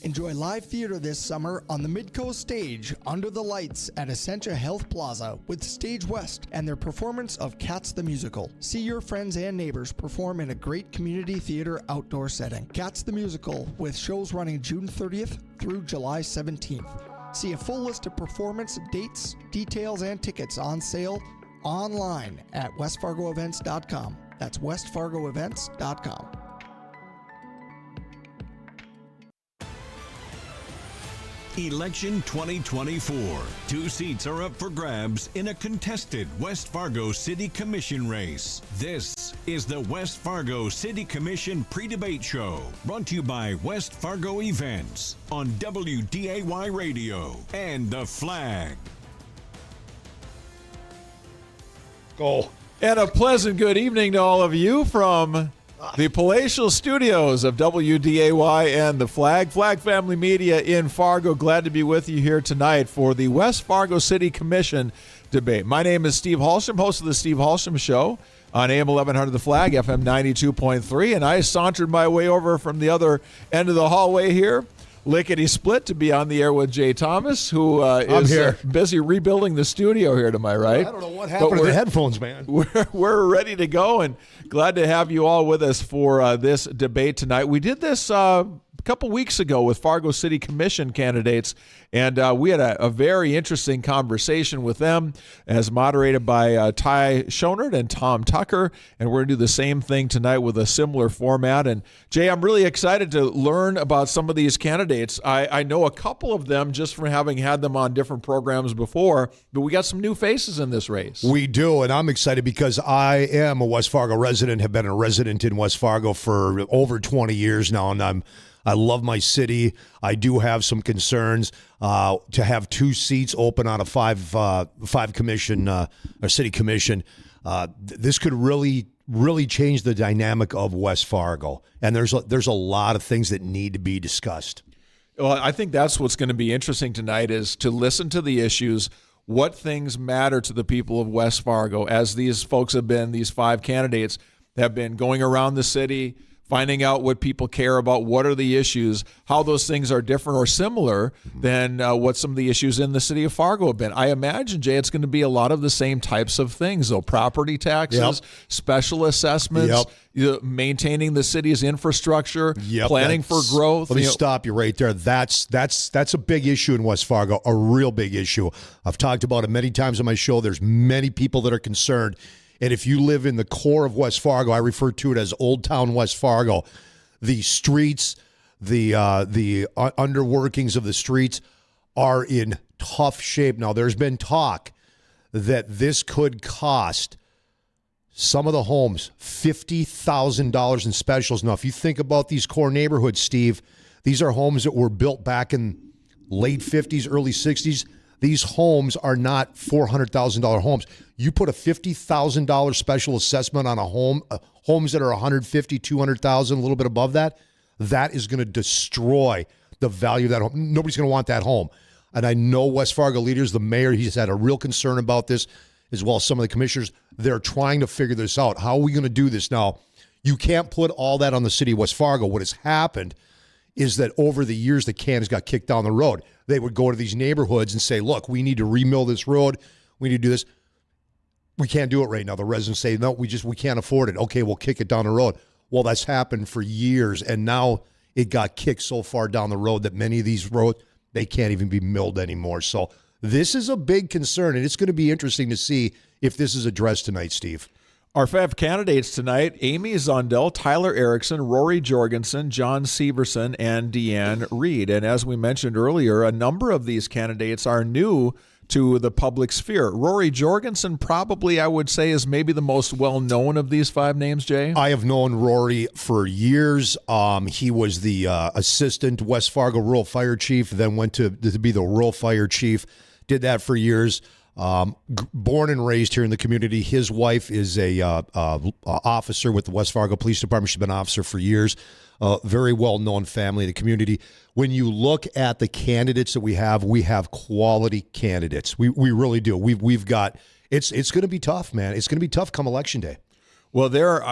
Enjoy live theater this summer on the Midcoast stage under the lights at Essentia Health Plaza with Stage West and their performance of Cats the Musical. See your friends and neighbors perform in a great community theater outdoor setting. Cats the Musical with shows running June 30th through July 17th. See a full list of performance dates, details, and tickets on sale online at westfargoevents.com. That's westfargoevents.com. Election 2024. 2 seats are up for grabs in a contested West Fargo City Commission race. This is the West Fargo City Commission pre-debate show, brought to you by West Fargo Events on WDAY Radio and The Flag. Go. And a pleasant good evening to all of you from the palatial studios of WDAY and the Flag Family Media in Fargo. Glad to be with you here tonight for the West Fargo City Commission debate. My name is Steve Hallstrom, host of the Steve Hallstrom Show on AM 1100 The Flag, FM 92.3, and I sauntered my way over from the other end of the hallway here, lickety-split, to be on the air with Jay Thomas, who is busy rebuilding the studio here to my right. I don't know what happened to the headphones, man. We're ready to go, and glad to have you all with us for this debate tonight. We did this a couple weeks ago with Fargo City Commission candidates, and we had a very interesting conversation with them, as moderated by Ty Schonert and Tom Tucker, and we're going to do the same thing tonight with a similar format. And Jay, I'm really excited to learn about some of these candidates. I know a couple of them just from having had them on different programs before, but we got some new faces in this race. We do, and I'm excited because I am a West Fargo resident, have been a resident in West Fargo for over 20 years now, and I love my city. I do have some concerns to have 2 seats open on a five commission or city commission. This could really change the dynamic of West Fargo, and there's a lot of things that need to be discussed. Well, I think that's what's going to be interesting tonight, is to listen to the issues, what things matter to the people of West Fargo, as these folks have been, these 5 candidates have been going around the city, finding out what people care about, what are the issues, how those things are different or similar than what some of the issues in the city of Fargo have been. I imagine, Jay, it's going to be a lot of the same types of things, though. Property taxes, special assessments, maintaining the city's infrastructure, planning for growth. Let me stop you right there. That's a big issue in West Fargo, a real big issue. I've talked about it many times on my show. There's many people that are concerned. And if you live in the core of West Fargo, I refer to it as Old Town West Fargo. The streets, the underworkings of the streets are in tough shape. Now, there's been talk that this could cost some of the homes $50,000 in specials. Now, if you think about these core neighborhoods, Steve, these are homes that were built back in late 50s, early 60s. These homes are not $400,000 homes. You put a $50,000 special assessment on a home, homes that are $150,000, $200,000, a little bit above that, that is going to destroy the value of that home. Nobody's going to want that home. And I know West Fargo leaders, the mayor, he's had a real concern about this, as well as some of the commissioners. They're trying to figure this out. How are we going to do this? Now, you can't put all that on the city of West Fargo. What has happened is that over the years, the can has got kicked down the road. They would go to these neighborhoods and say, look, we need to remill this road. We need to do this. We can't do it right now. The residents say, no, we can't afford it. Okay, we'll kick it down the road. Well, that's happened for years, and now it got kicked so far down the road that many of these roads, they can't even be milled anymore. So this is a big concern, and it's going to be interesting to see if this is addressed tonight, Steve. Our 5 candidates tonight: Amy Zundel, Tyler Erickson, Rory Jorgensen, John Severson, and Deann Reed. And as we mentioned earlier, a number of these candidates are new to the public sphere. Rory Jorgensen probably, I would say, is maybe the most well-known of these 5 names, Jay. I have known Rory for years. He was the assistant West Fargo rural fire chief, then went to be the rural fire chief, did that for years. Born and raised here in the community. His wife is a officer with the West Fargo Police Department. She's been an officer for years. Very well-known family in the community. When you look at the candidates that we have quality candidates. We really do. We've got it's going to be tough, man. It's going to be tough come election day. Well,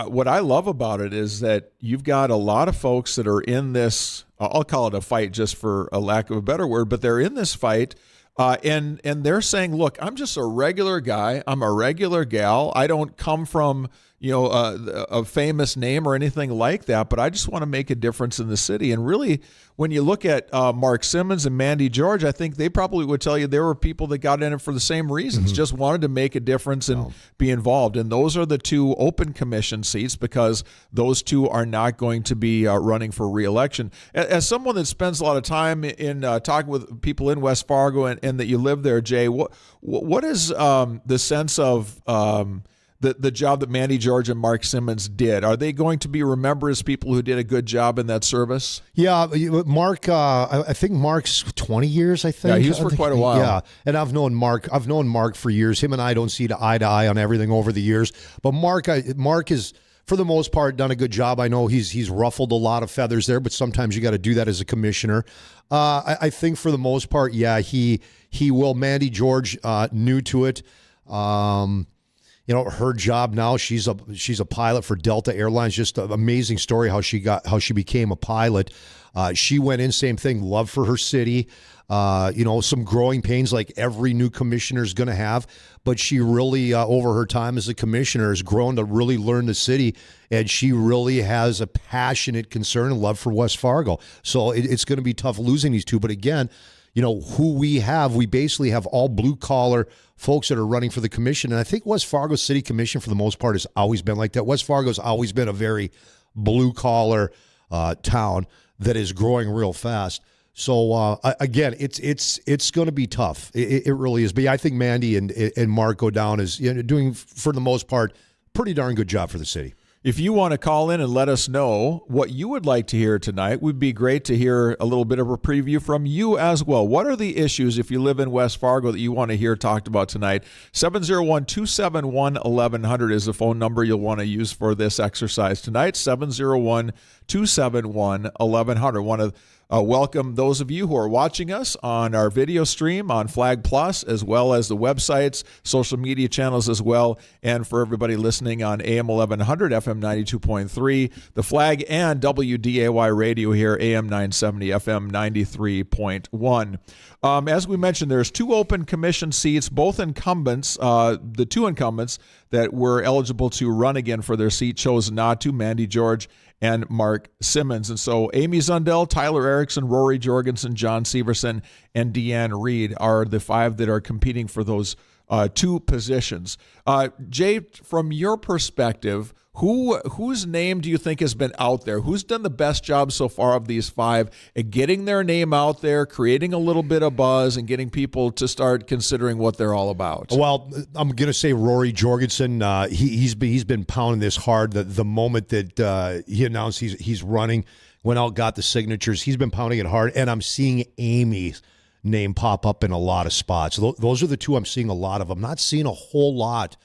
what I love about it is that you've got a lot of folks that are in this, I'll call it a fight just for a lack of a better word, but they're in this fight, and they're saying, look, I'm just a regular guy. I'm a regular gal. I don't come from, a famous name or anything like that, but I just want to make a difference in the city. And really, when you look at Mark Simmons and Mandy George, I think they probably would tell you there were people that got in it for the same reasons, just wanted to make a difference and be involved. And those are the two open commission seats because those two are not going to be running for re-election. As someone that spends a lot of time in talking with people in West Fargo and that you live there, Jay, what is the sense of the job that Mandy George and Mark Simmons did? Are they going to be remembered as people who did a good job in that service? Yeah, Mark. I think Mark's 20 years. I think. Yeah, he was for quite a while. Yeah, and I've known Mark for years. Him and I don't see eye to eye on everything over the years. But Mark has, for the most part, done a good job. I know he's ruffled a lot of feathers there, but sometimes you got to do that as a commissioner. I think for the most part, yeah, he will. Mandy George, new to it. Her job now, she's a pilot for Delta Airlines. Just an amazing story how she became a pilot. She went in, same thing, love for her city. Some growing pains like every new commissioner is going to have, but she really, over her time as a commissioner, has grown to really learn the city, and she really has a passionate concern and love for West Fargo. So it's going to be tough losing these two. But again, who we basically have all blue-collar folks that are running for the commission. And I think West Fargo City Commission, for the most part, has always been like that. West Fargo's always been a very blue-collar town that is growing real fast. So, again, it's going to be tough. It really is. But yeah, I think Mandy and Mark go down as doing, for the most part, pretty darn good job for the city. If you want to call in and let us know what you would like to hear tonight, would be great to hear a little bit of a preview from you as well. What are the issues, if you live in West Fargo, that you want to hear talked about tonight? 701-271-1100 is the phone number you'll want to use for this exercise tonight. 701-271-1100. Want to welcome those of you who are watching us on our video stream on Flag Plus, as well as the websites, social media channels as well, and for everybody listening on AM 1100, FM 92.3, the Flag, and WDAY Radio here, AM 970, FM 93.1. As we mentioned, there's two open commission seats, both incumbents. The two incumbents that were eligible to run again for their seat chose not to, Mandy George and Mark Simmons. And so Amy Zundel, Tyler Erickson, Rory Jorgensen, John Severson, and Deann Reed are the five that are competing for those two positions. Jay, from your perspective, whose name do you think has been out there? Who's done the best job so far of these five at getting their name out there, creating a little bit of buzz, and getting people to start considering what they're all about? Well, I'm going to say Rory Jorgensen. He's been pounding this hard. The moment that he announced he's running, went out, got the signatures. He's been pounding it hard, and I'm seeing Amy's name pop up in a lot of spots. Those are the two I'm seeing a lot of. I'm not seeing a whole lot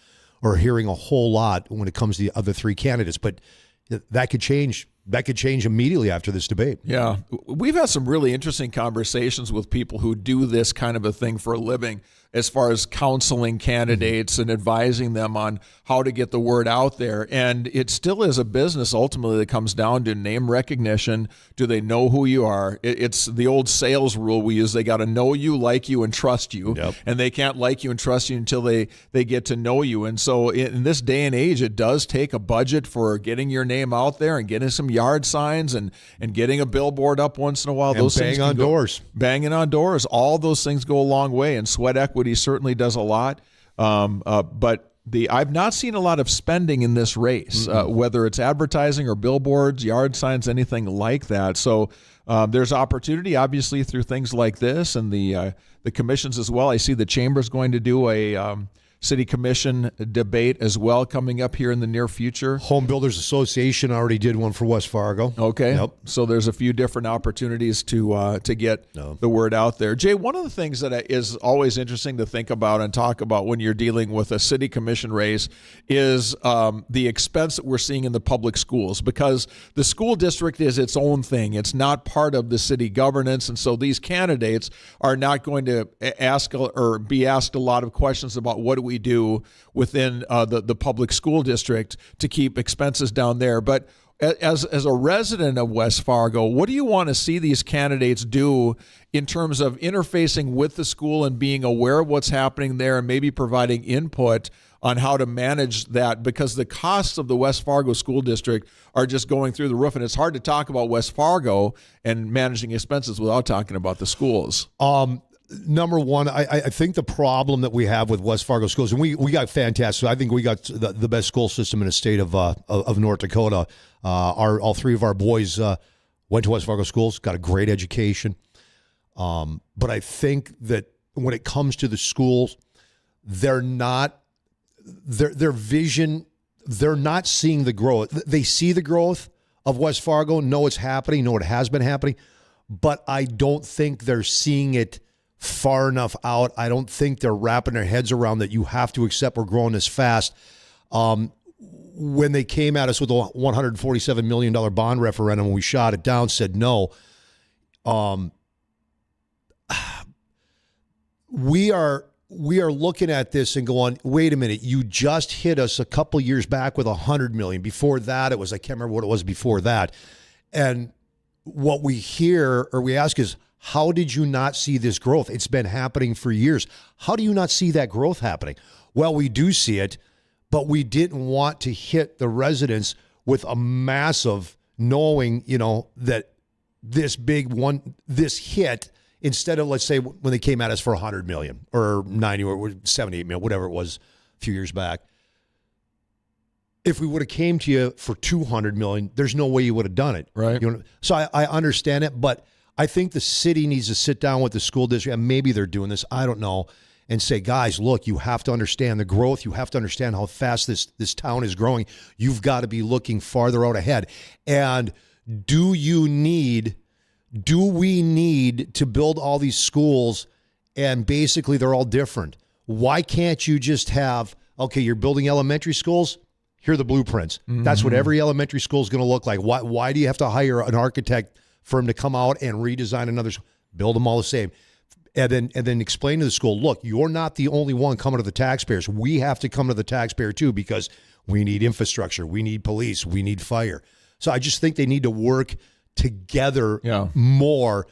or hearing a whole lot when it comes to the other three candidates, but that could change. That could change immediately after this debate. Yeah. We've had some really interesting conversations with people who do this kind of a thing for a living, as far as counseling candidates and advising them on how to get the word out there. And it still is a business ultimately that comes down to name recognition. Do they know who you are? It's the old sales rule we use. They got to know you, like you, and trust you. Yep. And they can't like you and trust you until they get to know you. And so in this day and age, it does take a budget for getting your name out there and getting some yard signs and getting a billboard up once in a while. And those banging on doors. Banging on doors. All those things go a long way, and sweat equity certainly does a lot. But I've not seen a lot of spending in this race, whether it's advertising or billboards, yard signs, anything like that. So there's opportunity, obviously, through things like this and the commissions as well. I see the chamber's going to do a city commission debate as well coming up here in the near future. Home Builders Association already did one for West Fargo. Okay. Yep. So there's a few different opportunities to get the word out there. Jay, one of the things that is always interesting to think about and talk about when you're dealing with a city commission race is the expense that we're seeing in the public schools, because the school district is its own thing. It's not part of the city governance. And so these candidates are not going to ask or be asked a lot of questions about what do we we do within the public school district to keep expenses down there. But as a resident of West Fargo, what do you want to see these candidates do in terms of interfacing with the school and being aware of what's happening there and maybe providing input on how to manage that? Because the costs of the West Fargo school district are just going through the roof, and it's hard to talk about West Fargo and managing expenses without talking about the schools. Number one, I think the problem that we have with West Fargo schools, and we got fantastic. I think we got the best school system in the state of North Dakota. All three of our boys went to West Fargo schools, got a great education. But I think that when it comes to the schools, they're not their vision. They're not seeing the growth. They see the growth of West Fargo, know it's happening, know it has been happening, but I don't think they're seeing it far enough out. I don't think they're wrapping their heads around that you have to accept we're growing this fast. When they came at us with a $147 million bond referendum, we shot it down, said no. We are looking at this and going, wait a minute, you just hit us a couple years back with $100 million. Before that, it was, I can't remember what it was before that. And what we hear or we ask is, how did you not see this growth? It's been happening for years. How do you not see that growth happening? Well, we do see it, but we didn't want to hit the residents with a massive knowing, that this big one, this hit, instead of, let's say, when they came at us for $100 million or 90 or 78 million, whatever it was a few years back. If we would have came to you for $200 million, there's no way you would have done it. Right. So I understand it, but I think the city needs to sit down with the school district, and maybe they're doing this, I don't know, and say, guys, look, you have to understand the growth. You have to understand how fast this town is growing. You've got to be looking farther out ahead. And do we need to build all these schools and basically they're all different? Why can't you just have, okay, you're building elementary schools? Here are the blueprints. Mm-hmm. That's what every elementary school is going to look like. Why do you have to hire an architect for him to come out and redesign another school? Build them all the same. And then explain to the school, look, you're not the only one coming to the taxpayers. We have to come to the taxpayer too, because we need infrastructure, we need police, we need fire. So I just think they need to work together more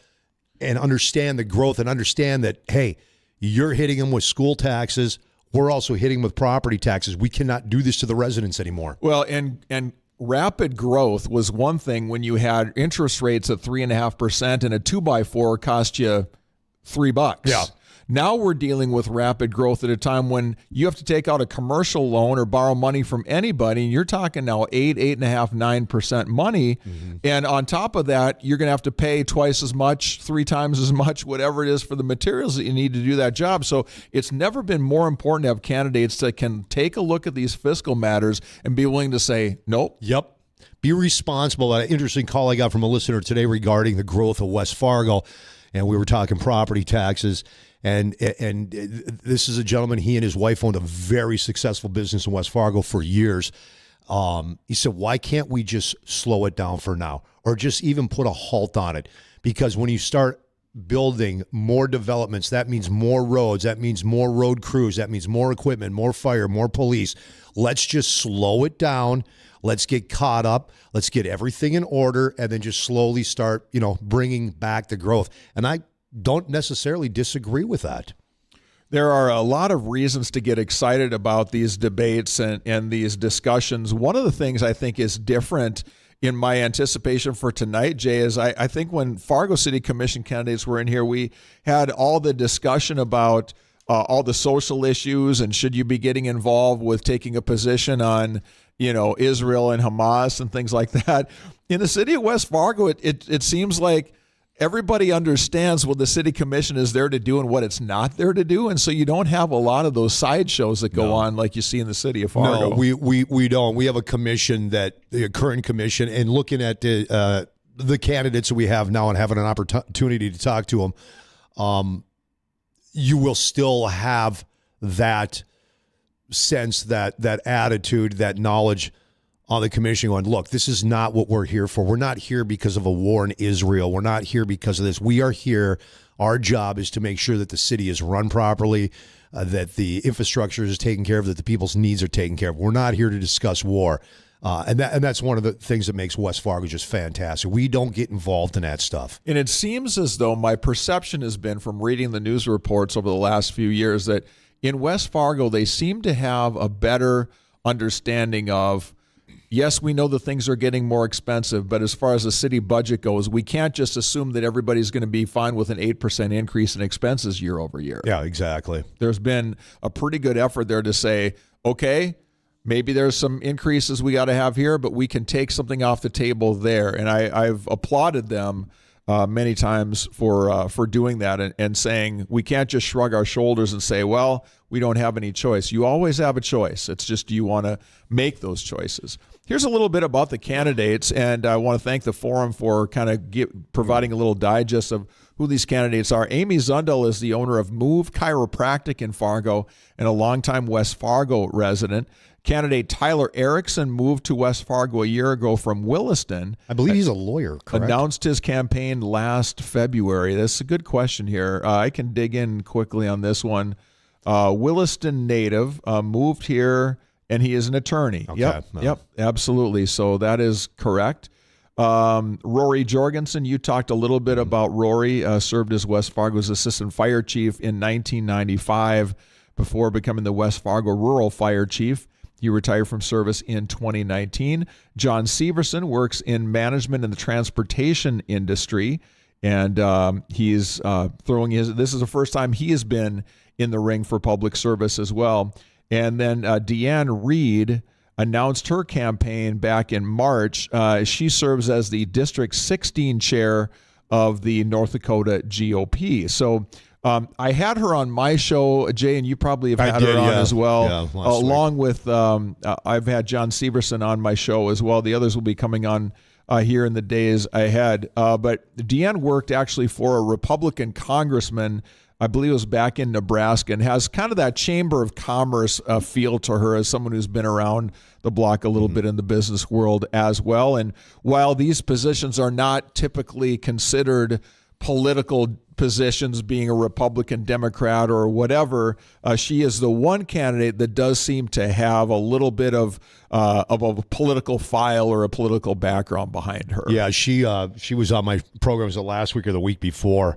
and understand the growth and understand that, hey, you're hitting them with school taxes. We're also hitting them with property taxes. We cannot do this to the residents anymore. Well, and rapid growth was one thing when you had interest rates at 3.5% and a 2x4 cost you $3. Yeah. Now we're dealing with rapid growth at a time when you have to take out a commercial loan or borrow money from anybody, and you're talking now 8.5%, 9% money. Mm-hmm. And on top of that, you're going to have to pay twice as much, 3 times as much, whatever it is for the materials that you need to do that job. So it's never been more important to have candidates that can take a look at these fiscal matters and be willing to say, nope. Yep. Be responsible. An interesting call I got from a listener today regarding the growth of West Fargo, and we were talking property taxes. And this is a gentleman, he and his wife owned a very successful business in West Fargo for years. He said, why can't we just slow it down for now, or just even put a halt on it? Because when you start building more developments, that means more roads, that means more road crews, that means more equipment, more fire, more police. Let's just slow it down. Let's get caught up. Let's get everything in order, and then just slowly start, bringing back the growth. And I don't necessarily disagree with that. There are a lot of reasons to get excited about these debates and these discussions. One of the things I think is different in my anticipation for tonight, Jay, is I think when Fargo City Commission candidates were in here, we had all the discussion about all the social issues and should you be getting involved with taking a position on, Israel and Hamas and things like that. In the city of West Fargo, it seems like everybody understands what the city commission is there to do and what it's not there to do, and so you don't have a lot of those sideshows that go on like you see in the city of Fargo. No, we don't. We have a commission the current commission, and looking at the candidates that we have now and having an opportunity to talk to them, you will still have that sense, that attitude, that knowledge on the commission going, look, this is not what we're here for. We're not here because of a war in Israel. We're not here because of this. We are here. Our job is to make sure that the city is run properly. that the infrastructure is taken care of, that the people's needs are taken care of. We're not here to discuss war. And that's one of the things that makes West Fargo just fantastic. We don't get involved in that stuff. And it seems as though my perception has been from reading the news reports over the last few years that in West Fargo, they seem to have a better understanding of, yes, we know that things are getting more expensive, but as far as the city budget goes, we can't just assume that everybody's going to be fine with an 8% increase in expenses year over year. Yeah, exactly. There's been a pretty good effort there to say, okay, maybe there's some increases we got to have here, but we can take something off the table there. And I've applauded them many times for doing that and saying we can't just shrug our shoulders and say, well, we don't have any choice. You always have a choice. It's just, do you want to make those choices? Here's a little bit about the candidates, and I want to thank the forum for kind of providing a little digest of who these candidates are. Amy Zundel is the owner of Move Chiropractic in Fargo and a longtime West Fargo resident. Candidate Tyler Erickson moved to West Fargo a year ago from Williston. I believe he's a lawyer, correct? Announced his campaign last February. That's a good question here. I can dig in quickly on this one. Williston native, moved here, and he is an attorney. Okay. Yep, absolutely. So that is correct. Rory Jorgensen, you talked a little bit about Rory, served as West Fargo's assistant fire chief in 1995 before becoming the West Fargo rural fire chief. He retired from service in 2019. John Severson works in management in the transportation industry, and he's throwing this is the first time he has been in the ring for public service as well. And then Deann Reed announced her campaign back in March. She serves as the District 16 chair of the North Dakota GOP. So I had her on my show, Jay, and you probably have had her on as well, along with I've had John Severson on my show as well. The others will be coming on here in the days ahead. But Deann worked actually for a Republican congressman, I believe it was back in Nebraska, and has kind of that Chamber of Commerce feel to her as someone who's been around the block a little bit in the business world as well. And while these positions are not typically considered political positions, being a Republican, Democrat, or whatever, she is the one candidate that does seem to have a little bit of a political file or a political background behind her. Yeah, she was on my programs the last week or the week before,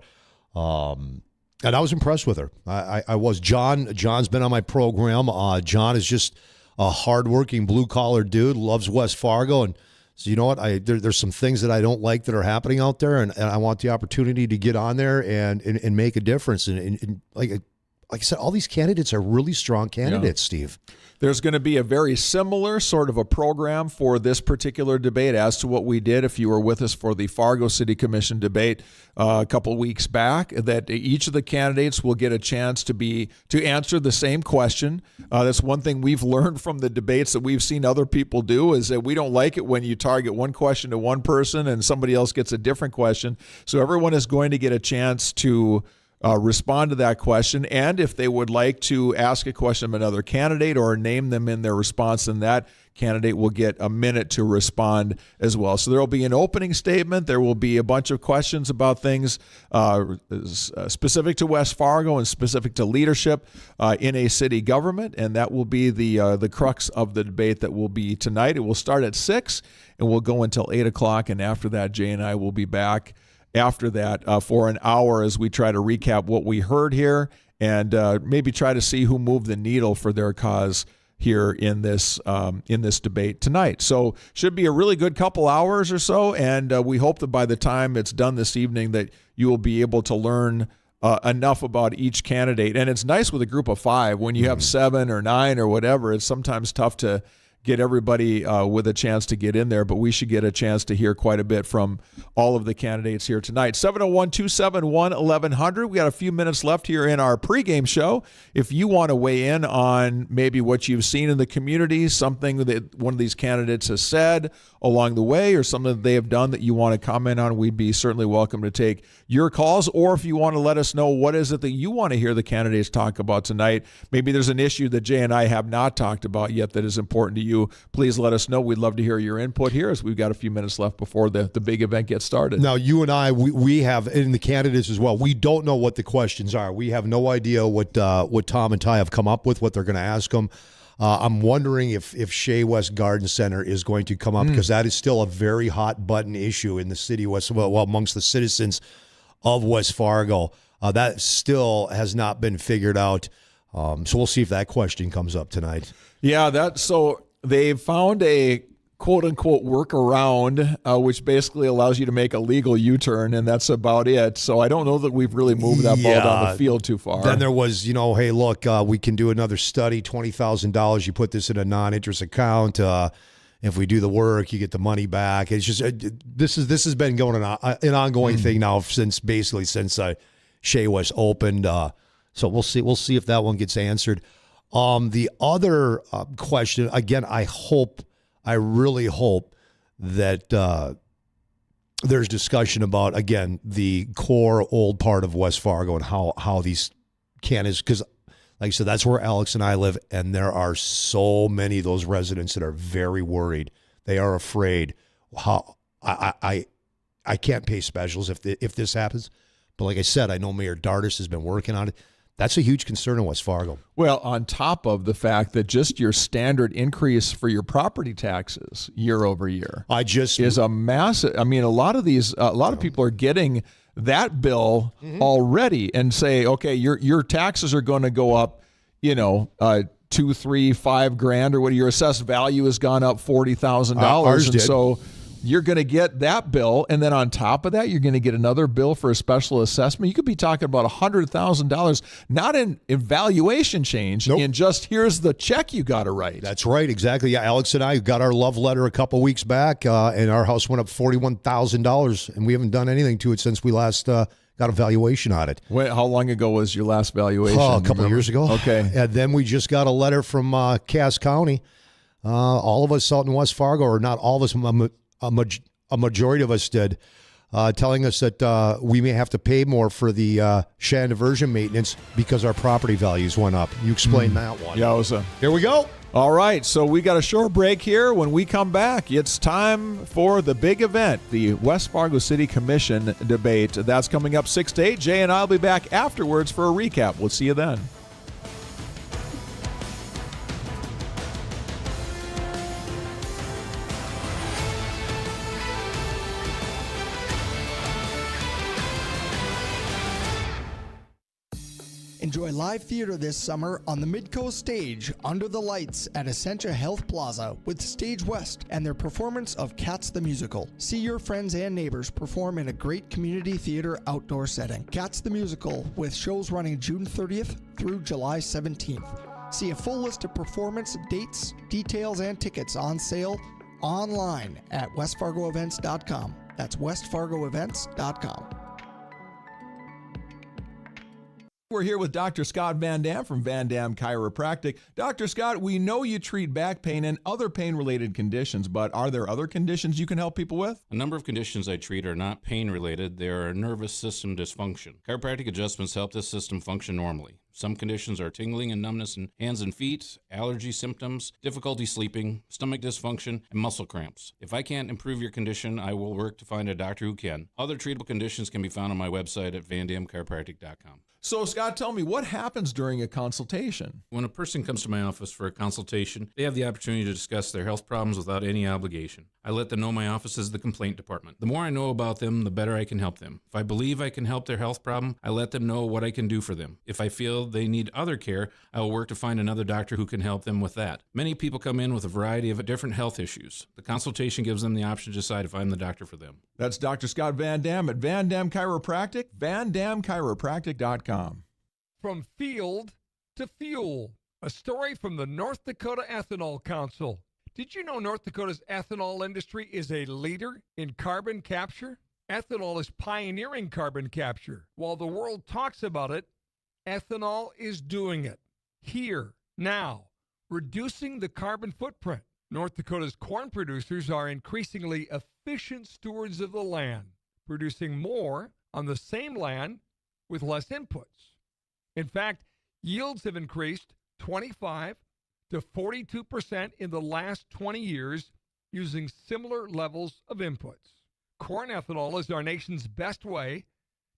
and I was impressed with her. I was. John's been on my program. John is just a hardworking, blue-collar dude, loves West Fargo, and so you know what? There's some things that I don't like that are happening out there, and I want the opportunity to get on there and make a difference. And like I said, all these candidates are really strong candidates, Steve. There's going to be a very similar sort of a program for this particular debate as to what we did if you were with us for the Fargo City Commission debate a couple weeks back, that each of the candidates will get a chance to answer the same question. That's one thing we've learned from the debates that we've seen other people do, is that we don't like it when you target one question to one person and somebody else gets a different question. So everyone is going to get a chance to respond to that question, and if they would like to ask a question of another candidate or name them in their response, then that candidate will get a minute to respond as well. So there will be an opening statement. There will be a bunch of questions about things specific to West Fargo and specific to leadership in a city government, and that will be the crux of the debate that will be tonight. It will start at 6 and will go until 8 o'clock, and after that, Jay and I will be back after that for an hour as we try to recap what we heard here and maybe try to see who moved the needle for their cause here in this debate tonight. So should be a really good couple hours or so, and we hope that by the time it's done this evening that you will be able to learn enough about each candidate. And it's nice with a group of 5. When you have 7 or 9 or whatever, it's sometimes tough to get everybody with a chance to get in there, but we should get a chance to hear quite a bit from all of the candidates here tonight. 701-271-1100. We got a few minutes left here in our pregame show. If you want to weigh in on maybe what you've seen in the community, something that one of these candidates has said along the way, or something that they have done that you want to comment on, we'd be certainly welcome to take your calls. Or if you want to let us know what is it that you want to hear the candidates talk about tonight, maybe there's an issue that Jay and I have not talked about yet that is important to you. you, please let us know. We'd love to hear your input here as we've got a few minutes left before the big event gets started. Now, you and I, we have, and the candidates as well, we don't know what the questions are. We have no idea what Tom and Ty have come up with, what they're going to ask them. I'm wondering if Shea West Garden Center is going to come up, because that is still a very hot button issue in the city of West, well, amongst the citizens of West Fargo. That still has not been figured out. So we'll see if that question comes up tonight. Yeah, so they found a quote-unquote workaround, which basically allows you to make a legal U-turn, and that's about it. So I don't know that we've really moved that ball down the field too far. Then there was, hey, look, we can do another study, $20,000. You put this in a non-interest account. If we do the work, you get the money back. It's just this has been going on an ongoing thing now since Shea West opened. So we'll see if that one gets answered. The other question, again, I really hope that there's discussion about, again, the core old part of West Fargo and how these candidates, because like I said, that's where Alex and I live, and there are so many of those residents that are very worried. They are afraid. How I can't pay specials if this happens. But like I said, I know Mayor Dardis has been working on it. That's a huge concern in West Fargo. Well, on top of the fact that just your standard increase for your property taxes year over year is a massive. I mean, a lot of people are getting that bill already and say, okay, your taxes are going to go up, $2, $3, $5,000 or what, your assessed value has gone up $40,000. And so you're going to get that bill, and then on top of that, you're going to get another bill for a special assessment. You could be talking about $100,000, not in valuation change, in just here's the check you got to write. That's right, exactly. Yeah, Alex and I got our love letter a couple weeks back, and our house went up $41,000, and we haven't done anything to it since we last got a valuation on it. Wait, how long ago was your last valuation? A couple of years ago. Okay. And then we just got a letter from Cass County. All of us out in West Fargo, or not all of us, a majority of us did, telling us that we may have to pay more for the shed diversion maintenance because our property values went up. You explained that one. Yowza. Here we go. All right, so we got a short break here. When we come back, it's time for the big event, the West Fargo City Commission debate. That's coming up 6 to 8. Jay and I will be back afterwards for a recap. We'll see you then. Enjoy live theater this summer on the Midcoast stage under the lights at Essentia Health Plaza with Stage West and their performance of Cats the Musical. See your friends and neighbors perform in a great community theater outdoor setting. Cats the Musical, with shows running June 30th through July 17th. See a full list of performance dates, details, and tickets on sale online at westfargoevents.com. That's westfargoevents.com. We're here with Dr. Scott Van Dam from Van Dam Chiropractic. Dr. Scott, we know you treat back pain and other pain-related conditions, but are there other conditions you can help people with? A number of conditions I treat are not pain-related. They are nervous system dysfunction. Chiropractic adjustments help this system function normally. Some conditions are tingling and numbness in hands and feet, allergy symptoms, difficulty sleeping, stomach dysfunction, and muscle cramps. If I can't improve your condition, I will work to find a doctor who can. Other treatable conditions can be found on my website at vandamchiropractic.com. So, Scott, tell me, what happens during a consultation? When a person comes to my office for a consultation, they have the opportunity to discuss their health problems without any obligation. I let them know my office is the complaint department. The more I know about them, the better I can help them. If I believe I can help their health problem, I let them know what I can do for them. If I feel they need other care, I will work to find another doctor who can help them with that. Many people come in with a variety of different health issues. The consultation gives them the option to decide if I'm the doctor for them. That's Dr. Scott Van Dam at Van Dam Chiropractic, vandamchiropractic.com. From field to fuel, a story from the North Dakota Ethanol Council. Did you know North Dakota's ethanol industry is a leader in carbon capture? Ethanol is pioneering carbon capture. While the world talks about it, ethanol is doing it. Here, now, reducing the carbon footprint. North Dakota's corn producers are increasingly efficient stewards of the land, producing more on the same land with less inputs. In fact, yields have increased 25 to 42% in the last 20 years using similar levels of inputs. Corn ethanol is our nation's best way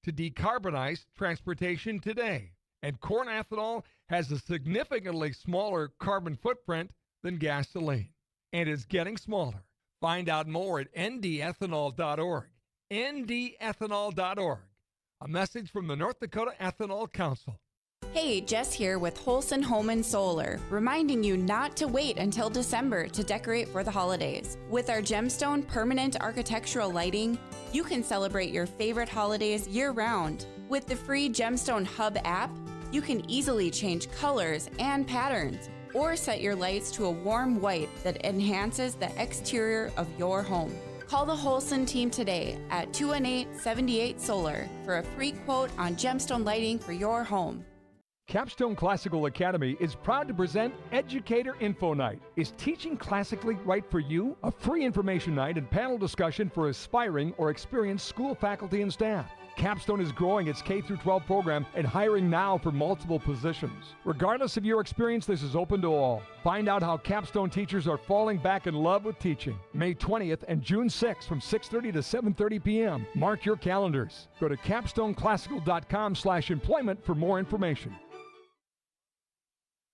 to decarbonize transportation today. And corn ethanol has a significantly smaller carbon footprint than gasoline and is getting smaller. Find out more at ndethanol.org. ndethanol.org. A message from the North Dakota Ethanol Council. Hey, Jess here with Holson Home and Solar, reminding you not to wait until December to decorate for the holidays. With our gemstone permanent architectural lighting, you can celebrate your favorite holidays year-round. With the free Gemstone Hub app, you can easily change colors and patterns, or set your lights to a warm white that enhances the exterior of your home. Call the Holson team today at 218-78-SOLAR for a free quote on gemstone lighting for your home. Capstone Classical Academy is proud to present Educator Info Night. Is teaching classically right for you? A free information night and panel discussion for aspiring or experienced school faculty and staff. Capstone is growing its K-12 program and hiring now for multiple positions. Regardless of your experience, this is open to all. Find out how Capstone teachers are falling back in love with teaching. May 20th and June 6th from 6:30 to 7:30 p.m. Mark your calendars. Go to capstoneclassical.com/employment for more information.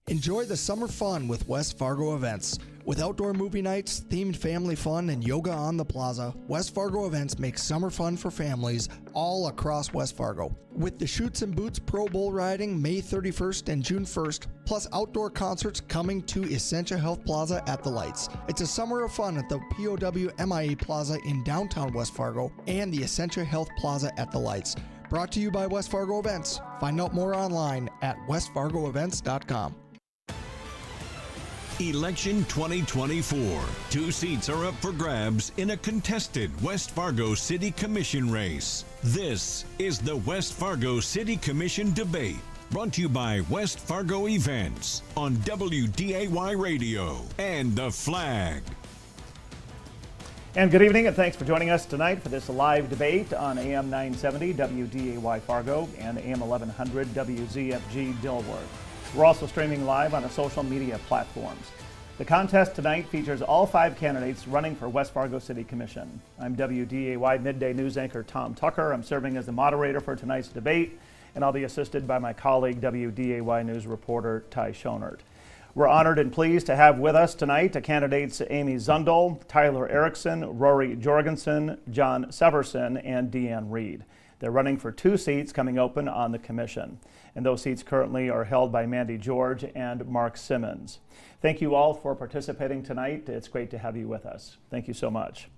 Enjoy the summer fun with West Fargo Events. With outdoor movie nights, themed family fun, and yoga on the plaza, West Fargo Events makes summer fun for families all across West Fargo. With the Shoots and Boots Pro Bowl riding May 31st and June 1st, plus outdoor concerts coming to Essentia Health Plaza at the Lights. It's a summer of fun at the POW MIA Plaza in downtown West Fargo and the Essentia Health Plaza at the Lights. Brought to you by West Fargo Events. Find out more online at westfargoevents.com. Election 2024. 2 seats are up for grabs in a contested West Fargo City Commission race. This is the West Fargo City Commission debate, brought to you by West Fargo Events on WDAY Radio and The Flag. And good evening, and thanks for joining us tonight for this live debate on AM 970 WDAY Fargo and AM 1100 WZFG Dilworth. We're also streaming live on our social media platforms. The contest tonight features all 5 candidates running for West Fargo City Commission. I'm WDAY Midday News anchor Tom Tucker. I'm serving as the moderator for tonight's debate, and I'll be assisted by my colleague WDAY News reporter Ty Schonert. We're honored and pleased to have with us tonight the candidates Amy Zundel, Tyler Erickson, Rory Jorgensen, John Severson, and Deann Reed. They're running for 2 seats coming open on the commission, and those seats currently are held by Mandy George and Mark Simmons. Thank you all for participating tonight. It's great to have you with us. Thank you so much.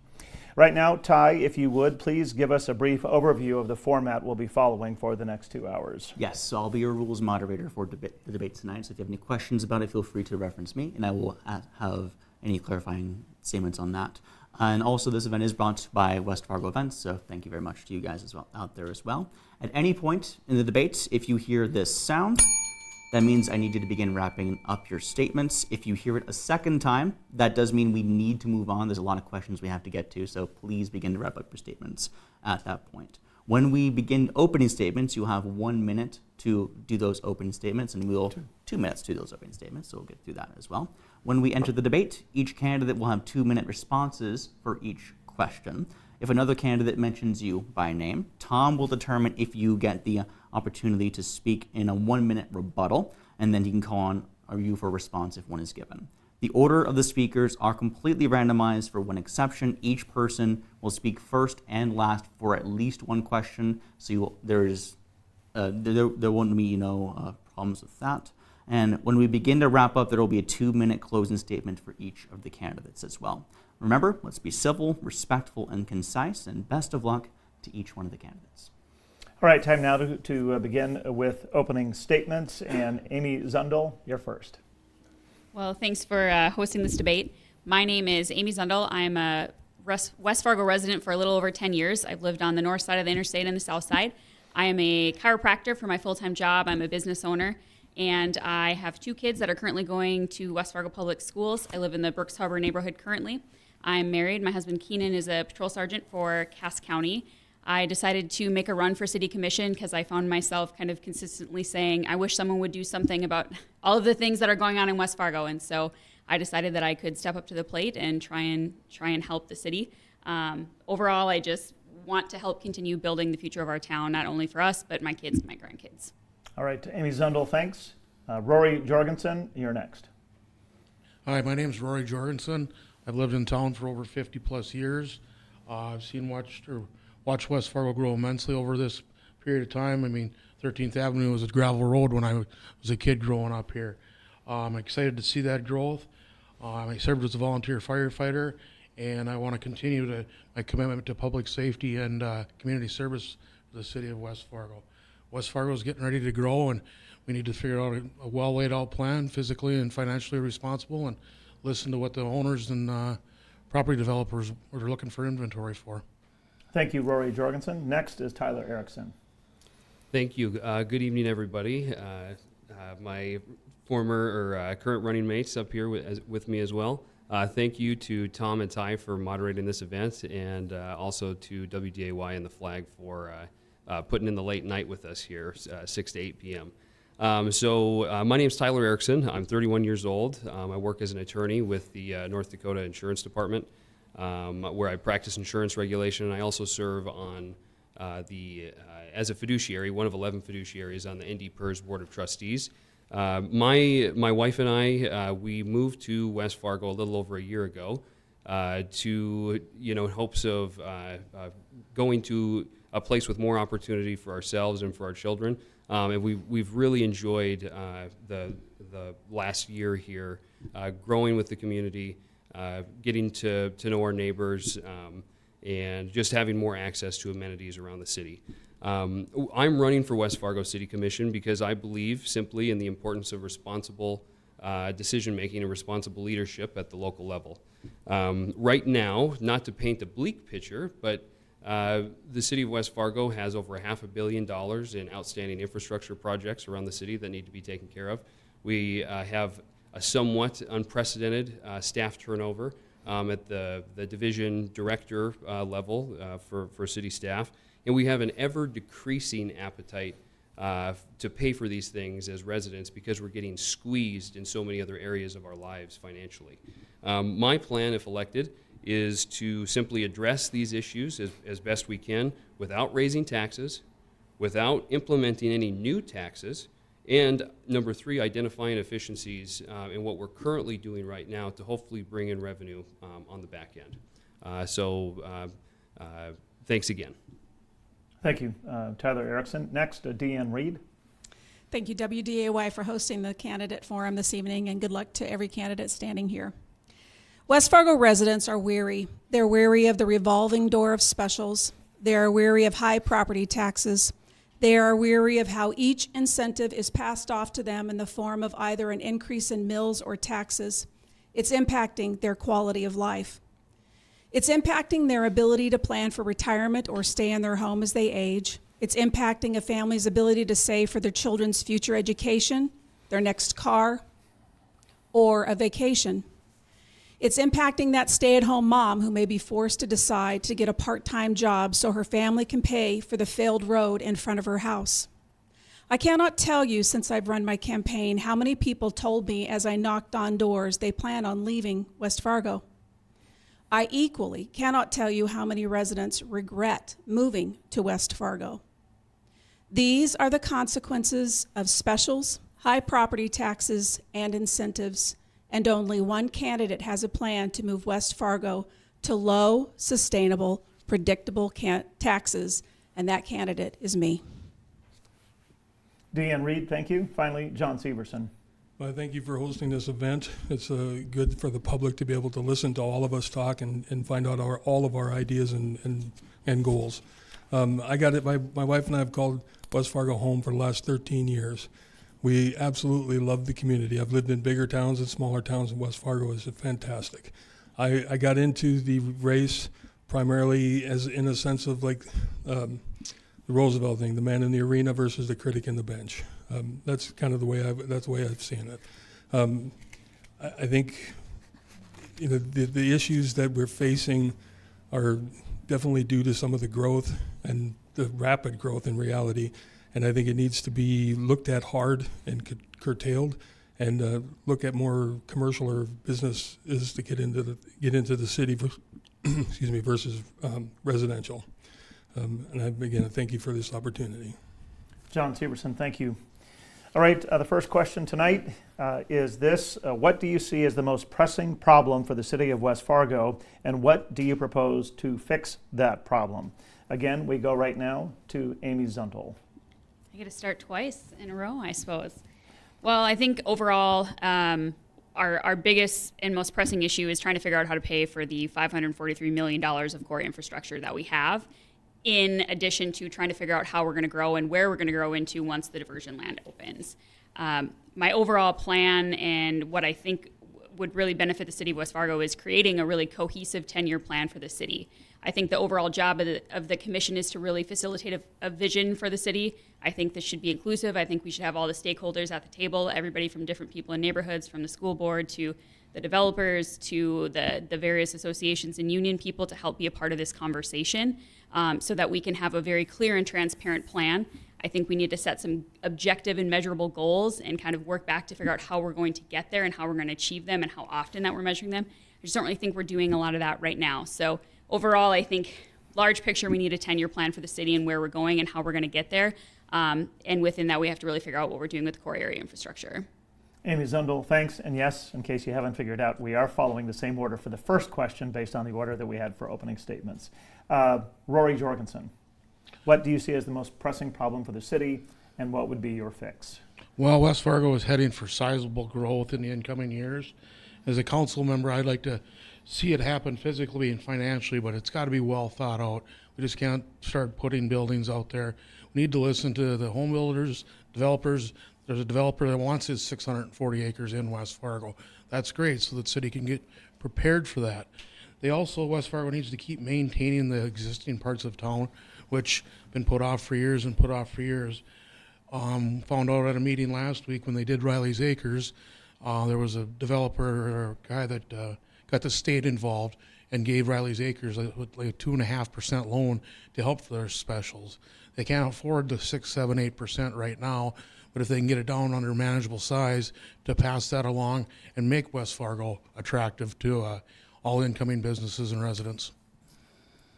Right now, Ty, if you would, please give us a brief overview of the format we'll be following for the next 2 hours. Yes, so I'll be your rules moderator for the debate tonight, so if you have any questions about it, feel free to reference me, and I will have any clarifying statements on that. And also, this event is brought by West Fargo Events, so thank you very much to you guys as well out there as well. At any point in the debate, if you hear this sound, that means I need you to begin wrapping up your statements. If you hear it a second time, that does mean we need to move on. There's a lot of questions we have to get to, so please begin to wrap up your statements at that point. When we begin opening statements, you'll have 1 minute to do those opening statements, and we'll 2 minutes to do those opening statements, so we'll get through that as well. When we enter the debate, each candidate will have 2-minute responses for each question. If another candidate mentions you by name, Tom will determine if you get the opportunity to speak in a 1-minute rebuttal, and then he can call on you for a response if one is given. The order of the speakers are completely randomized for one exception. Each person will speak first and last for at least 1 question, so there won't be problems with that. And when we begin to wrap up, there will be a 2-minute closing statement for each of the candidates as well. Remember, let's be civil, respectful, and concise, and best of luck to each one of the candidates. All right, time now to begin with opening statements, and Amy Zundel, you're first. Well, thanks for hosting this debate. My name is Amy Zundel. I'm a West Fargo resident for a little over 10 years. I've lived on the north side of the interstate and the south side. I am a chiropractor for my full-time job. I'm a business owner, and I have 2 kids that are currently going to West Fargo Public Schools. I live in the Brooks Harbor neighborhood currently. I'm married. My husband Keenan is a patrol sergeant for Cass County. I decided to make a run for city commission because I found myself kind of consistently saying, I wish someone would do something about all of the things that are going on in West Fargo. And so I decided that I could step up to the plate and try and help the city. Overall, I just want to help continue building the future of our town, not only for us, but my kids and my grandkids. All right, Amy Zundel, thanks. Rory Jorgensen, you're next. Hi, my name is Rory Jorgensen. I've lived in town for over 50 plus years. I've watched West Fargo grow immensely over this period of time. I mean, 13th Avenue was a gravel road when I was a kid growing up here. I'm excited to see that growth. I served as a volunteer firefighter, and I want to continue my commitment to public safety and community service for the city of West Fargo. West Fargo is getting ready to grow, and we need to figure out a well laid out plan, physically and financially responsible, and listen to what the owners and property developers are looking for inventory for. Thank you, Rory Jorgensen. Next is Tyler Erickson. Thank you. Good evening, everybody. My former or current running mates up here with me as well. Thank you to Tom and Ty for moderating this event, and also to WDAY and the Flag for putting in the late night with us here, 6 to 8 p.m. My name is Tyler Erickson. I'm 31 years old. I work as an attorney with the North Dakota Insurance Department, where I practice insurance regulation, and I also serve on as a fiduciary, one of 11 fiduciaries on the NDPERS Board of Trustees. My wife and I, we moved to West Fargo a little over a year ago in hopes of going to a place with more opportunity for ourselves and for our children. And we've really enjoyed the last year here, growing with the community, getting to know our neighbors, and just having more access to amenities around the city. I'm running for West Fargo City Commission because I believe simply in the importance of responsible decision-making and responsible leadership at the local level. Right now, not to paint a bleak picture, but the city of West Fargo has over $500 million in outstanding infrastructure projects around the city that need to be taken care of. We have a somewhat unprecedented staff turnover at the division director level for city staff, and we have an ever-decreasing appetite to pay for these things as residents because we're getting squeezed in so many other areas of our lives financially. My plan, if elected, is to simply address these issues as best we can without raising taxes, without implementing any new taxes, and number 3, identifying efficiencies in what we're currently doing right now to hopefully bring in revenue on the back end. Thanks again. Thank you, Tyler Erickson. Next, Deann Reed. Thank you, WDAY, for hosting the candidate forum this evening, and good luck to every candidate standing here. West Fargo residents are weary. They're weary of the revolving door of specials. They are weary of high property taxes. They are weary of how each incentive is passed off to them in the form of either an increase in mills or taxes. It's impacting their quality of life. It's impacting their ability to plan for retirement or stay in their home as they age. It's impacting a family's ability to save for their children's future education, their next car, or a vacation. It's impacting that stay-at-home mom who may be forced to decide to get a part-time job so her family can pay for the failed road in front of her house. I cannot tell you, since I've run my campaign, how many people told me as I knocked on doors they plan on leaving West Fargo. I equally cannot tell you how many residents regret moving to West Fargo. These are the consequences of specials, high property taxes, and incentives, and only one candidate has a plan to move West Fargo to low, sustainable, predictable taxes, and that candidate is me. Deann Reed, thank you. Finally, John Severson. Well, thank you for hosting this event. It's good for the public to be able to listen to all of us talk and find out all of our ideas and goals. I got it. My wife and I have called West Fargo home for the last 13 years. We absolutely love the community. I've lived in bigger towns and smaller towns, and West Fargo is fantastic. I got into the race primarily as in a sense of like the Roosevelt thing, the man in the arena versus the critic in the bench. That's kind of the way I've seen it. I think the issues that we're facing are definitely due to some of the growth and the rapid growth in reality. And I think it needs to be looked at hard and curtailed, and look at more commercial or businesses to get into the city, excuse me, versus residential. And again, thank you for this opportunity. John Severson, thank you. All right, the first question tonight is this. What do you see as the most pressing problem for the city of West Fargo, and what do you propose to fix that problem? Again, we go right now to Amy Zundel. I get to start twice in a row, I suppose. Well, I think overall, our biggest and most pressing issue is trying to figure out how to pay for the $543 million of core infrastructure that we have, in addition to trying to figure out how we're going to grow and where we're going to grow into once the diversion land opens. My overall plan and what I think would really benefit the city of West Fargo is creating a really cohesive 10-year plan for the city. I think the overall job of the commission is to really facilitate a vision for the city. I think this should be inclusive. I think we should have all the stakeholders at the table, everybody from different people in neighborhoods, from the school board to the developers to the various associations and union people, to help be a part of this conversation, so that we can have a very clear and transparent plan. I think we need to set some objective and measurable goals and kind of work back to figure out how we're going to get there and how we're going to achieve them and how often that we're measuring them. I just don't really think we're doing a lot of that right now. So overall, I think large picture, we need a 10-year plan for the city and where we're going and how we're going to get there. And within that, we have to really figure out what we're doing with the core area infrastructure. Amy Zundel, thanks. And yes, in case you haven't figured out, we are following the same order for the first question based on the order that we had for opening statements. Rory Jorgensen, what do you see as the most pressing problem for the city, and what would be your fix? Well, West Fargo is heading for sizable growth in the incoming years. As a council member, I'd like to see it happen physically and financially, but it's got to be well thought out. We just can't start putting buildings out there. We need to listen to the home builders, developers. There's a developer that wants his 640 acres in West Fargo. That's great, so that city can get prepared for that. West Fargo needs to keep maintaining the existing parts of town, which have been put off for years and put off for years. Found out at a meeting last week when they did Riley's Acres, there was a developer or a guy that got the state involved and gave Riley's Acres like a 2.5% loan to help for their specials. They can't afford the 6, 7, 8% right now, but if they can get it down under manageable size to pass that along and make West Fargo attractive to all incoming businesses and residents.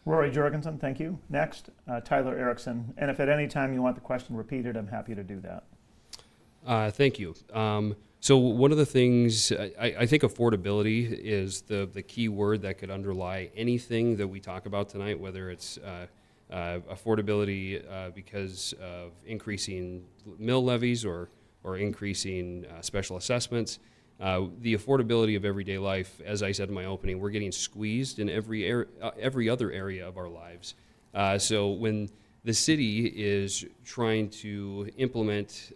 Rory Jorgensen, thank you. Next, Tyler Erickson. And if at any time you want the question repeated, I'm happy to do that. Thank you. So one of the things, I think affordability is the key word that could underlie anything that we talk about tonight, whether it's affordability because of increasing mill levies or increasing special assessments. The affordability of everyday life, as I said in my opening, we're getting squeezed in every other area of our lives. So when the city is trying to implement,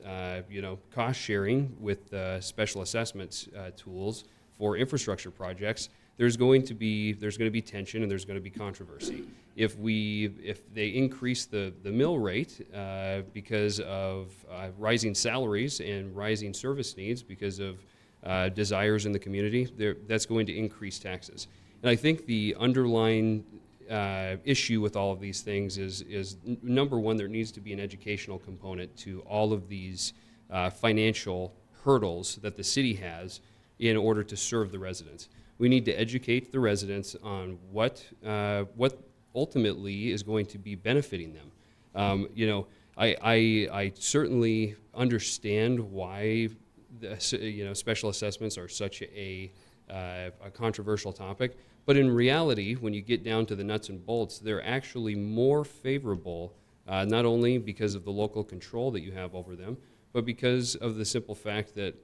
cost sharing with special assessments tools for infrastructure projects, there's going to be tension and there's going to be controversy. If they increase the mill rate because of rising salaries and rising service needs because of desires in the community, that's going to increase taxes. And I think the underlying issue with all of these things is number one, there needs to be an educational component to all of these financial hurdles that the city has in order to serve the residents. We need to educate the residents on what ultimately is going to be benefiting them. I certainly understand why special assessments are such a controversial topic. But in reality, when you get down to the nuts and bolts, they're actually more favorable, not only because of the local control that you have over them, but because of the simple fact that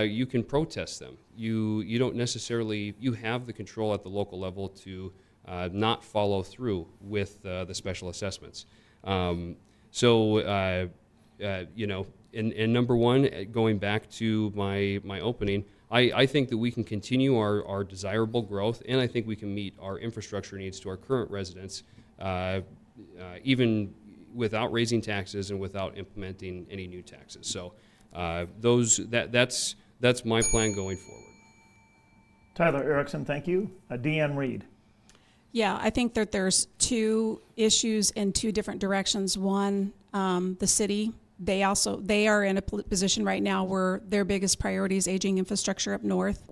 you can protest them. You don't necessarily, you have the control at the local level to not follow through with the special assessments. And number one, going back to my opening, I think that we can continue our desirable growth, and I think we can meet our infrastructure needs to our current residents, even without raising taxes and without implementing any new taxes. So that's my plan going forward. Tyler Erickson, thank you. Deann Reed. Yeah, I think that there's two issues in two different directions. One, the city, they are in a position right now where their biggest priority is aging infrastructure up north.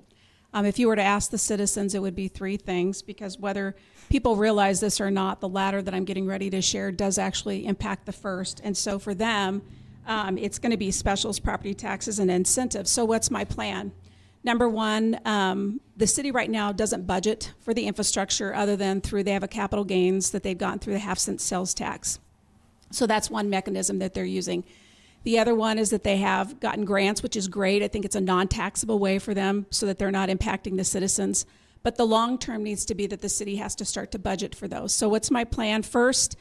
If you were to ask the citizens, it would be three things, because whether people realize this or not, the latter that I'm getting ready to share does actually impact the first. And so for them, it's going to be specials, property taxes, and incentives. So what's my plan? Number one, the city right now doesn't budget for the infrastructure other than they have a capital gains that they've gotten through the half-cent sales tax. So that's one mechanism that they're using. The other one is that they have gotten grants, which is great. I think it's a non-taxable way for them so that they're not impacting the citizens. But the long term needs to be that the city has to start to budget for those. So what's my plan? First,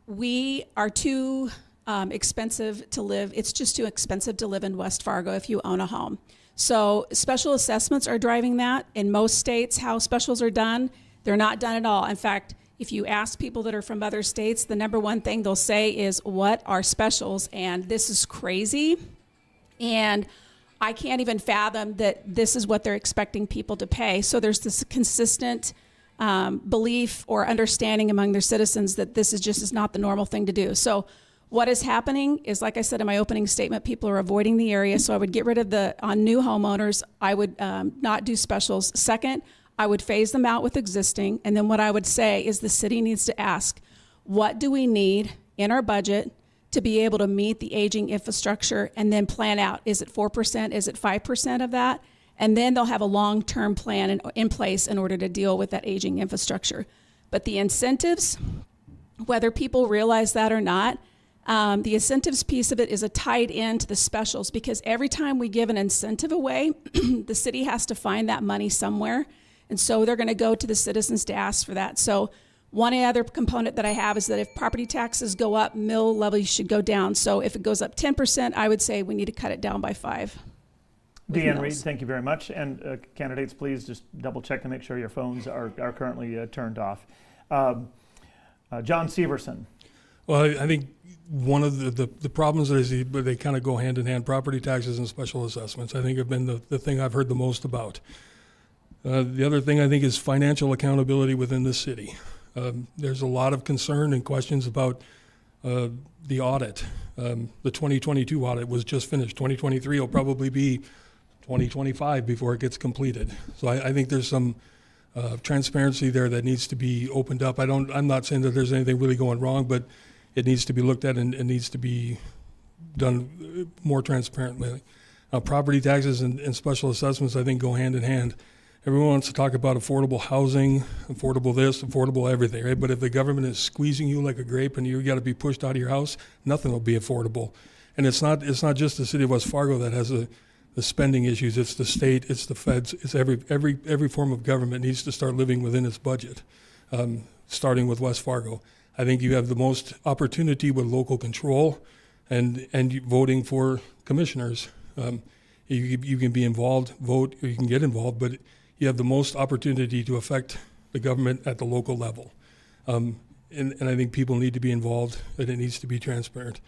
we are too expensive to live. It's just too expensive to live in West Fargo if you own a home. So special assessments are driving that. In most states, how specials are done, they're not done at all. In fact, if you ask people that are from other states, the number one thing they'll say is, what are specials? And this is crazy. And I can't even fathom that this is what they're expecting people to pay. So there's this consistent belief or understanding among their citizens that this is not the normal thing to do. So what is happening is, like I said in my opening statement, people are avoiding the area. So I would get rid of on new homeowners, I would not do specials. Second, I would phase them out with existing. And then what I would say is the city needs to ask, what do we need in our budget to be able to meet the aging infrastructure, and then plan out, is it 4%, is it 5% of that? And then they'll have a long-term plan in place in order to deal with that aging infrastructure. But the incentives, whether people realize that or not, the incentives piece of it is tied into the specials, because every time we give an incentive away, the city has to find that money somewhere. And so they're going to go to the citizens to ask for that. So one other component that I have is that if property taxes go up, mill levies should go down. So if it goes up 10%, I would say we need to cut it down by 5%. Deann Reed, thank you very much. And candidates, please just double check to make sure your phones are currently turned off. John Severson. Well, I think one of the problems is they kind of go hand in hand. Property taxes and special assessments, I think, have been the thing I've heard the most about. The other thing I think is financial accountability within the city. There's a lot of concern and questions about the audit. The 2022 audit was just finished. 2023 will probably be 2025 before it gets completed. So I think there's some transparency there that needs to be opened up. I'm not saying that there's anything really going wrong, but it needs to be looked at and it needs to be done more transparently. Property taxes and special assessments, I think, go hand in hand. Everyone wants to talk about affordable housing, affordable this, affordable everything, right? But if the government is squeezing you like a grape and you got to be pushed out of your house, nothing will be affordable. And it's not just the city of West Fargo that has the spending issues. It's the state, it's the feds, it's every form of government needs to start living within its budget, starting with West Fargo. I think you have the most opportunity with local control and voting for commissioners. You can be involved, vote, or you can get involved, but you have the most opportunity to affect the government at the local level. And I think people need to be involved, and it needs to be transparent.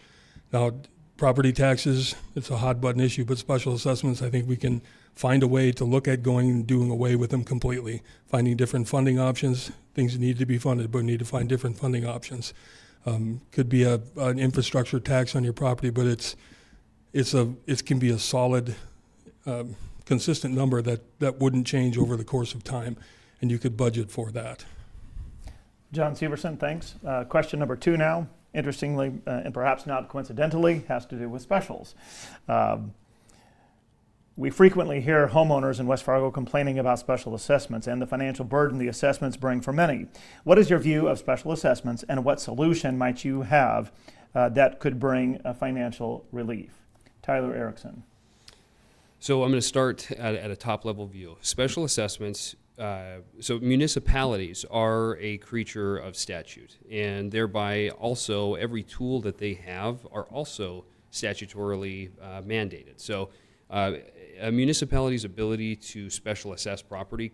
Now, property taxes, it's a hot button issue, but special assessments, I think we can find a way to look at going and doing away with them completely, finding different funding options. Things need to be funded, but we need to find different funding options. Could be an infrastructure tax on your property, but it can be a solid, consistent number that wouldn't change over the course of time, and you could budget for that. John Severson, thanks. Question number 2 now. Interestingly, and perhaps not coincidentally, has to do with specials. We frequently hear homeowners in West Fargo complaining about special assessments and the financial burden the assessments bring for many. What is your view of special assessments, and what solution might you have that could bring financial relief? Tyler Erickson. So I'm going to start at a top level view. Special assessments, so municipalities are a creature of statute, and thereby also every tool that they have are also statutorily mandated. So a municipality's ability to special assess property,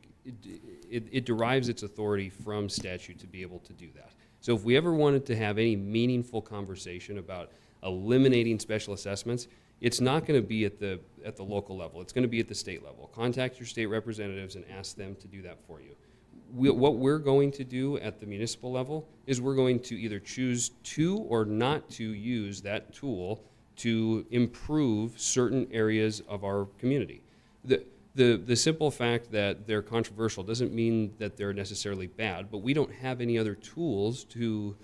it derives its authority from statute to be able to do that. So if we ever wanted to have any meaningful conversation about eliminating special assessments, it's not going to be at the local level. It's going to be at the state level. Contact your state representatives and ask them to do that for you. what we're going to do at the municipal level is we're going to either choose to or not to use that tool to improve certain areas of our community. The simple fact that they're controversial doesn't mean that they're necessarily bad, but we don't have any other tools to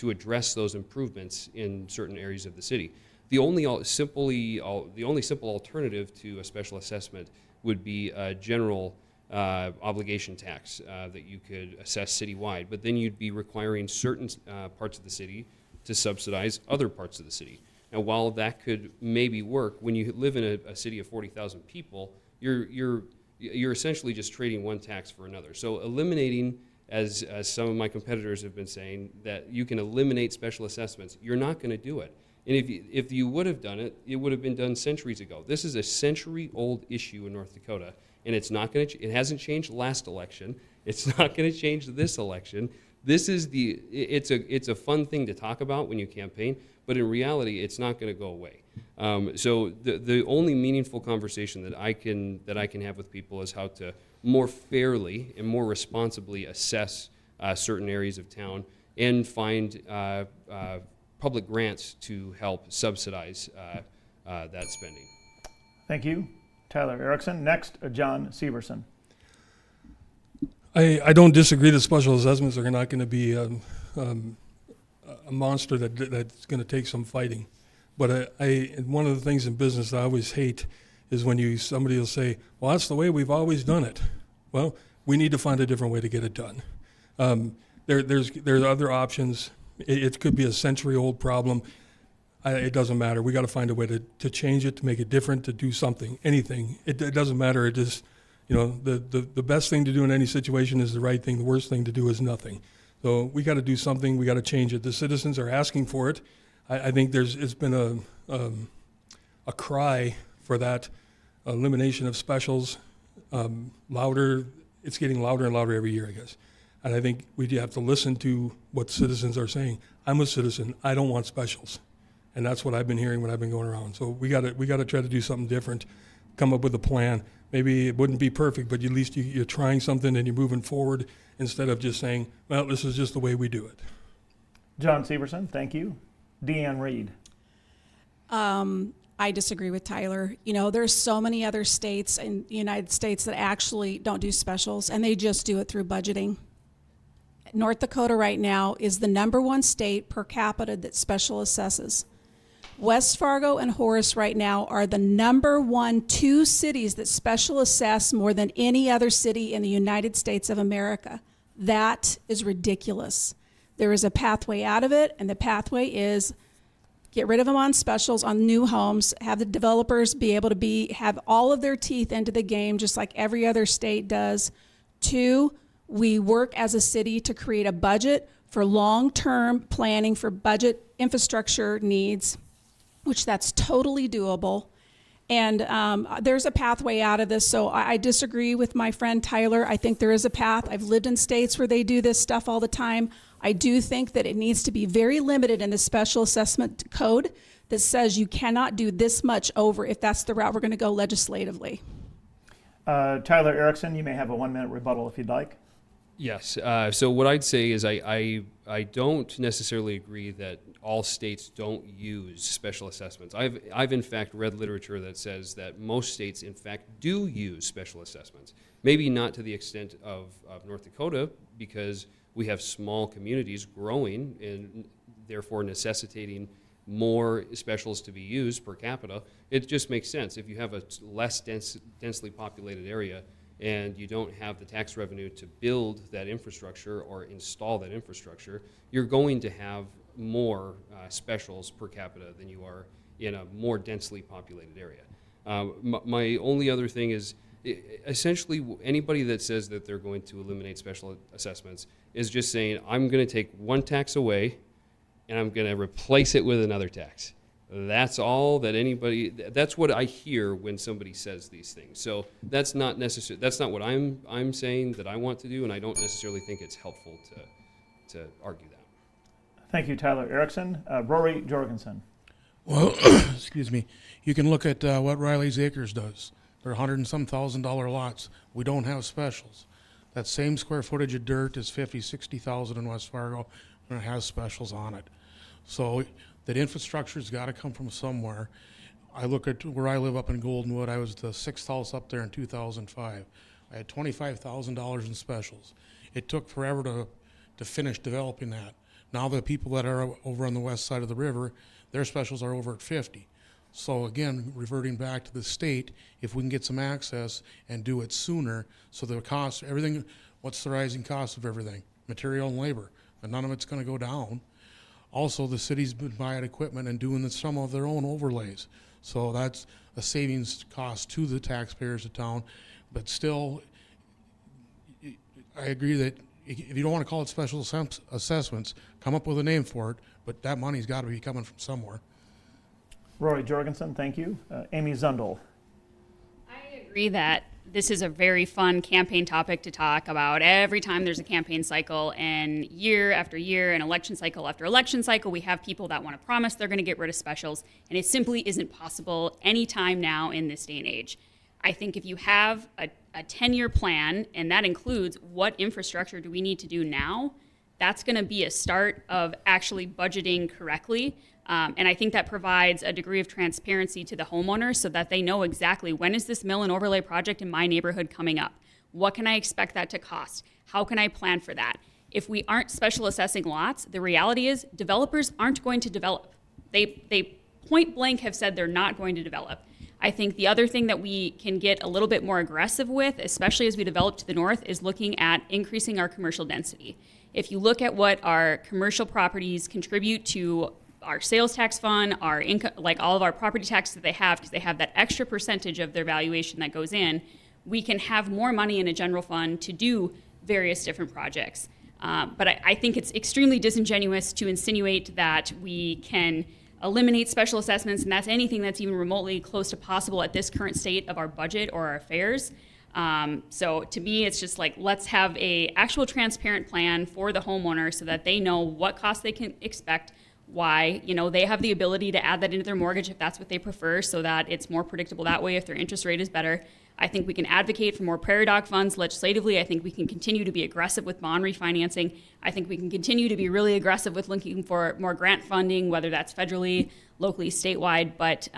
address those improvements in certain areas of the city. The only simple alternative to a special assessment would be a general obligation tax that you could assess citywide, but then you'd be requiring certain parts of the city to subsidize other parts of the city. Now, while that could maybe work, when you live in a city of 40,000 people, you're essentially just trading one tax for another. So eliminating, as some of my competitors have been saying, that you can eliminate special assessments, you're not going to do it. And if you would have done it, it would have been done centuries ago. This is a century-old issue in North Dakota, and it's not going to. It hasn't changed last election. It's not going to change this election. This is it's a fun thing to talk about when you campaign, but in reality, it's not going to go away. So the only meaningful conversation that I can have with people is how to more fairly and more responsibly assess certain areas of town and find public grants to help subsidize that spending. Thank you, Tyler Erickson. Next, John Severson. I don't disagree that special assessments are not going to be a monster that's going to take some fighting. But one of the things in business I always hate is when somebody will say, well, that's the way we've always done it. Well, we need to find a different way to get it done. There's other options. It could be a century-old problem. It doesn't matter. We got to find a way to change it, to make it different, to do something, anything. It doesn't matter. It just, the best thing to do in any situation is the right thing. The worst thing to do is nothing. So we got to do something. We got to change it. The citizens are asking for it. I think it's been a cry for that elimination of specials. Louder. It's getting louder and louder every year, I guess. And I think we have to listen to what citizens are saying. I'm a citizen. I don't want specials. And that's what I've been hearing when I've been going around. So we got to try to do something different, come up with a plan. Maybe it wouldn't be perfect, but at least you're trying something and you're moving forward instead of just saying, well, this is just the way we do it. John Severson, thank you. Deann Reed. I disagree with Tyler. There's so many other states in the United States that actually don't do specials, and they just do it through budgeting. North Dakota right now is the #1 state per capita that special assesses. West Fargo and Horace right now are the #1 2 cities that special assess more than any other city in the United States of America. That is ridiculous. There is a pathway out of it, and the pathway is get rid of them on specials on new homes, have the developers be able to have all of their teeth into the game just like every other state does. 2, we work as a city to create a budget for long-term planning for budget infrastructure needs, which that's totally doable. And there's a pathway out of this, so I disagree with my friend Tyler. I think there is a path. I've lived in states where they do this stuff all the time. I do think that it needs to be very limited in the special assessment code that says you cannot do this much over if that's the route we're going to go legislatively. Tyler Erickson, you may have a 1-minute rebuttal if you'd like. Yes. So what I'd say is I don't necessarily agree that all states don't use special assessments. I've in fact read literature that says that most states in fact do use special assessments. Maybe not to the extent of North Dakota, because we have small communities growing and therefore necessitating more specials to be used per capita. It just makes sense. If you have a less densely populated area and you don't have the tax revenue to build that infrastructure or install that infrastructure, you're going to have more specials per capita than you are in a more densely populated area. My only other thing is, essentially anybody that says that they're going to eliminate special assessments is just saying, I'm going to take one tax away and I'm going to replace it with another tax. That's all that that's what I hear when somebody says these things. So that's not necessarily, that's not what I'm saying that I want to do, and I don't necessarily think it's helpful to argue that. Thank you, Tyler Erickson. Rory Jorgensen. Well, excuse me. You can look at what Riley's Acres does. They're $100,000 lots. We don't have specials. that same square footage of dirt is 50, 60,000 in West Fargo, and it has specials on it. So that infrastructure's got to come from somewhere. I look at where I live up in Goldenwood. I was the 6th house up there in 2005. I had $25,000 in specials. It took forever to finish developing that. Now the people that are over on the west side of the river, their specials are over at 50. So again, reverting back to the state, if we can get some access and do it sooner, so the cost, everything, what's the rising cost of everything? Material and labor, and none of it's going to go down. Also, the city's been buying equipment and doing some of their own overlays. So that's a savings cost to the taxpayers of town. But still, I agree that if you don't want to call it special assessments, come up with a name for it, but that money's got to be coming from somewhere. Rory Jorgensen, thank you. Amy Zundel. I agree that this is a very fun campaign topic to talk about every time there's a campaign cycle, and year after year and election cycle after election cycle, we have people that want to promise they're going to get rid of specials, and it simply isn't possible anytime now in this day and age. I think if you have a 10-year plan, and that includes what infrastructure do we need to do now, that's going to be a start of actually budgeting correctly. And I think that provides a degree of transparency to the homeowner so that they know exactly when is this mill and overlay project in my neighborhood coming up? What can I expect that to cost? How can I plan for that? If we aren't special assessing lots, the reality is developers aren't going to develop. They point blank have said they're not going to develop. I think the other thing that we can get a little bit more aggressive with, especially as we develop to the north, is looking at increasing our commercial density. If you look at what our commercial properties contribute to our sales tax fund, our income, like all of our property taxes that they have, because they have that extra percentage of their valuation that goes in, we can have more money in a general fund to do various different projects. But I think it's extremely disingenuous to insinuate that we can eliminate special assessments, and that's anything that's even remotely close to possible at this current state of our budget or our affairs. So to me, it's just like, let's have a actual transparent plan for the homeowner so that they know what costs they can expect, why, they have the ability to add that into their mortgage if that's what they prefer, so that it's more predictable that way if their interest rate is better. I think we can advocate for more prairie dog funds legislatively. I think we can continue to be aggressive with bond refinancing. I think we can continue to be really aggressive with looking for more grant funding, whether that's federally, locally, statewide. But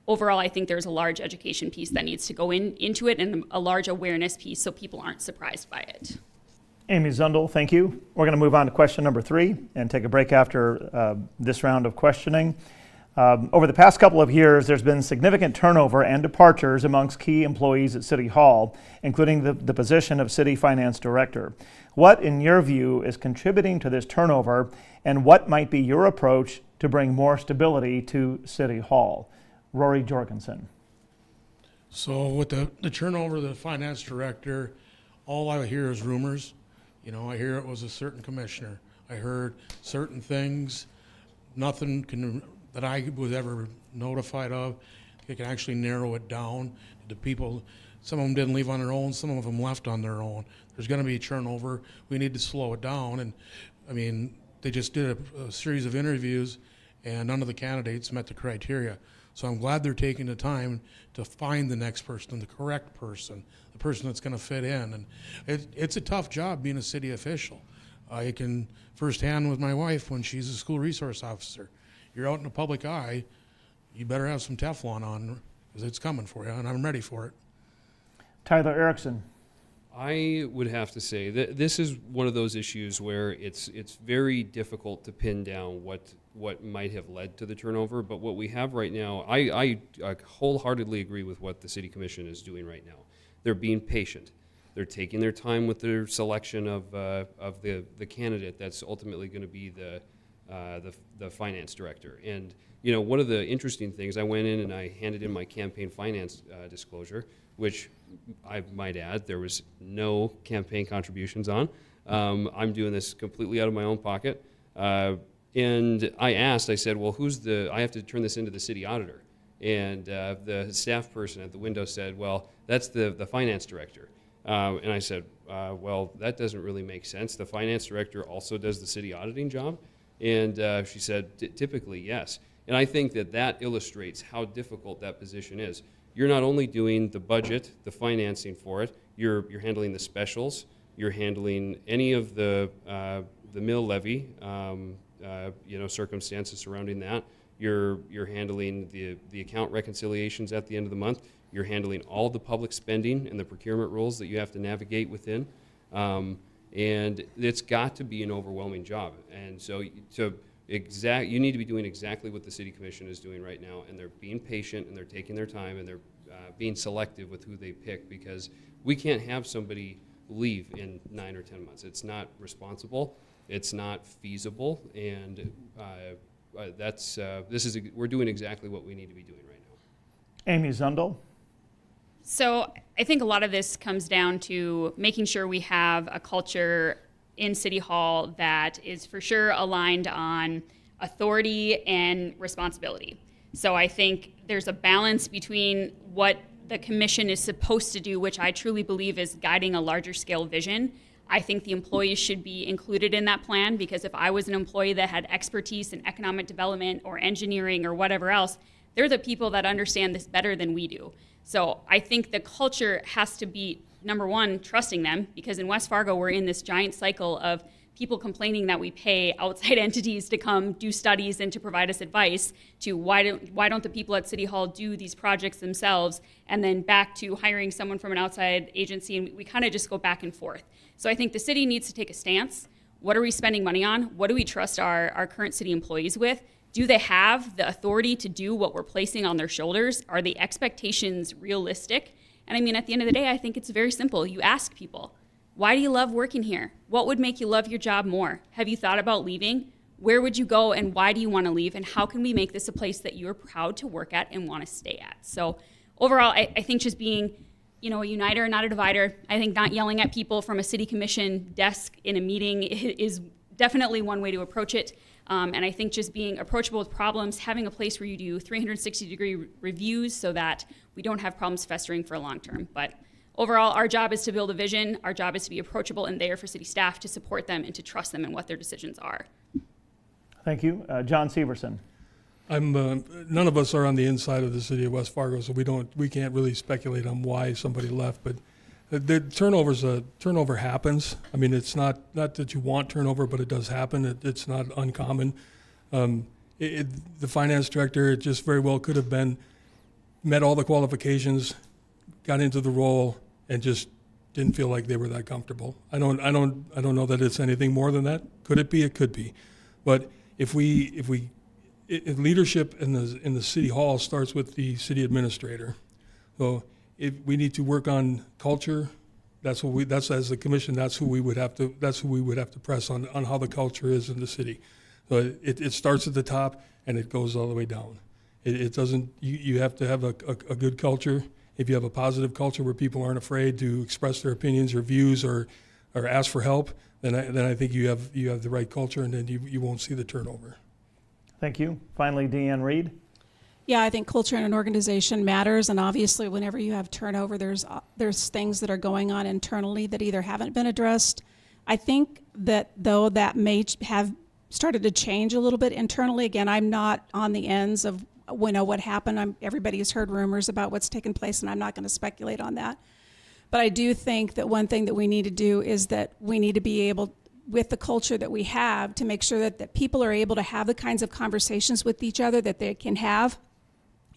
overall, I think there's a large education piece that needs to go into it, and a large awareness piece so people aren't surprised by it. Amy Zundel, thank you. We're going to move on to question number 3 and take a break after this round of questioning. Over the past couple of years, there's been significant turnover and departures amongst key employees at City Hall, including the position of City Finance Director. What, in your view, is contributing to this turnover, and what might be your approach to bring more stability to City Hall? Rory Jorgensen. So with the turnover of the Finance Director, all I hear is rumors. I hear it was a certain commissioner. I heard certain things, nothing that I was ever notified of. They can actually narrow it down to people. Some of them didn't leave on their own. Some of them left on their own. There's going to be turnover. We need to slow it down. And they just did a series of interviews, and none of the candidates met the criteria. So I'm glad they're taking the time to find the next person, the correct person, the person that's going to fit in. And it's a tough job being a city official. I can firsthand with my wife when she's a school resource officer. You're out in the public eye, you better have some Teflon on, because it's coming for you, and I'm ready for it. Tyler Erickson. I would have to say that this is one of those issues where it's very difficult to pin down what might have led to the turnover. But what we have right now, I wholeheartedly agree with what the City Commission is doing right now. They're being patient. They're taking their time with their selection of the candidate that's ultimately going to be the finance director. And one of the interesting things, I went in and I handed in my campaign finance disclosure, which I might add there was no campaign contributions on. I'm doing this completely out of my own pocket. And I said, well, I have to turn this into the city auditor. And the staff person at the window said, well, that's the finance director. And I said, well, that doesn't really make sense. The finance director also does the city auditing job. And she said, typically, yes. And I think that illustrates how difficult that position is. You're not only doing the budget, the financing for it, you're handling the specials, You're handling any of the mill levy, circumstances surrounding that. You're handling the account reconciliations at the end of the month. You're handling all the public spending and the procurement rules that you have to navigate within. And it's got to be an overwhelming job. And so you need to be doing exactly what the City Commission is doing right now, and they're being patient and they're taking their time and they're being selective with who they pick, because we can't have somebody leave in 9 or 10 months. It's not responsible. It's not feasible, and we're doing exactly what we need to be doing right now. Amy Zundel. So I think a lot of this comes down to making sure we have a culture in City Hall that is for sure aligned on authority and responsibility. So I think there's a balance between what the commission is supposed to do, which I truly believe is guiding a larger scale vision. I think the employees should be included in that plan, because if I was an employee that had expertise in economic development or engineering or whatever else, they're the people that understand this better than we do. So I think the culture has to be, number one, trusting them, because in West Fargo, we're in this giant cycle of people complaining that we pay outside entities to come do studies and to provide us advice, to why don't the people at City Hall do these projects themselves, and then back to hiring someone from an outside agency, and we kind of just go back and forth. So I think the city needs to take a stance. What are we spending money on? What do we trust our current city employees with? Do they have the authority to do what we're placing on their shoulders? Are the expectations realistic? And I mean, at the end of the day, I think it's very simple. You ask people, why do you love working here? What would make you love your job more? Have you thought about leaving? Where would you go, and why do you want to leave? And how can we make this a place that you're proud to work at and want to stay at? So overall, I think just being, a uniter, not a divider. I think not yelling at people from a city commission desk in a meeting is definitely one way to approach it. And I think just being approachable with problems, having a place where you do 360-degree reviews so that we don't have problems festering for a long term. But overall, our job is to build a vision. Our job is to be approachable and there for city staff to support them and to trust them in what their decisions are. Thank you. John Severson. None of us are on the inside of the city of West Fargo, so we can't really speculate on why somebody left. But the turnover happens. I mean, it's not that you want turnover, but it does happen. It's not uncommon. The finance director, it just very well could have met all the qualifications, got into the role, and just didn't feel like they were that comfortable. I don't know that it's anything more than that. Could it be? It could be. But if leadership in the city hall starts with the city administrator. So if we need to work on culture, that's as the commission, that's who we would have to press on how the culture is in the city. So it starts at the top and it goes all the way down. It doesn't. You have to have a good culture. If you have a positive culture where people aren't afraid to express their opinions or views or ask for help, then I think you have the right culture, and then you won't see the turnover. Thank you. Finally, Deann Reed. Yeah, I think culture in an organization matters, and obviously whenever you have turnover, there's things that are going on internally that either haven't been addressed. I think that though that may have started to change a little bit internally. Again, I'm not on the ends of what happened. Everybody has heard rumors about what's taken place, and I'm not going to speculate on that. But I do think that one thing that we need to do is that we need to be able, with the culture that we have, to make sure that people are able to have the kinds of conversations with each other that they can have,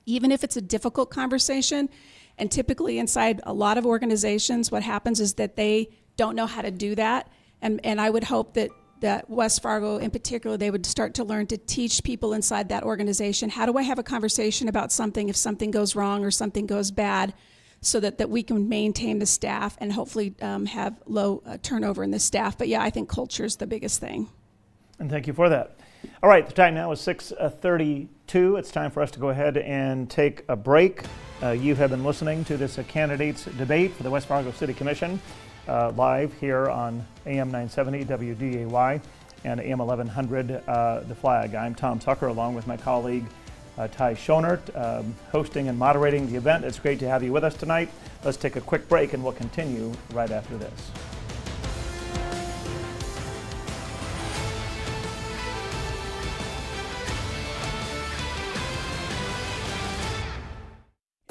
even if it's a difficult conversation. And typically inside a lot of organizations, what happens is that they don't know how to do that. And I would hope that West Fargo in particular, they would start to learn to teach people inside that organization, how do I have a conversation about something if something goes wrong or something goes bad, so that we can maintain the staff and hopefully have low turnover in the staff. But yeah, I think culture is the biggest thing. And thank you for that. All right, the time now is 6:32. It's time for us to go ahead and take a break. You have been listening to this candidates debate for the West Fargo City Commission live here on AM 970 WDAY and AM 1100 The Flag. I'm Tom Tucker along with my colleague Ty Schonert, hosting and moderating the event. It's great to have you with us tonight. Let's take a quick break and we'll continue right after this.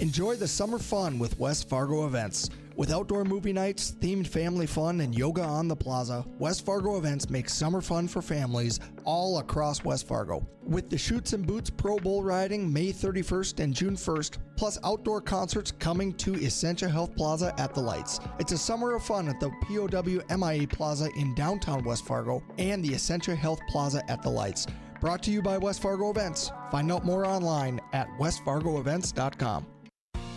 Enjoy the summer fun with West Fargo Events. With outdoor movie nights, themed family fun, and yoga on the plaza, West Fargo Events makes summer fun for families all across West Fargo. With the Shoots and Boots Pro Bull Riding May 31st and June 1st, plus outdoor concerts coming to Essentia Health Plaza at the Lights. It's a summer of fun at the POW MIA Plaza in downtown West Fargo and the Essentia Health Plaza at the Lights. Brought to you by West Fargo Events. Find out more online at westfargoevents.com.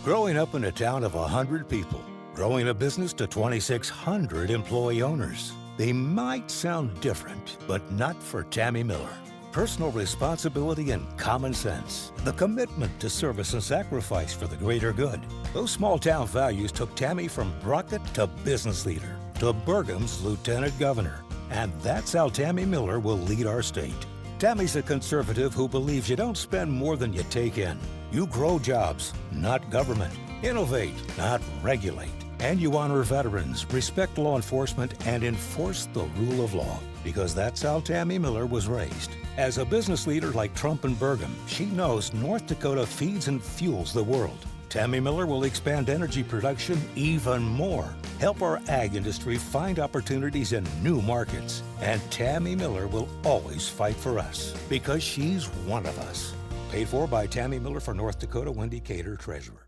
Growing up in a town of 100 people, growing a business to 2,600 employee owners. They might sound different, but not for Tammy Miller. Personal responsibility and common sense. The commitment to service and sacrifice for the greater good. Those small town values took Tammy from Brockett to business leader, to Burgum's lieutenant governor. And that's how Tammy Miller will lead our state. Tammy's a conservative who believes you don't spend more than you take in. You grow jobs, not government. Innovate, not regulate. And you honor veterans, respect law enforcement, and enforce the rule of law. Because that's how Tammy Miller was raised. As a business leader like Trump and Burgum, she knows North Dakota feeds and fuels the world. Tammy Miller will expand energy production even more, help our ag industry find opportunities in new markets. And Tammy Miller will always fight for us, because she's one of us. Paid for by Tammy Miller for North Dakota, Wendy Cater, Treasurer.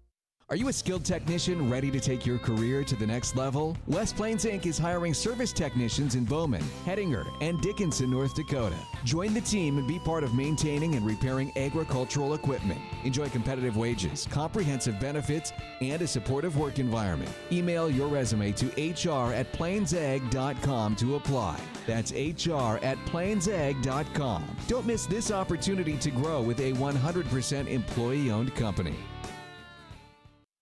Are you a skilled technician ready to take your career to the next level? West Plains Inc. is hiring service technicians in Bowman, Hettinger, and Dickinson, North Dakota. Join the team and be part of maintaining and repairing agricultural equipment. Enjoy competitive wages, comprehensive benefits, and a supportive work environment. Email your resume to hr@plainsag.com to apply. That's hr@plainsag.com. Don't miss this opportunity to grow with a 100% employee-owned company.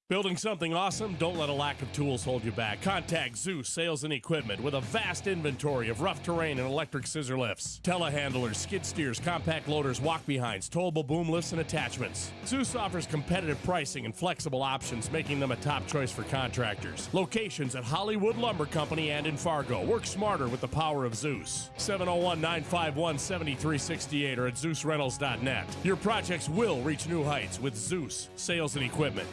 Building something awesome? Don't let a lack of tools hold you back. Contact Zeus Sales and Equipment with a vast inventory of rough terrain and electric scissor lifts, telehandlers, skid steers, compact loaders, walk-behinds, towable boom lifts, and attachments. Zeus offers competitive pricing and flexible options, making them a top choice for contractors. Locations at Hollywood Lumber Company and in Fargo. Work smarter with the power of Zeus. 701-951-7368 or at ZeusRentals.net. Your projects will reach new heights with Zeus Sales and Equipment.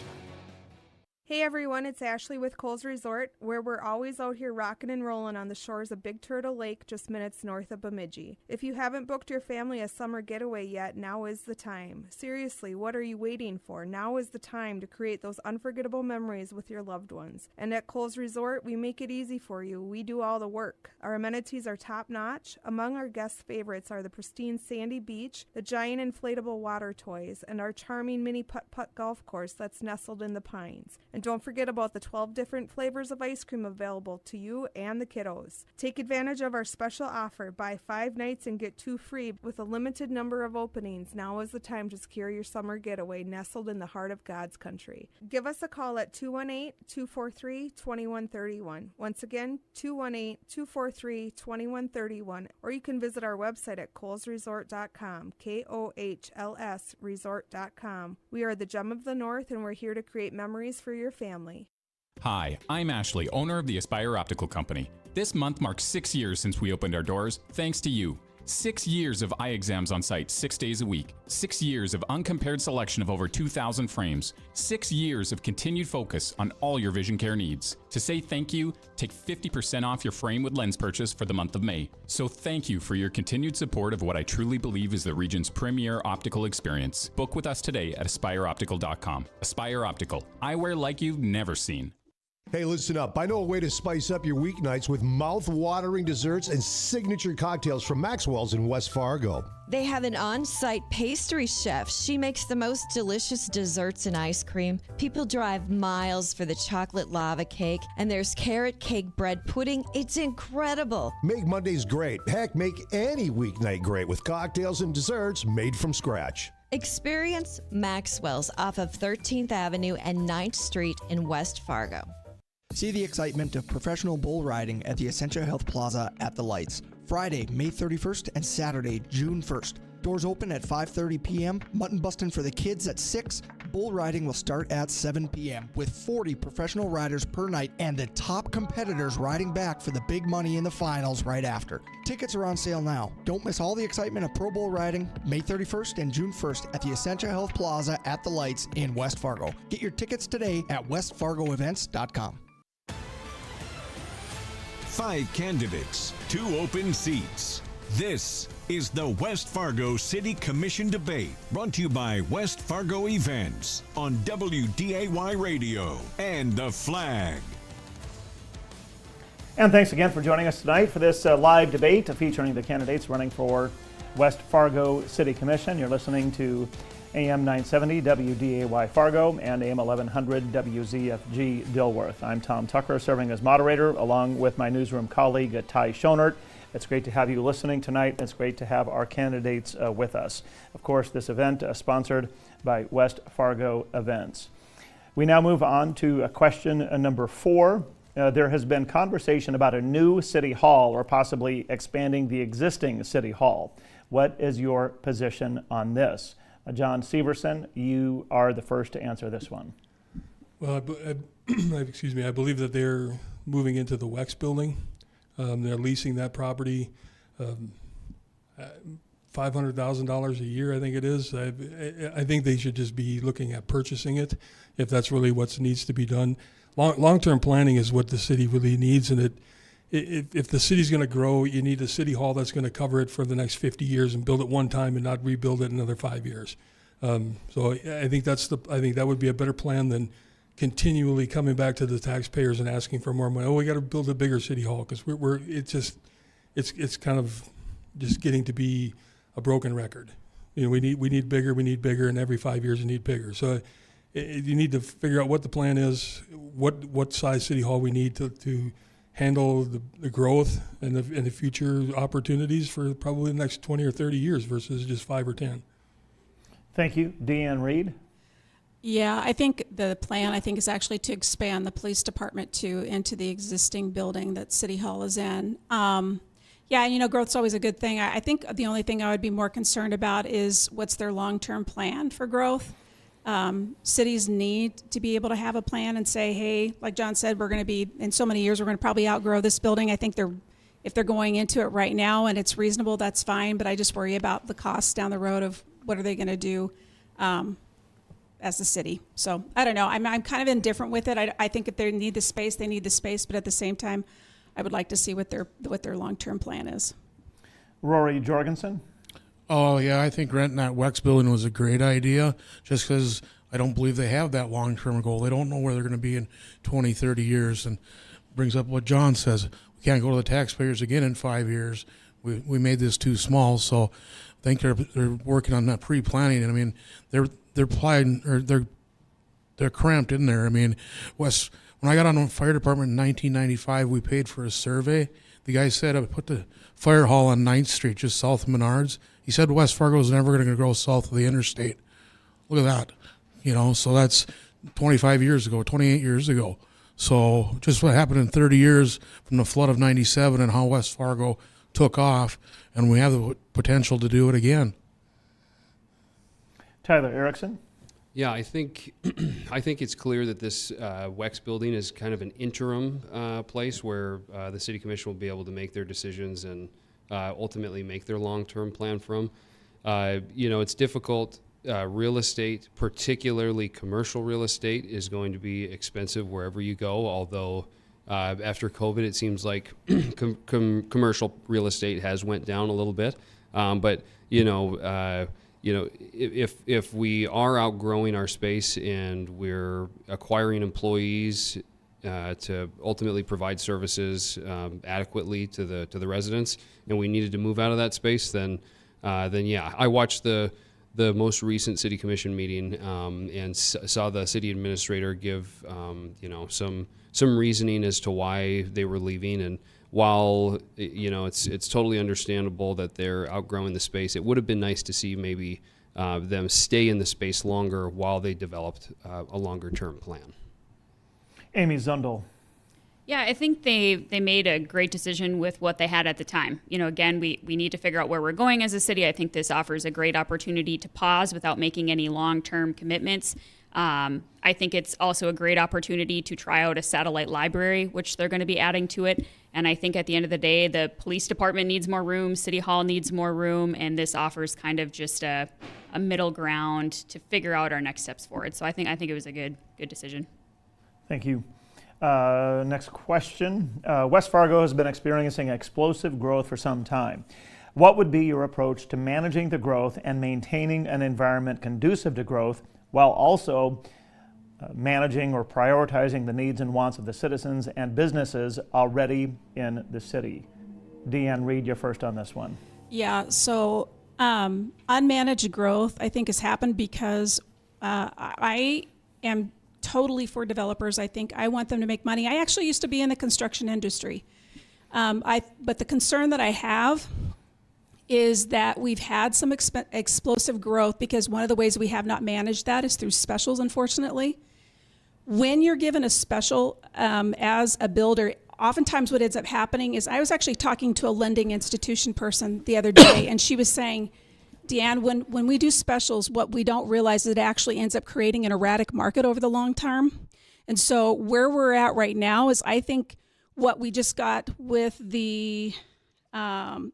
Hey everyone, it's Ashley with Coles Resort, where we're always out here rocking and rolling on the shores of Big Turtle Lake just minutes north of Bemidji. If you haven't booked your family a summer getaway yet, now is the time. Seriously, what are you waiting for? Now is the time to create those unforgettable memories with your loved ones. And at Coles Resort, we make it easy for you. We do all the work. Our amenities are top-notch. Among our guest favorites are the pristine sandy beach, the giant inflatable water toys, and our charming mini putt-putt golf course that's nestled in the pines. And don't forget about the 12 different flavors of ice cream available to you and the kiddos. Take advantage of our special offer. Buy 5 nights and get 2 free with a limited number of openings. Now is the time to secure your summer getaway nestled in the heart of God's country. Give us a call at 218-243-2131. Once again, 218-243-2131. Or you can visit our website at KohlsResort.com, KOHLS Resort.com. We are the Gem of the North, and we're here to create memories for your family. Hi, I'm Ashley, owner of the Aspire Optical Company. This month marks 6 years since we opened our doors, thanks to you. 6 years of eye exams on site 6 days a week. 6 years of uncompared selection of over 2,000 frames. 6 years of continued focus on all your vision care needs. To say thank you, take 50% off your frame with lens purchase for the month of May. So thank you for your continued support of what I truly believe is the region's premier optical experience. Book with us today at AspireOptical.com. Aspire Optical. Eyewear like you've never seen. Hey, listen up. I know a way to spice up your weeknights with mouth-watering desserts and signature cocktails from Maxwell's in West Fargo. They have an on-site pastry chef. She makes the most delicious desserts and ice cream. People drive miles for the chocolate lava cake, and there's carrot cake bread pudding. It's incredible. Make Mondays great. Heck, make any weeknight great with cocktails and desserts made from scratch. Experience Maxwell's off of 13th Avenue and 9th Street in West Fargo. See the excitement of professional bull riding at the Essentia Health Plaza at the Lights, Friday, May 31st and Saturday, June 1st. Doors open at 5:30 p.m., mutton busting for the kids at 6, bull riding will start at 7 p.m. with 40 professional riders per night and the top competitors riding back for the big money in the finals right after. Tickets are on sale now. Don't miss all the excitement of Pro Bowl riding May 31st and June 1st at the Essentia Health Plaza at the Lights in West Fargo. Get your tickets today at westfargoevents.com. 5 candidates, 2 open seats. This is the West Fargo City Commission debate, brought to you by West Fargo Events on WDAY Radio and The Flag. And thanks again for joining us tonight for this live debate featuring the candidates running for West Fargo City Commission. You're listening to AM 970 WDAY Fargo and AM 1100 WZFG Dilworth. I'm Tom Tucker, serving as moderator along with my newsroom colleague Ty Schonert. It's great to have you listening tonight. It's great to have our candidates with us. Of course, this event sponsored by West Fargo Events. We now move on to question number 4. There has been conversation about a new city hall or possibly expanding the existing city hall. What is your position on this? John Severson, you are the first to answer this one. Well, I believe that they're moving into the Wex building. They're leasing that property, $500,000 a year, I think it is. I think they should just be looking at purchasing it, if that's really what needs to be done. Long-term planning is what the city really needs, and if the city's going to grow, you need a city hall that's going to cover it for the next 50 years and build it one time and not rebuild it another 5 years. So I think that would be a better plan than continually coming back to the taxpayers and asking for more money. Oh, we got to build a bigger city hall, because it's kind of just getting to be a broken record. You know, we need bigger, and every 5 years you need bigger. So you need to figure out what the plan is, what size city hall we need to handle the growth and the future opportunities for probably the next 20 or 30 years versus just 5 or 10. Thank you. Deann Reed. Yeah, I think the plan, is actually to expand the police department into the existing building that City Hall is in. Growth's always a good thing. I think the only thing I would be more concerned about is what's their long-term plan for growth. Cities need to be able to have a plan and say, hey, like John said, we're going to be, in so many years, we're going to probably outgrow this building. I think if they're going into it right now and it's reasonable, that's fine, but I just worry about the costs down the road of what are they going to do as the city. So I don't know. I'm kind of indifferent with it. I think if they need the space, they need the space, but at the same time, I would like to see what their long-term plan is. Rory Jorgensen. Oh, yeah, I think renting that Wex building was a great idea, just because I don't believe they have that long-term goal. They don't know where they're going to be in 20, 30 years, and brings up what John says. We can't go to the taxpayers again in 5 years. We made this too small, so I think they're working on that pre-planning. And I mean, they're cramped in there. I mean, when I got on the fire department in 1995, we paid for a survey. The guy said, I put the fire hall on 9th Street, just south of Menards. He said West Fargo is never going to grow south of the interstate. Look at that. So that's 28 years ago. So just what happened in 30 years from the flood of 97 and how West Fargo took off, and we have the potential to do it again. Tyler Erickson. Yeah, I think it's clear that this Wex building is kind of an interim place where the City Commission will be able to make their decisions and ultimately make their long-term plan from. It's difficult. Real estate, particularly commercial real estate, is going to be expensive wherever you go, although after COVID, it seems like commercial real estate has went down a little bit. But if we are outgrowing our space and we're acquiring employees to ultimately provide services adequately to the residents, and we needed to move out of that space, then yeah, I watched the most recent City Commission meeting and saw the city administrator give some reasoning as to why they were leaving. And while it's totally understandable that they're outgrowing the space, it would have been nice to see maybe them stay in the space longer while they developed a longer term plan. Amy Zundel. Yeah, I think they made a great decision with what they had at the time. You know, again, we need to figure out where we're going as a city. I think this offers a great opportunity to pause without making any long-term commitments. I think it's also a great opportunity to try out a satellite library, which they're going to be adding to it. And I think at the end of the day, the police department needs more room, City Hall needs more room, and this offers kind of just a middle ground to figure out our next steps forward. So I think it was a good decision. Thank you. Next question. West Fargo has been experiencing explosive growth for some time. What would be your approach to managing the growth and maintaining an environment conducive to growth while also managing or prioritizing the needs and wants of the citizens and businesses already in the city? Deann Reed, you're first on this one. Yeah, so unmanaged growth, I think, has happened because I am totally for developers. I think I want them to make money. I actually used to be in the construction industry. But the concern that I have is that we've had some explosive growth because one of the ways we have not managed that is through specials, unfortunately. When you're given a special as a builder, oftentimes what ends up happening is I was actually talking to a lending institution person the other day, and she was saying, Deann, when we do specials, what we don't realize is it actually ends up creating an erratic market over the long term. And so where we're at right now is I think what we just got with the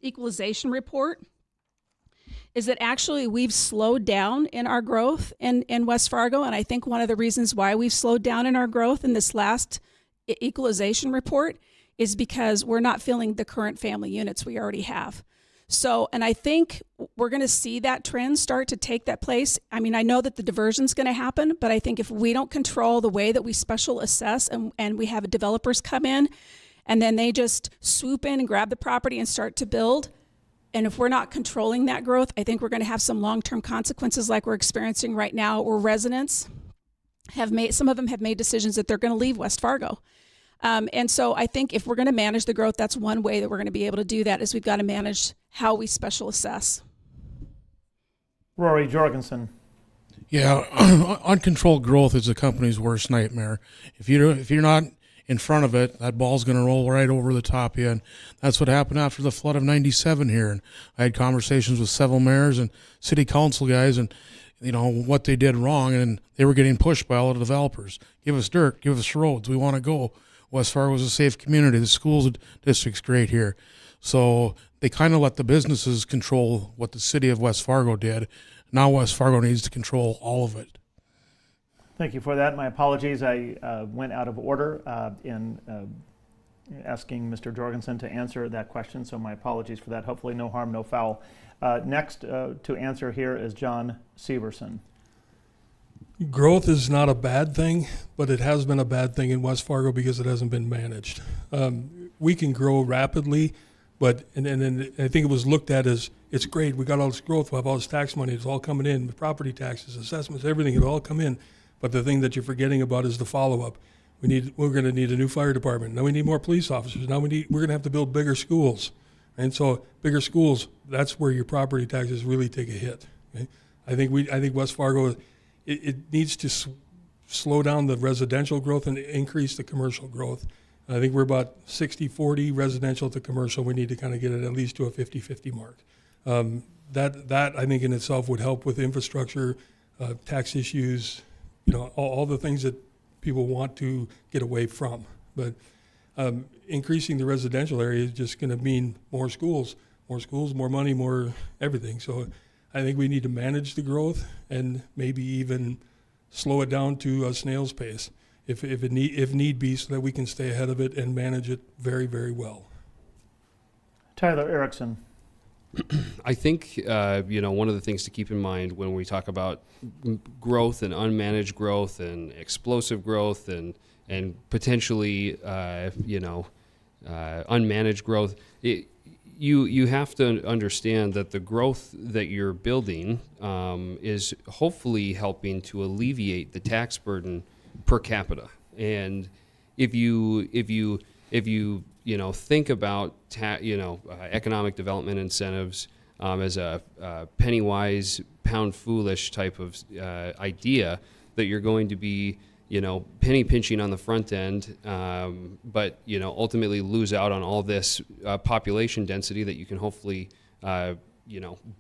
equalization report is that actually we've slowed down in our growth in West Fargo. And I think one of the reasons why we've slowed down in our growth in this last equalization report is because we're not filling the current family units we already have. So, and I think we're going to see that trend start to take that place. I mean, I know that the diversion's going to happen, but I think if we don't control the way that we special assess and we have developers come in and then they just swoop in and grab the property and start to build, and if we're not controlling that growth, I think we're going to have some long-term consequences like we're experiencing right now, where residents some of them have made decisions that they're going to leave West Fargo. And so I think if we're going to manage the growth, that's one way that we're going to be able to do that, is we've got to manage how we special assess. Rory Jorgensen. Yeah, uncontrolled growth is a company's worst nightmare. If you're not in front of it, that ball's going to roll right over the top of you. And that's what happened after the flood of '97 here. And I had conversations with several mayors and city council guys, and you know what they did wrong, and they were getting pushed by all the developers. Give us dirt, give us roads. We want to go. West Fargo is a safe community. The schools district's great here. So they kind of let the businesses control what the city of West Fargo did. Now West Fargo needs to control all of it. Thank you for that. My apologies. I went out of order in asking Mr. Jorgensen to answer that question, so my apologies for that. Hopefully no harm, no foul. Next to answer here is John Severson. Growth is not a bad thing, but it has been a bad thing in West Fargo because it hasn't been managed. We can grow rapidly, but and I think it was looked at as, it's great, we got all this growth, we have all this tax money, it's all coming in, the property taxes, assessments, everything, it'll all come in. But the thing that you're forgetting about is the follow-up. We're going to need a new fire department. Now we need more police officers. Now we're going to have to build bigger schools. And so bigger schools, that's where your property taxes really take a hit. Okay? I think West Fargo, it needs to slow down the residential growth and increase the commercial growth. I think we're about 60-40 residential to commercial. We need to kind of get it at least to a 50-50 mark. That I think in itself would help with infrastructure, tax issues, you know, all the things that people want to get away from. But increasing the residential area is just going to mean more schools, more money, more everything. So I think we need to manage the growth and maybe even slow it down to a snail's pace if need be, so that we can stay ahead of it and manage it very, very well. Tyler Erickson. I think one of the things to keep in mind when we talk about growth and unmanaged growth and explosive growth and potentially unmanaged growth, you have to understand that the growth that you're building is hopefully helping to alleviate the tax burden per capita. And if you think about economic development incentives as a penny wise, pound foolish type of idea, that you're going to be penny pinching on the front end, but ultimately lose out on all this population density that you can hopefully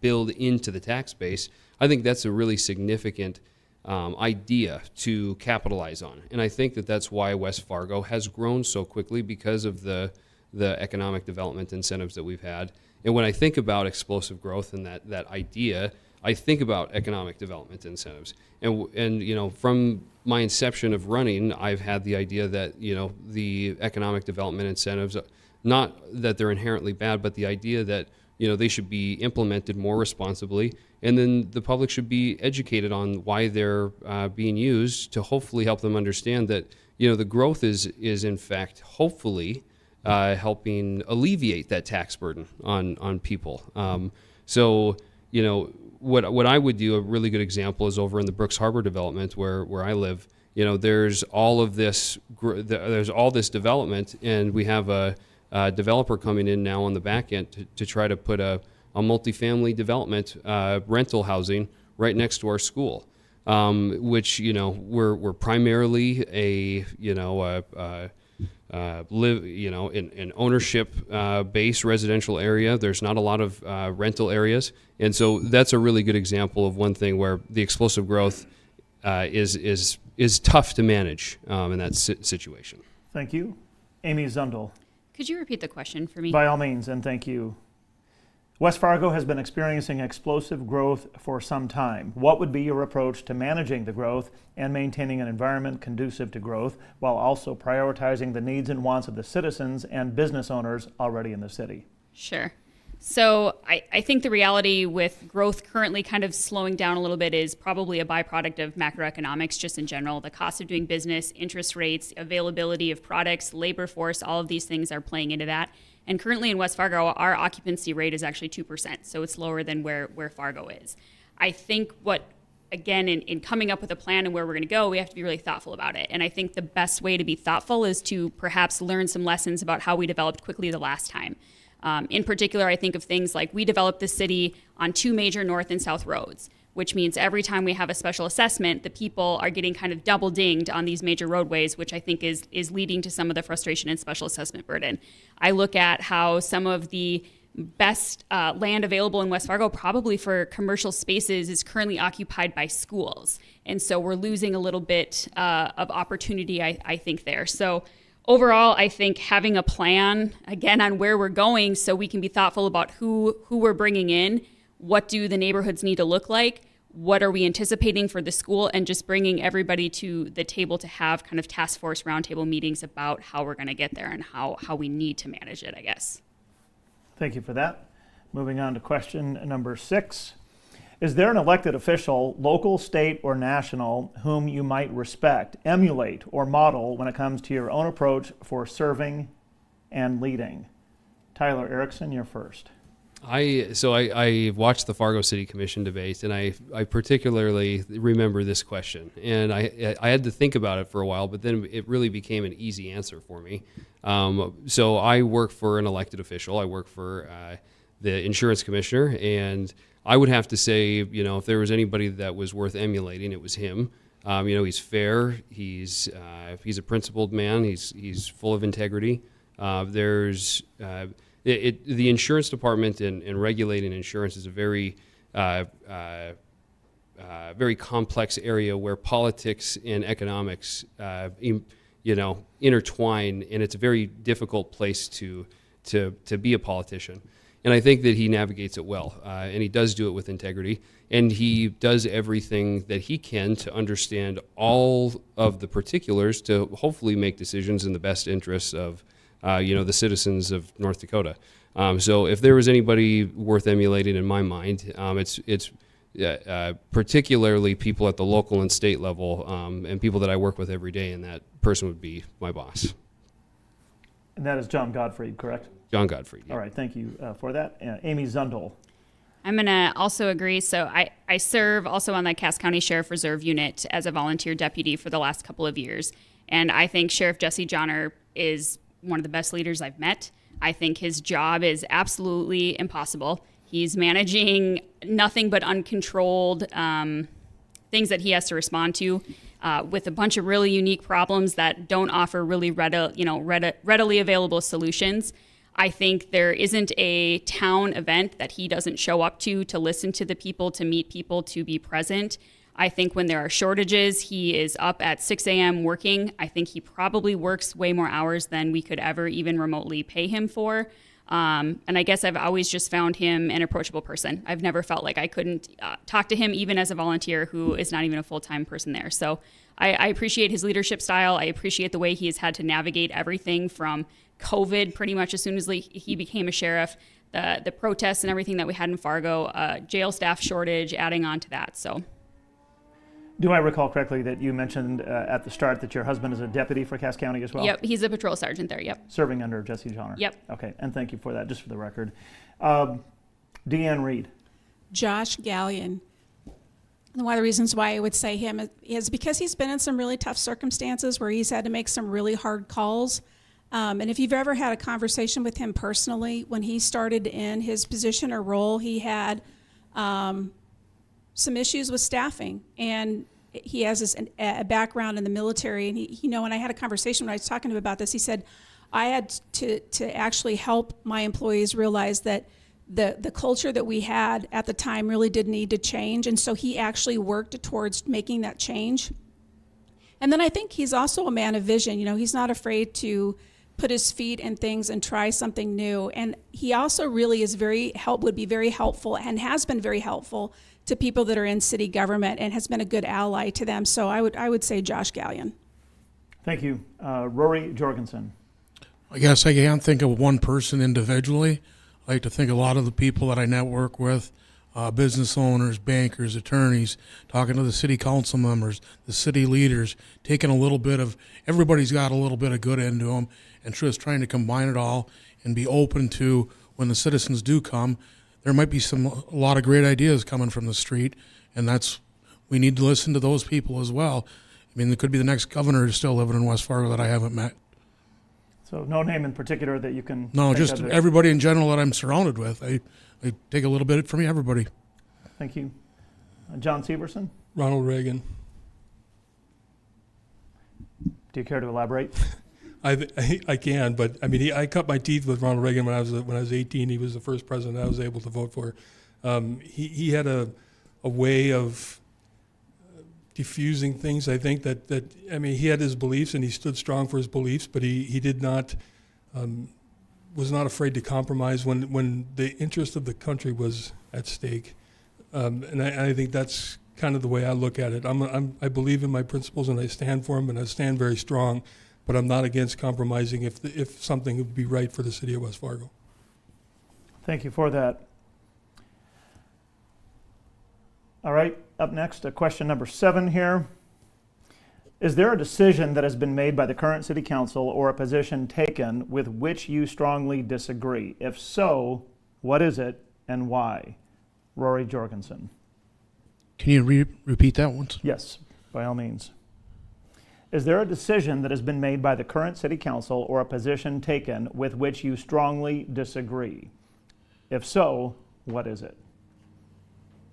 build into the tax base. I think that's a really significant idea to capitalize on, and I think that that's why West Fargo has grown so quickly, because of the economic development incentives that we've had. And when I think about explosive growth and that idea, I think about economic development incentives. And from my inception of running, I've had the idea that the economic development incentives, not that they're inherently bad, but the idea that they should be implemented more responsibly, and then the public should be educated on why they're being used, to hopefully help them understand that the growth is in fact hopefully helping alleviate that tax burden on people. What I would do, a really good example is over in the Brooks Harbor development where I live. There's all this development, and we have a developer coming in now on the back end to try to put a multifamily development rental housing right next to our school, which we're primarily an ownership based residential area. There's not a lot of rental areas, and so that's a really good example of one thing where the explosive growth is tough to manage in that situation. Thank you. Amy Zundel. Could you repeat the question for me? By all means, and thank you. West Fargo has been experiencing explosive growth for some time. What would be your approach to managing the growth and maintaining an environment conducive to growth, while also prioritizing the needs and wants of the citizens and business owners already in the city? Sure. So I think the reality with growth currently kind of slowing down a little bit is probably a byproduct of macroeconomics just in general. The cost of doing business, interest rates, availability of products, labor force, all of these things are playing into that. And currently in West Fargo, our occupancy rate is actually 2%, so it's lower than where Fargo is. I think in coming up with a plan and where we're going to go, we have to be really thoughtful about it. And I think the best way to be thoughtful is to perhaps learn some lessons about how we developed quickly the last time. In particular, I think of things like we developed the city on 2 major north and south roads, which means every time we have a special assessment, the people are getting kind of double dinged on these major roadways, which I think is leading to some of the frustration and special assessment burden. I look at how some of the best land available in West Fargo, probably for commercial spaces, is currently occupied by schools. And so we're losing a little bit of opportunity, I think, there. So overall, I think having a plan, again, on where we're going so we can be thoughtful about who we're bringing in, what do the neighborhoods need to look like, what are we anticipating for the school, and just bringing everybody to the table to have kind of task force roundtable meetings about how we're going to get there and how we need to manage it, I guess. Thank you for that. Moving on to question number 6. Is there an elected official, local, state, or national, whom you might respect, emulate, or model when it comes to your own approach for serving and leading? Tyler Erickson, you're first. I watched the Fargo City Commission debate, and I particularly remember this question. And I had to think about it for a while, but then it really became an easy answer for me. So I work for an elected official. I work for the insurance commissioner, and I would have to say, if there was anybody that was worth emulating, it was him. He's fair. He's a principled man. He's full of integrity. The insurance department and regulating insurance is a very complex area where politics and economics intertwine, and it's a very difficult place to be a politician. And I think that he navigates it well, and he does do it with integrity, and he does everything that he can to understand all of the particulars to hopefully make decisions in the best interests of the citizens of North Dakota. So if there was anybody worth emulating in my mind, it's particularly people at the local and state level, and people that I work with every day, and that person would be my boss. And that is John Gottfried, correct? John Gottfried. Yeah. All right, thank you for that. Amy Zundel. I'm going to also agree. So I serve also on the Cass County Sheriff Reserve Unit as a volunteer deputy for the last couple of years. And I think Sheriff Jesse Johnner is one of the best leaders I've met. I think his job is absolutely impossible. He's managing nothing but uncontrolled things that he has to respond to with a bunch of really unique problems that don't offer really readily available solutions. I think there isn't a town event that he doesn't show up to listen to the people, to meet people, to be present. I think when there are shortages, he is up at 6 a.m. working. I think he probably works way more hours than we could ever even remotely pay him for. And I guess I've always just found him an approachable person. I've never felt like I couldn't talk to him, even as a volunteer who is not even a full-time person there. So I appreciate his leadership style. I appreciate the way he has had to navigate everything from COVID pretty much as soon as he became a sheriff, the protests and everything that we had in Fargo, jail staff shortage, adding on to that. So. Do I recall correctly that you mentioned at the start that your husband is a deputy for Cass County as well? Yep, he's a patrol sergeant there, yep. Serving under Jesse Schonert? Yep. Okay, and thank you for that, just for the record. Deann Reed. Josh Gallion. And one of the reasons why I would say him is because he's been in some really tough circumstances where he's had to make some really hard calls. And if you've ever had a conversation with him personally, when he started in his position or role, he had some issues with staffing, and he has a background in the military. And he, when I had a conversation when I was talking to him about this, he said, I had to actually help my employees realize that the culture that we had at the time really did need to change. And so he actually worked towards making that change. And then I think he's also a man of vision. He's not afraid to put his feet in things and try something new. And he also really would be very helpful and has been very helpful to people that are in city government and has been a good ally to them. So I would say Josh Gallion. Thank you. Rory Jorgensen. I guess I can't think of one person individually. I like to think a lot of the people that I network with, business owners, bankers, attorneys, talking to the city council members, the city leaders, taking a little bit of, everybody's got a little bit of good into them, and just trying to combine it all and be open to when the citizens do come. There might be a lot of great ideas coming from the street, and we need to listen to those people as well. I mean, there could be the next governor who's still living in West Fargo that I haven't met. So no name in particular that you can... No, just everybody in general that I'm surrounded with. I take a little bit from everybody. Thank you. John Severson? Ronald Reagan. Do you care to elaborate? I can, but I mean, I cut my teeth with Ronald Reagan when I was 18. He was the first president I was able to vote for. He had a way of diffusing things. I think that he had his beliefs and he stood strong for his beliefs, but he did not was not afraid to compromise when the interest of the country was at stake. And I think that's kind of the way I look at it. I believe in my principles and I stand for them and I stand very strong. But I'm not against compromising if something would be right for the city of West Fargo. Thank you for that. All right, up next, question number 7 here. Is there a decision that has been made by the current city council or a position taken with which you strongly disagree? If so, what is it and why? Rory Jorgensen. Can you repeat that once? Yes, by all means. Is there a decision that has been made by the current city council or a position taken with which you strongly disagree? If so, what is it?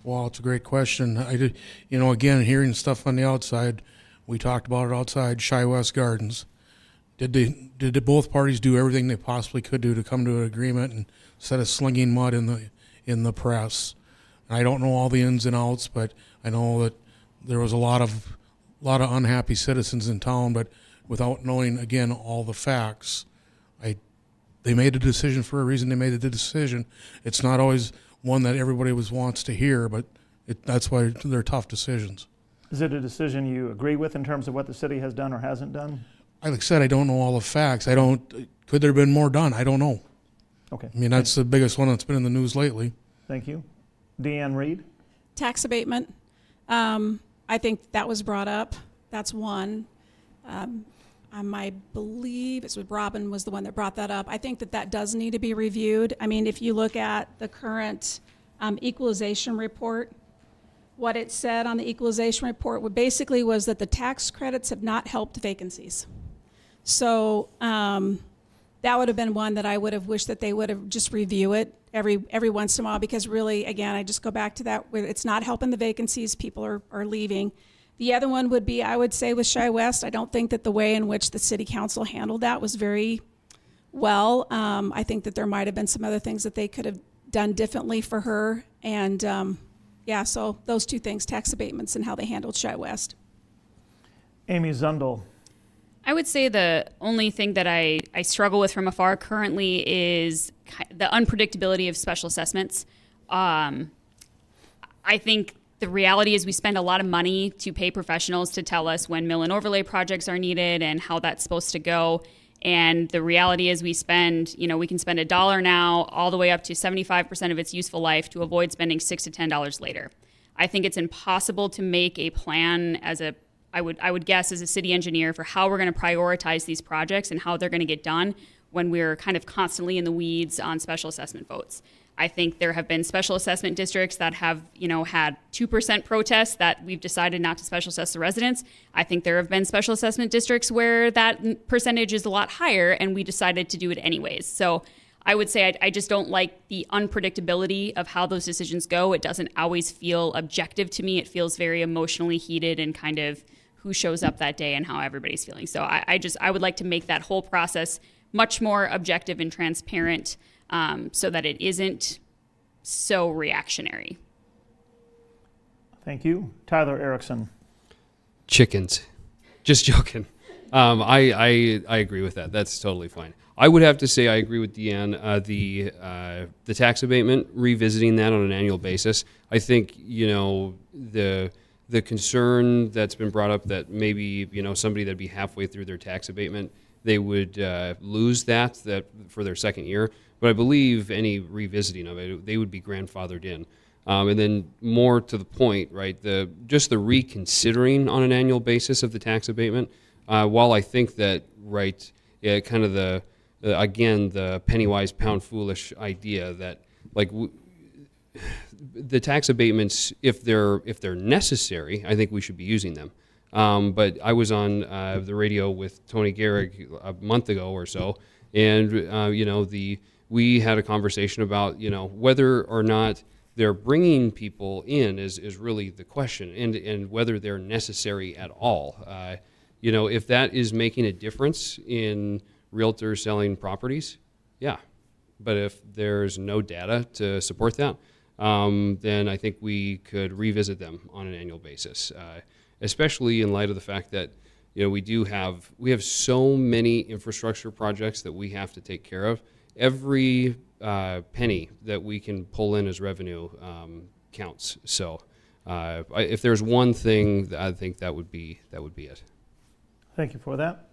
Well, it's a great question. Again, hearing stuff on the outside, we talked about it outside, Shy West Gardens. Did both parties do everything they possibly could do to come to an agreement instead of slinging mud in the press? And I don't know all the ins and outs, but I know that there was a lot of unhappy citizens in town, but without knowing, again, all the facts, they made a decision for a reason. They made the decision. It's not always one that everybody wants to hear, but that's why they're tough decisions. Is it a decision you agree with in terms of what the city has done or hasn't done? Like I said, I don't know all the facts. Could there have been more done? I don't know. Okay. I mean, that's the biggest one that's been in the news lately. Thank you. Deann Reed? Tax abatement. I think that was brought up. That's one. I believe Robin was the one that brought that up. I think that does need to be reviewed. I mean, if you look at the current equalization report, what it said on the equalization report basically was that the tax credits have not helped vacancies. So that would have been one that I would have wished that they would have just review it every once in a while, because really, again, I just go back to that, where it's not helping the vacancies, people are leaving. The other one would be, I would say, with Shy West, I don't think that the way in which the city council handled that was very well. I think that there might have been some other things that they could have done differently for her. And so those two things, tax abatements and how they handled Shy West. Amy Zundel. I would say the only thing that I struggle with from afar currently is the unpredictability of special assessments. I think the reality is we spend a lot of money to pay professionals to tell us when mill and overlay projects are needed and how that's supposed to go. And the reality is we can spend $1 now all the way up to 75% of its useful life to avoid spending $6 to $10 later. I think it's impossible to make a plan I would guess as a city engineer for how we're going to prioritize these projects and how they're going to get done when we're kind of constantly in the weeds on special assessment votes. I think there have been special assessment districts that have, had 2% protests that we've decided not to special assess the residents. I think there have been special assessment districts where that percentage is a lot higher and we decided to do it anyways. So I would say I just don't like the unpredictability of how those decisions go. It doesn't always feel objective to me. It feels very emotionally heated and kind of who shows up that day and how everybody's feeling. So I would like to make that whole process much more objective and transparent, so that it isn't so reactionary. Thank you. Tyler Erickson. Chickens. Just joking. I agree with that. That's totally fine. I would have to say I agree with Deann. The tax abatement, revisiting that on an annual basis. I think, the concern that's been brought up that maybe, somebody that'd be halfway through their tax abatement, they would lose that for their second year. But I believe any revisiting of it, they would be grandfathered in. And then more to the point, right, just the reconsidering on an annual basis of the tax abatement, while I think that, right, kind of the penny wise, pound foolish idea that, like, the tax abatements, if they're necessary, I think we should be using them. But I was on the radio with Tony Gehrig a month ago or so, and we had a conversation about whether or not they're bringing people in is really the question, and whether they're necessary at all. If that is making a difference in realtors selling properties, yeah. But if there's no data to support that, then I think we could revisit them on an annual basis, especially in light of the fact that we have so many infrastructure projects that we have to take care of. Every penny that we can pull in as revenue counts. So if there's one thing, I think that would be it. Thank you for that.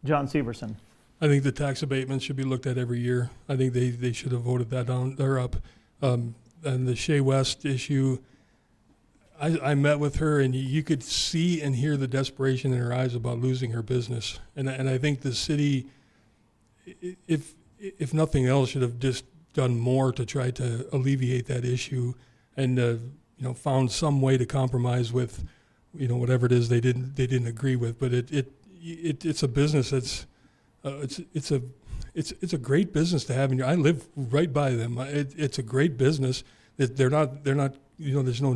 John Severson. I think the tax abatements should be looked at every year. I think they should have voted that down or up. And the Shea West issue, I met with her, and you could see and hear the desperation in her eyes about losing her business. And I think the city, if nothing else, should have just done more to try to alleviate that issue, and found some way to compromise with, whatever it is they didn't agree with. But it's a business that's it's a great business to have. I live right by them. It's a great business. They're not. There's no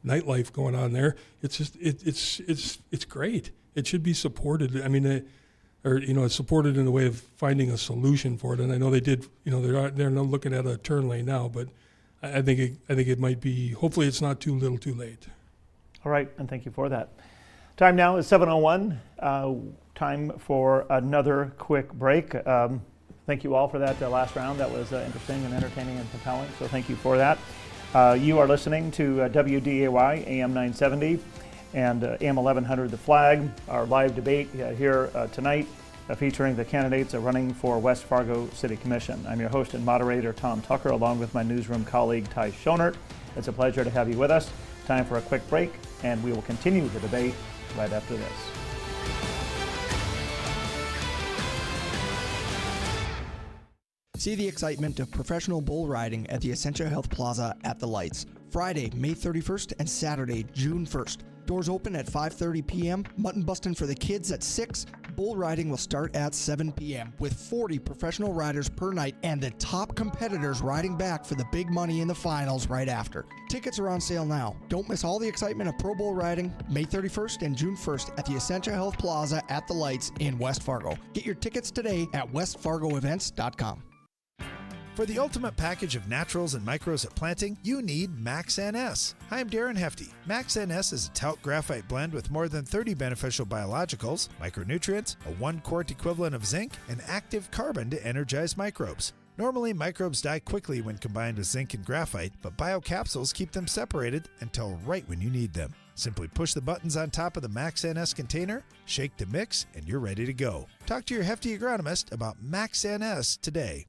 nightlife going on there. It's just it's great. It should be supported. I mean, it's supported in the way of finding a solution for it. And I know they did. They're not looking at a turn lane now, but I think it might be. Hopefully, it's not too little, too late. All right, and thank you for that. Time now is 7:01. Time for another quick break. Thank you all for that last round. That was interesting and entertaining and compelling, so thank you for that. You are listening to WDAY AM 970 and AM 1100 The Flag, our live debate here tonight featuring the candidates running for West Fargo City Commission. I'm your host and moderator, Tom Tucker, along with my newsroom colleague, Ty Schonert. It's a pleasure to have you with us. Time for a quick break, and we will continue the debate right after this. See the excitement of professional bull riding at the Essentia Health Plaza at the Lights. Friday, May 31st and Saturday, June 1st. Doors open at 5:30 p.m., mutton busting for the kids at 6, Bull riding will start at 7 p.m. with 40 professional riders per night and the top competitors riding back for the big money in the finals right after. Tickets are on sale now. Don't miss all the excitement of Pro Bowl riding May 31st and June 1st at the Essentia Health Plaza at the Lights in West Fargo. Get your tickets today at westfargoevents.com. For the ultimate package of naturals and micros at planting, you need Max NS. Hi, I'm Darren Hefty. Max NS is a talc graphite blend with more than 30 beneficial biologicals, micronutrients, a 1-quart equivalent of zinc, and active carbon to energize microbes. Normally, microbes die quickly when combined with zinc and graphite, but biocapsules keep them separated until right when you need them. Simply push the buttons on top of the Max NS container, shake to mix, and you're ready to go. Talk to your Hefty agronomist about Max NS today.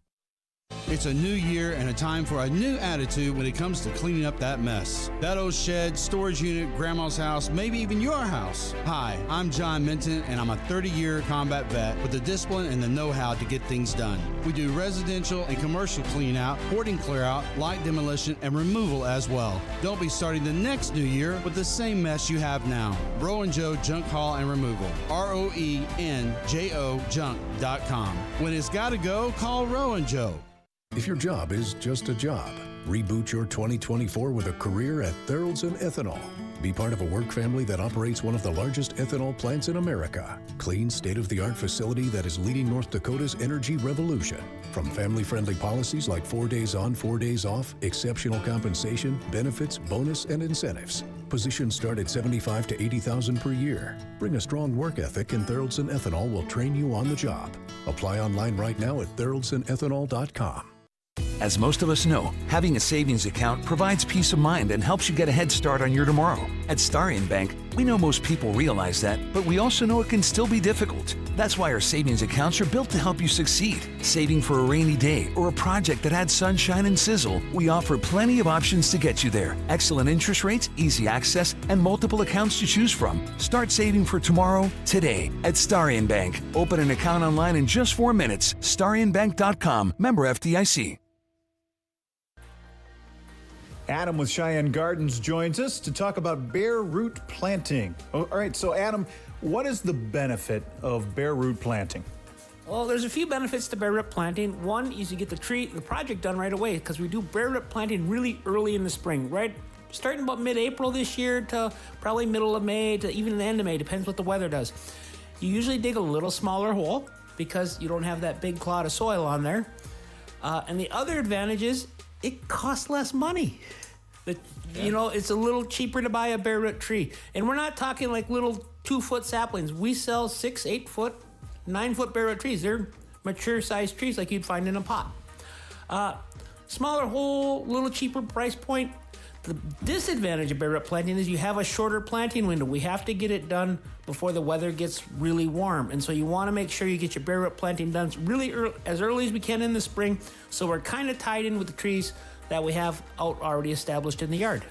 It's a new year and a time for a new attitude when it comes to cleaning up that mess. That old shed, storage unit, grandma's house, maybe even your house. Hi, I'm John Minton, and I'm a 30-year combat vet with the discipline and the know-how to get things done. We do residential and commercial clean out, hoarding clear out, light demolition, and removal as well. Don't be starting the next new year with the same mess you have now. Rowan Joe Junk Haul and Removal. ROENJO junk.com. When it's gotta go, call Rowan Joe. If your job is just a job, reboot your 2024 with a career at Theraldson Ethanol. Be part of a work family that operates one of the largest ethanol plants in America. Clean, state-of-the-art facility that is leading North Dakota's energy revolution. From family-friendly policies like 4 days on, 4 days off, exceptional compensation, benefits, bonus, and incentives. Positions start at $75,000 to $80,000 per year. Bring a strong work ethic and Theraldson Ethanol will train you on the job. Apply online right now at theraldsonethanol.com. As most of us know, having a savings account provides peace of mind and helps you get a head start on your tomorrow. At Starion Bank, we know most people realize that, but we also know it can still be difficult. That's why our savings accounts are built to help you succeed. Saving for a rainy day or a project that adds sunshine and sizzle, we offer plenty of options to get you there. Excellent interest rates, easy access, and multiple accounts to choose from. Start saving for tomorrow today at Starion Bank. Open an account online in just 4 minutes. StarionBank.com. Member FDIC. Adam with Cheyenne Gardens joins us to talk about bare root planting. All right, so Adam, what is the benefit of bare root planting? Well, there's a few benefits to bare root planting. One is you get the project done right away because we do bare root planting really early in the spring, right? Starting about mid-April this year to probably middle of May to even the end of May, depends what the weather does. You usually dig a little smaller hole because you don't have that big clod of soil on there. And the other advantage is it costs less money. You know, it's a little cheaper to buy a bare root tree. And we're not talking like little 2-foot saplings. We sell 6, 8 foot, 9 foot bare root trees. They're mature sized trees like you'd find in a pot. Smaller hole, little cheaper price point. The disadvantage of bare root planting is you have a shorter planting window. We have to get it done before the weather gets really warm. And so you want to make sure you get your bare root planting done really as early as we can in the spring. So we're kind of tied in with the trees that we have out already established in the yard.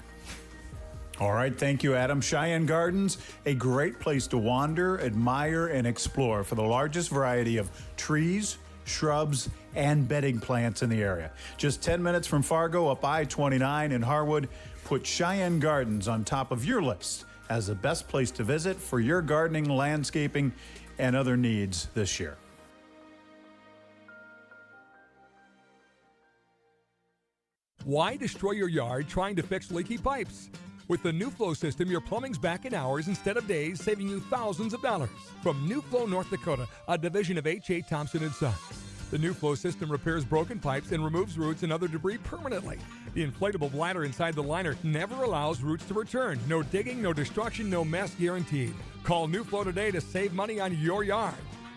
All right, thank you, Adam. Cheyenne Gardens, a great place to wander, admire, and explore for the largest variety of trees, shrubs, and bedding plants in the area. Just 10 minutes from Fargo up I-29 in Harwood. Put Cheyenne Gardens on top of your list as the best place to visit for your gardening, landscaping, and other needs this year. Why destroy your yard trying to fix leaky pipes? With the New Flow system, your plumbing's back in hours instead of days, saving you thousands of dollars. From New Flow North Dakota, a division of H.A. Thompson & Sons. The New Flow system repairs broken pipes and removes roots and other debris permanently. The inflatable bladder inside the liner never allows roots to return. No digging, no destruction, no mess guaranteed. Call New Flow today to save money on your yard.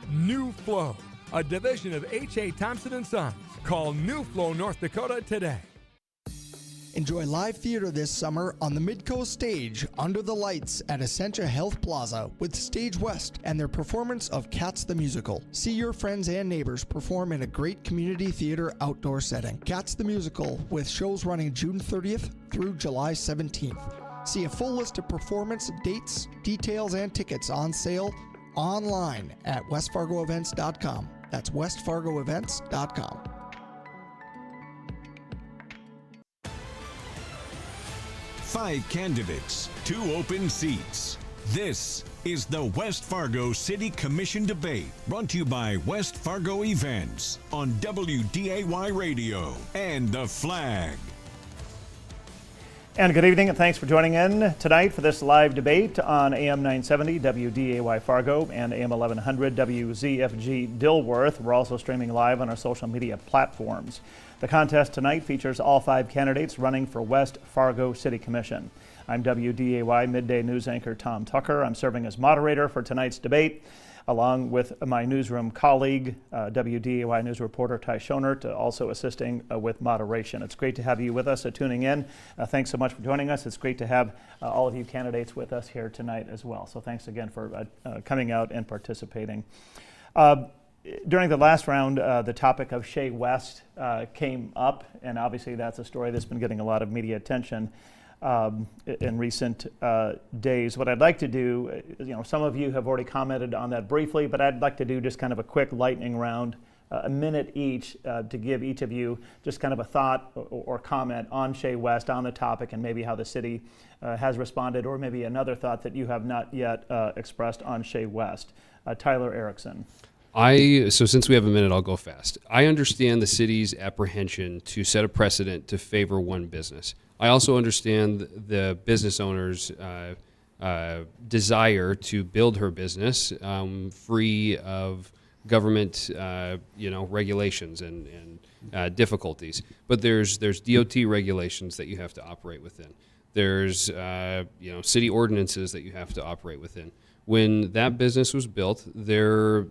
New Flow, a division of H.A. Thompson & Sons. Call New Flow North Dakota today. Enjoy live theater this summer on the Midcoast stage under the lights at Essentia Health Plaza with Stage West and their performance of Cats the Musical. See your friends and neighbors perform in a great community theater outdoor setting. Cats the Musical with shows running June 30th through July 17th. See a full list of performance dates, details, and tickets on sale online at westfargoevents.com. That's westfargoevents.com. 5 candidates, 2 open seats. This is the West Fargo City Commission debate, brought to you by West Fargo Events on WDAY Radio and The Flag. And good evening, and thanks for joining in tonight for this live debate on AM 970 WDAY Fargo and AM 1100 WZFG Dilworth. We're also streaming live on our social media platforms. The contest tonight features all 5 candidates running for West Fargo City Commission. I'm WDAY Midday News anchor Tom Tucker. I'm serving as moderator for tonight's debate, along with my newsroom colleague, WDAY News reporter Ty Schonert, also assisting with moderation. It's great to have you with us, tuning in. Thanks so much for joining us. It's great to have all of you candidates with us here tonight as well. So thanks again for coming out and participating. During the last round, the topic of Shea West came up, and obviously that's a story that's been getting a lot of media attention in recent days. What I'd like to do, some of you have already commented on that briefly, but I'd like to do just kind of a quick lightning round, a minute each, to give each of you just kind of a thought or comment on Shea West, on the topic, and maybe how the city has responded, or maybe another thought that you have not yet expressed on Shea West. Tyler Erickson. So since we have a minute, I'll go fast. I understand the city's apprehension to set a precedent to favor one business. I also understand the business owner's desire to build her business free of government, regulations and difficulties. But there's DOT regulations that you have to operate within. There's city ordinances that you have to operate within. When that business was built, there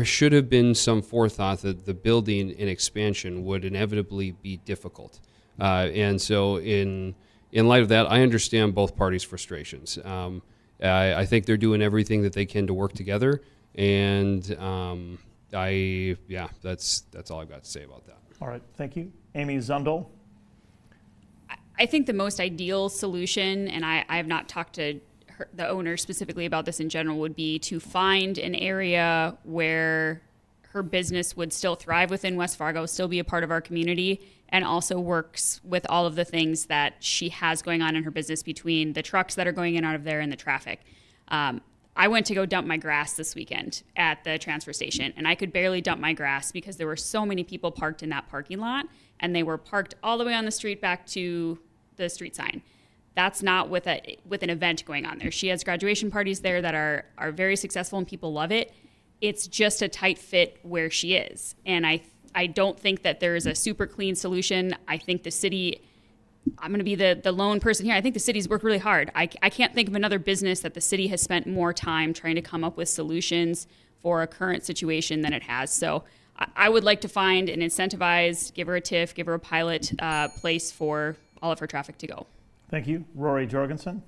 should have been some forethought that the building and expansion would inevitably be difficult. And so in light of that, I understand both parties' frustrations. I think they're doing everything that they can to work together. And that's all I've got to say about that. All right, thank you. Amy Zundel. I think the most ideal solution, and I have not talked to the owner specifically about this in general, would be to find an area where her business would still thrive within West Fargo, still be a part of our community, and also works with all of the things that she has going on in her business, between the trucks that are going in and out of there and the traffic. I went to go dump my grass this weekend at the transfer station, and I could barely dump my grass because there were so many people parked in that parking lot, and they were parked all the way on the street back to the street sign. That's not with an event going on there. She has graduation parties there that are very successful and people love it. It's just a tight fit where she is. And I don't think that there is a super clean solution. I think the city, I'm going to be the lone person here. I think the city's worked really hard. I can't think of another business that the city has spent more time trying to come up with solutions for a current situation than it has. So I would like to find an incentivized, give her a TIF, give her a pilot place for all of her traffic to go. Thank you. Rory Jorgensen.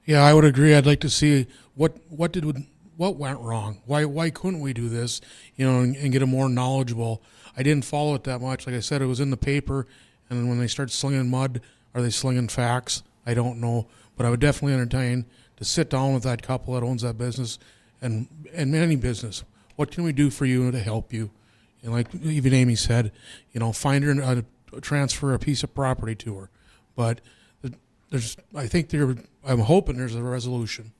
Yeah, I would agree. I'd like to see what went wrong. Why couldn't we do this, and get a more knowledgeable. I didn't follow it that much. Like I said, it was in the paper, and when they start slinging mud, are they slinging facts? I don't know, but I would definitely entertain to sit down with that couple that owns that business and any business. What can we do for you to help you? And like even Amy said, find her transfer a piece of property to her. But I'm hoping there's a resolution.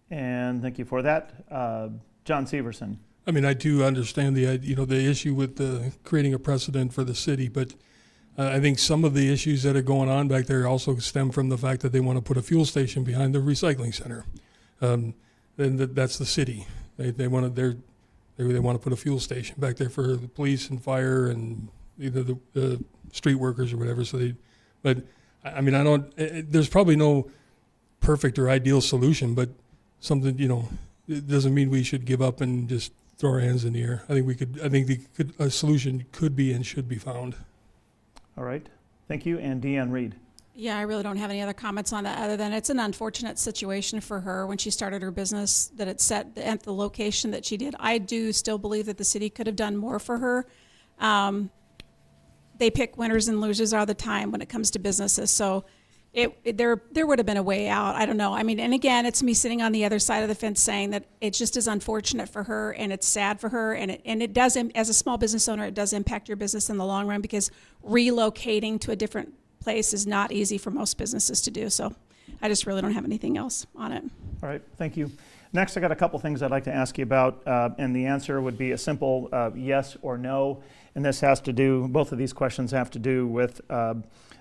And thank you for that. John Severson. I mean, I do understand the issue with creating a precedent for the city, but I think some of the issues that are going on back there also stem from the fact that they want to put a fuel station behind the recycling center. And that's the city. They want to put a fuel station back there for the police and fire and either the street workers or whatever. There's probably no perfect or ideal solution, but something, it doesn't mean we should give up and just throw our hands in the air. I think a solution could be and should be found. All right. Thank you. And Deann Reed. Yeah, I really don't have any other comments on that other than it's an unfortunate situation for her when she started her business, that it's set at the location that she did. I do still believe that the city could have done more for her. They pick winners and losers all the time when it comes to businesses. So there would have been a way out. I don't know. I mean, and again, it's me sitting on the other side of the fence saying that it just is unfortunate for her and it's sad for her. And it does, as a small business owner, it does impact your business in the long run, because relocating to a different place is not easy for most businesses to do. So I just really don't have anything else on it. All right, thank you. Next, I got a couple things I'd like to ask you about, and the answer would be a simple yes or no. And this has to do, both of these questions have to do with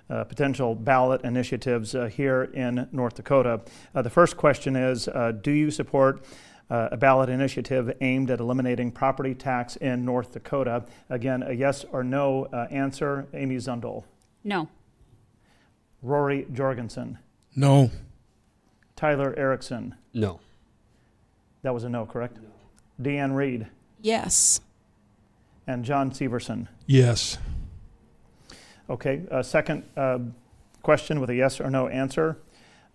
potential ballot initiatives here in North Dakota. The first question is, do you support a ballot initiative aimed at eliminating property tax in North Dakota? Again, a yes or no answer. Amy Zundel. No. Rory Jorgensen. No. Tyler Erickson. No. That was a no, correct? No. Deann Reed. Yes. And John Severson. Yes. Okay, second question with a yes or no answer.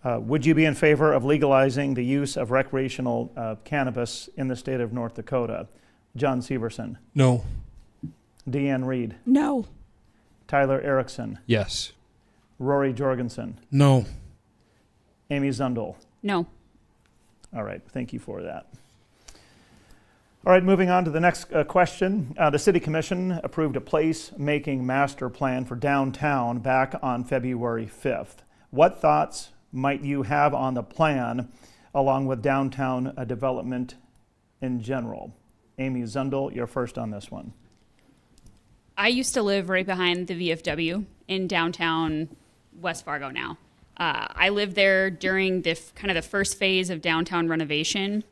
Would you be in favor of legalizing the use of recreational cannabis in the state of North Dakota? John Severson. No. Deann Reed. No. Tyler Erickson. Yes. Rory Jorgensen. No. Amy Zundel. No. All right, thank you for that. All right, moving on to the next question. The City Commission approved a place-making master plan for downtown back on February 5th. What thoughts might you have on the plan along with downtown development in general? Amy Zundel, you're first on this one. I used to live right behind the VFW in downtown West Fargo now. I lived there during the kind of the first phase of downtown renovation.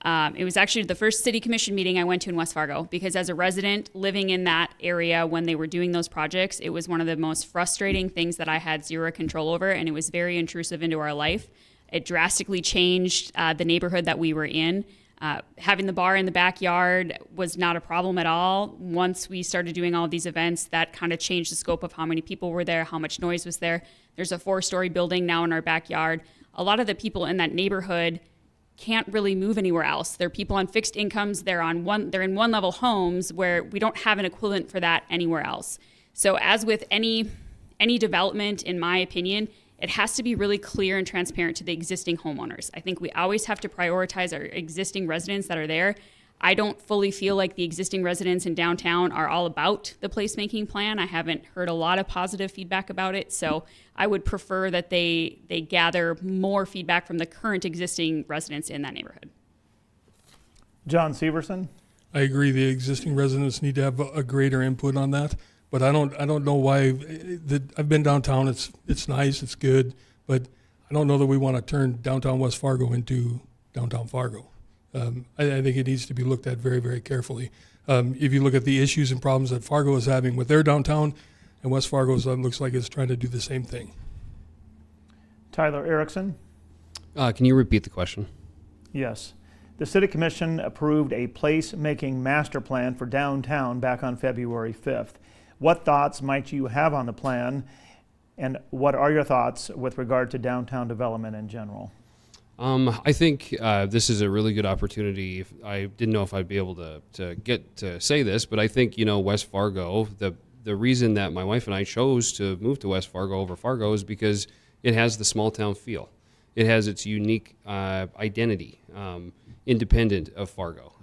It was actually the first City Commission meeting I went to in West Fargo, because as a resident living in that area when they were doing those projects, it was one of the most frustrating things that I had zero control over, and it was very intrusive into our life. It drastically changed the neighborhood that we were in. Having the bar in the backyard was not a problem at all. Once we started doing all of these events, that kind of changed the scope of how many people were there, how much noise was there. There's a 4-story building now in our backyard. A lot of the people in that neighborhood can't really move anywhere else. They're people on fixed incomes. They're in one-level homes where we don't have an equivalent for that anywhere else. So as with any development, in my opinion, it has to be really clear and transparent to the existing homeowners. I think we always have to prioritize our existing residents that are there. I don't fully feel like the existing residents in downtown are all about the placemaking plan. I haven't heard a lot of positive feedback about it, so I would prefer that they gather more feedback from the current existing residents in that neighborhood. John Severson? I agree. The existing residents need to have a greater input on that. But I don't know why. I've been downtown. It's nice. It's good. But I don't know that we want to turn downtown West Fargo into downtown Fargo. I think it needs to be looked at very, very carefully. If you look at the issues and problems that Fargo is having with their downtown, and West Fargo looks like it's trying to do the same thing. Tyler Erickson? Can you repeat the question? Yes. The City Commission approved a place-making master plan for downtown back on February 5th. What thoughts might you have on the plan, and what are your thoughts with regard to downtown development in general? I think this is a really good opportunity. I didn't know if I'd be able to get to say this, but I think, West Fargo, the reason that my wife and I chose to move to West Fargo over Fargo is because it has the small town feel. It has its unique identity, independent of Fargo.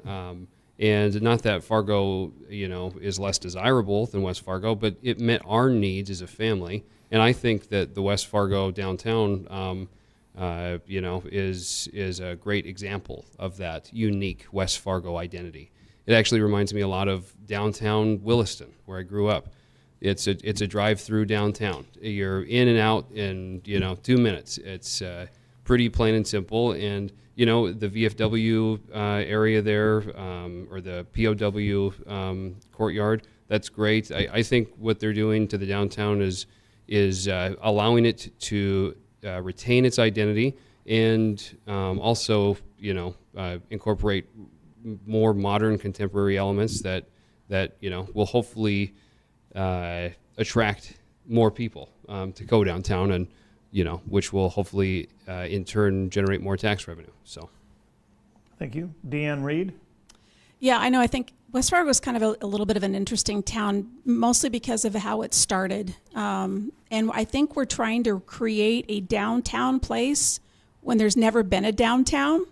And not that Fargo, is less desirable than West Fargo, but it met our needs as a family. And I think that the West Fargo downtown, is a great example of that unique West Fargo identity. It actually reminds me a lot of downtown Williston, where I grew up. It's a drive-through downtown. You're in and out in 2 minutes. It's pretty plain and simple. And the VFW area there, or the POW courtyard, that's great. I think what they're doing to the downtown is allowing it to retain its identity and also incorporate more modern contemporary elements that will hopefully attract more people to go downtown, and which will hopefully in turn generate more tax revenue. So thank you. Deann Reed? Yeah, I know. I think West Fargo is kind of a little bit of an interesting town, mostly because of how it started. And I think we're trying to create a downtown place when there's never been a downtown.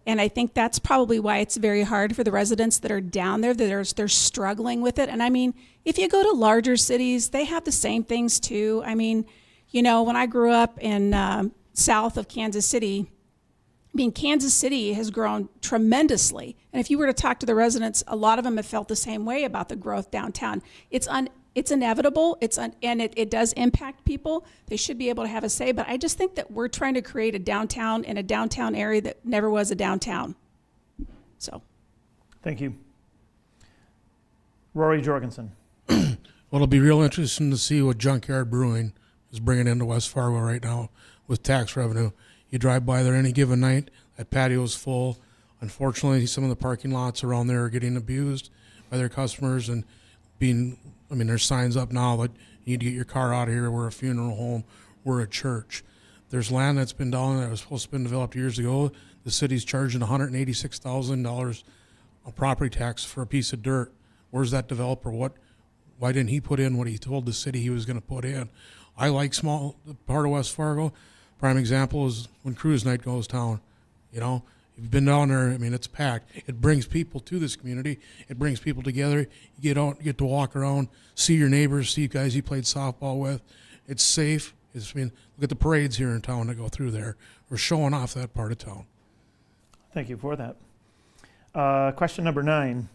And I think that's probably why it's very hard for the residents that are down there. They're struggling with it. And I mean, if you go to larger cities, they have the same things too. I mean, when I grew up in south of Kansas City. I mean, Kansas City has grown tremendously. And if you were to talk to the residents, a lot of them have felt the same way about the growth downtown. It's inevitable, and it does impact people. They should be able to have a say, but I just think that we're trying to create a downtown in a downtown area that never was a downtown. So. Thank you. Rory Jorgensen. Well, it'll be real interesting to see what Junkyard Brewing is bringing into West Fargo right now with tax revenue. You drive by there any given night, that patio is full. Unfortunately, some of the parking lots around there are getting abused by their customers and there's signs up now that you need to get your car out of here. We're a funeral home. We're a church. There's land that's been down there that was supposed to have been developed years ago. The city's charging $186,000 of property tax for a piece of dirt. Where's that developer? Why didn't he put in what he told the city he was going to put in? I like small part of West Fargo. Prime example is when cruise night goes down. You know, if you've been down there, it's packed. It brings people to this community. It brings people together. You get out, you get to walk around, see your neighbors, see guys you played softball with. It's safe. Look at the parades here in town that go through there. We're showing off that part of town. Thank you for that. Question number 9.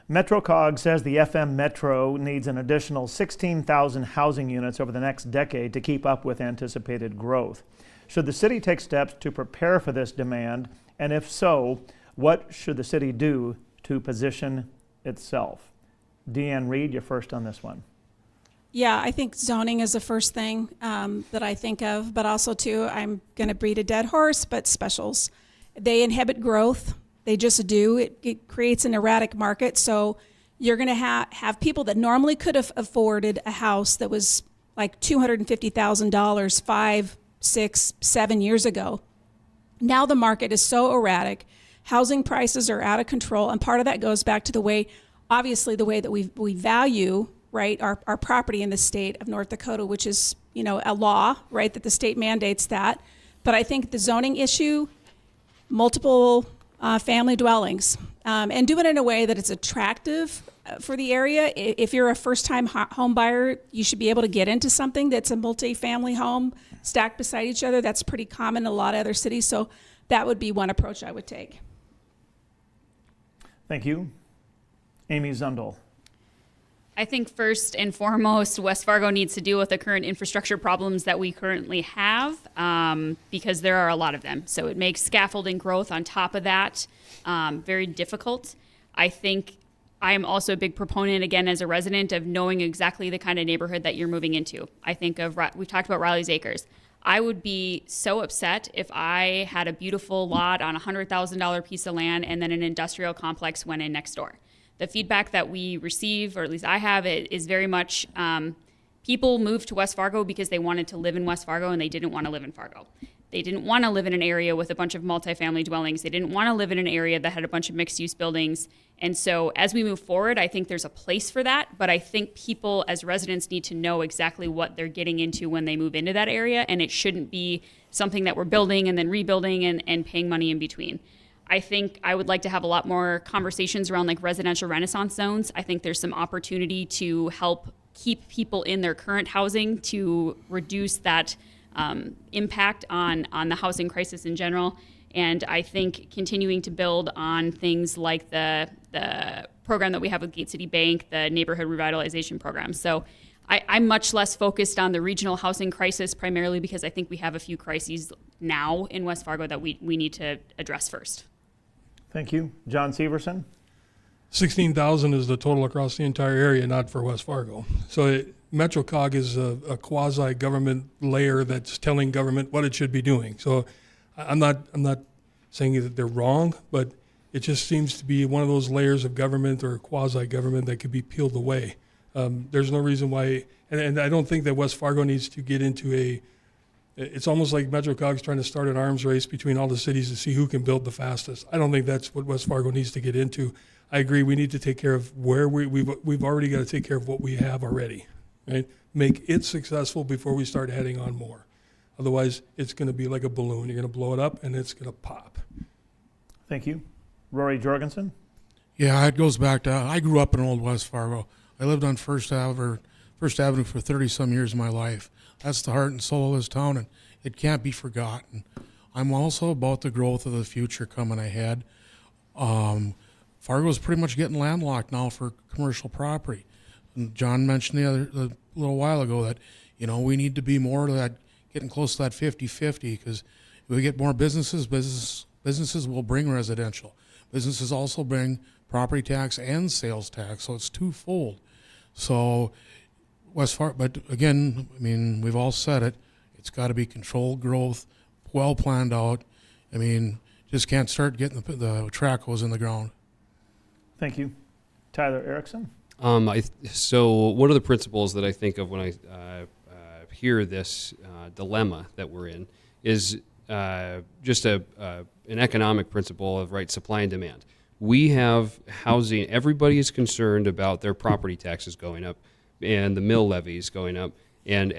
MetroCog says the FM Metro needs an additional 16,000 housing units over the next decade to keep up with anticipated growth. Should the city take steps to prepare for this demand? And if so, what should the city do to position itself? Deann Reed, you're first on this one. Yeah, I think zoning is the first thing that I think of, but also too, I'm going to breed a dead horse, but specials. They inhibit growth. They just do. It creates an erratic market. So you're going to have people that normally could have afforded a house that was like $250,000 5, 6, 7 years ago. Now the market is so erratic. Housing prices are out of control. And part of that goes back to the way that we value, right, our property in the state of North Dakota, which is, a law, right, that the state mandates that. But I think the zoning issue, multiple family dwellings, and do it in a way that it's attractive for the area. If you're a first-time home buyer, you should be able to get into something that's a multi-family home stacked beside each other. That's pretty common in a lot of other cities. So that would be one approach I would take. Thank you. Amy Zundel. I think first and foremost, West Fargo needs to deal with the current infrastructure problems that we currently have, because there are a lot of them. So it makes scaffolding growth on top of that very difficult. I think I am also a big proponent, again, as a resident, of knowing exactly the kind of neighborhood that you're moving into. I think we've talked about Riley's Acres. I would be so upset if I had a beautiful lot on a $100,000 piece of land and then an industrial complex went in next door. The feedback that we receive, or at least I have, is very much people moved to West Fargo because they wanted to live in West Fargo and they didn't want to live in Fargo. They didn't want to live in an area with a bunch of multifamily dwellings. They didn't want to live in an area that had a bunch of mixed-use buildings. And so as we move forward, I think there's a place for that, but I think people as residents need to know exactly what they're getting into when they move into that area, and it shouldn't be something that we're building and then rebuilding and paying money in between. I think I would like to have a lot more conversations around like residential renaissance zones. I think there's some opportunity to help keep people in their current housing to reduce that impact on the housing crisis in general. And I think continuing to build on things like the program that we have with Gate City Bank, the neighborhood revitalization program. So I'm much less focused on the regional housing crisis, primarily because I think we have a few crises now in West Fargo that we need to address first. Thank you. John Severson. 16,000 is the total across the entire area, not for West Fargo. So MetroCog is a quasi-government layer that's telling government what it should be doing. So I'm not saying that they're wrong, but it just seems to be one of those layers of government or quasi-government that could be peeled away. There's no reason why, and I don't think that West Fargo needs to get into it's almost like MetroCog's trying to start an arms race between all the cities to see who can build the fastest. I don't think that's what West Fargo needs to get into. I agree, we need to take care of where we've already got to take care of what we have already, right? Make it successful before we start heading on more. Otherwise, it's going to be like a balloon. You're going to blow it up, and it's going to pop. Thank you. Rory Jorgensen. Yeah, it goes back to, I grew up in Old West Fargo. I lived on First Avenue for 30-some years of my life. That's the heart and soul of this town, and it can't be forgotten. I'm also about the growth of the future coming ahead. Fargo's pretty much getting landlocked now for commercial property. And John mentioned a little while ago that, we need to be more to that, getting close to that 50-50, because if we get more businesses will bring residential. Businesses also bring property tax and sales tax, so it's twofold. So but again, I mean, we've all said it, it's got to be controlled growth, well planned out. I mean, just can't start getting the track hose in the ground. Thank you. Tyler Erickson? So one of the principles that I think of when I hear this dilemma that we're in is just an economic principle of supply and demand. We have housing. Everybody is concerned about their property taxes going up and the mill levies going up, and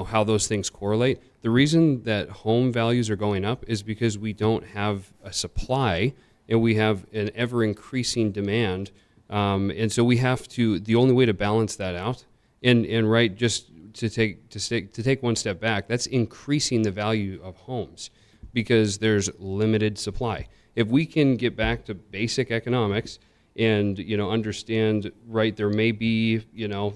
how those things correlate. The reason that home values are going up is because we don't have a supply and we have an ever increasing demand, and so we have to. The only way to balance that out, and just to take one step back, that's increasing the value of homes because there's limited supply. If we can get back to basic economics and understand, there may be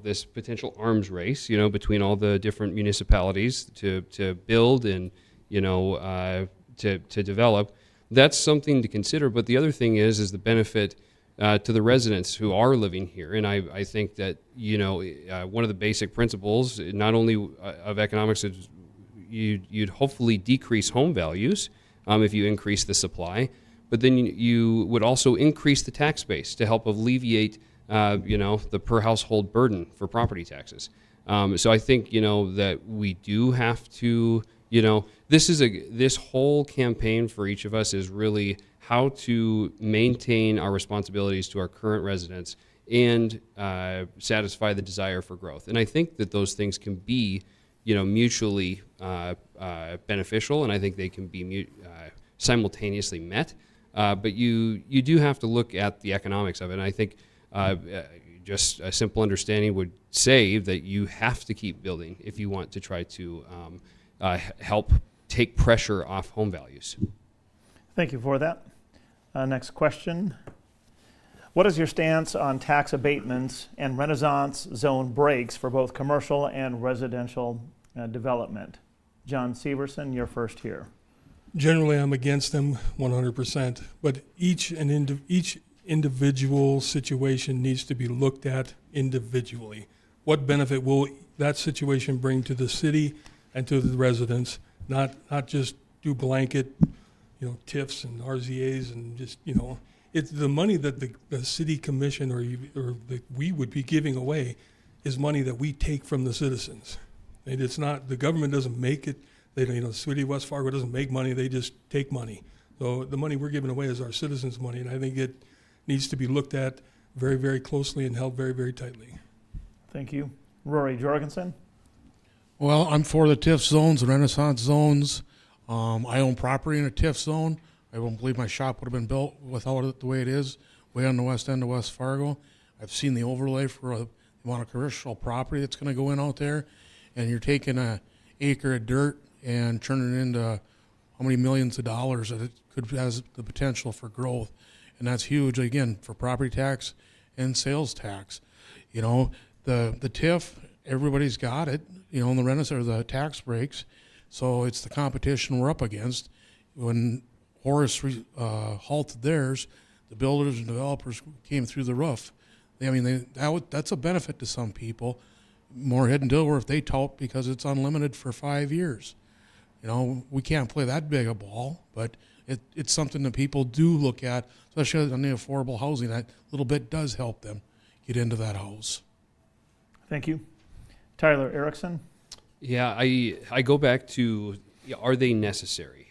this potential arms race between all the different municipalities to build and to develop. That's something to consider. But the other thing is the benefit to the residents who are living here. And I think that one of the basic principles, not only of economics, is you'd hopefully decrease home values if you increase the supply. But then you would also increase the tax base to help alleviate, the per household burden for property taxes. So I think, that we do have to, this whole campaign for each of us is really how to maintain our responsibilities to our current residents and satisfy the desire for growth. And I think that those things can be, mutually beneficial, and I think they can be simultaneously met. But you do have to look at the economics of it. And I think just a simple understanding would say that you have to keep building if you want to try to help take pressure off home values. Thank you for that. Next question. What is your stance on tax abatements and Renaissance zone breaks for both commercial and residential development? John Severson, you're first here. Generally, I'm against them 100%, but each individual situation needs to be looked at individually. What benefit will that situation bring to the city and to the residents? Not just do blanket, TIFs and RZAs and just, it's the money that the city commission or that we would be giving away is money that we take from the citizens. And it's not, the government doesn't make it. They, the city of West Fargo doesn't make money, they just take money. So the money we're giving away is our citizens' money, and I think it needs to be looked at very, very closely and held very, very tightly. Thank you. Rory Jorgensen? Well, I'm for the TIF zones, the Renaissance zones. I own property in a TIF zone. I won't believe my shop would have been built without it the way it is, way on the west end of West Fargo. I've seen the overlay for the amount of commercial property that's going to go in out there, and you're taking an acre of dirt and turning it into how many millions of dollars that it has the potential for growth. And that's huge, again, for property tax and sales tax. The TIF, everybody's got it, in the Renaissance or the tax breaks. So it's the competition we're up against. When Horace halted theirs, the builders and developers came through the roof. That's a benefit to some people. Moorhead and Dilworth, they tout because it's unlimited for 5 years. We can't play that big a ball, but it's something that people do look at, especially on the affordable housing. That little bit does help them get into that house. Thank you. Tyler Erickson? Yeah, I go back to, are they necessary?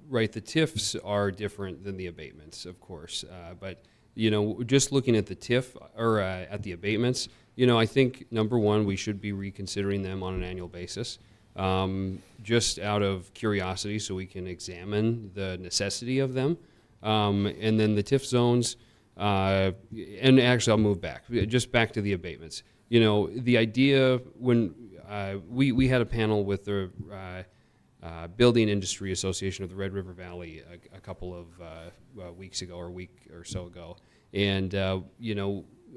The TIFs are different than the abatements, of course. But, just looking at the TIF or at the abatements, I think, number one, we should be reconsidering them on an annual basis. Just out of curiosity, so we can examine the necessity of them. And then the TIF zones, and actually I'll move back to the abatements. The idea when we had a panel with the Building Industry Association of the Red River Valley a couple of weeks ago or a week or so ago. And,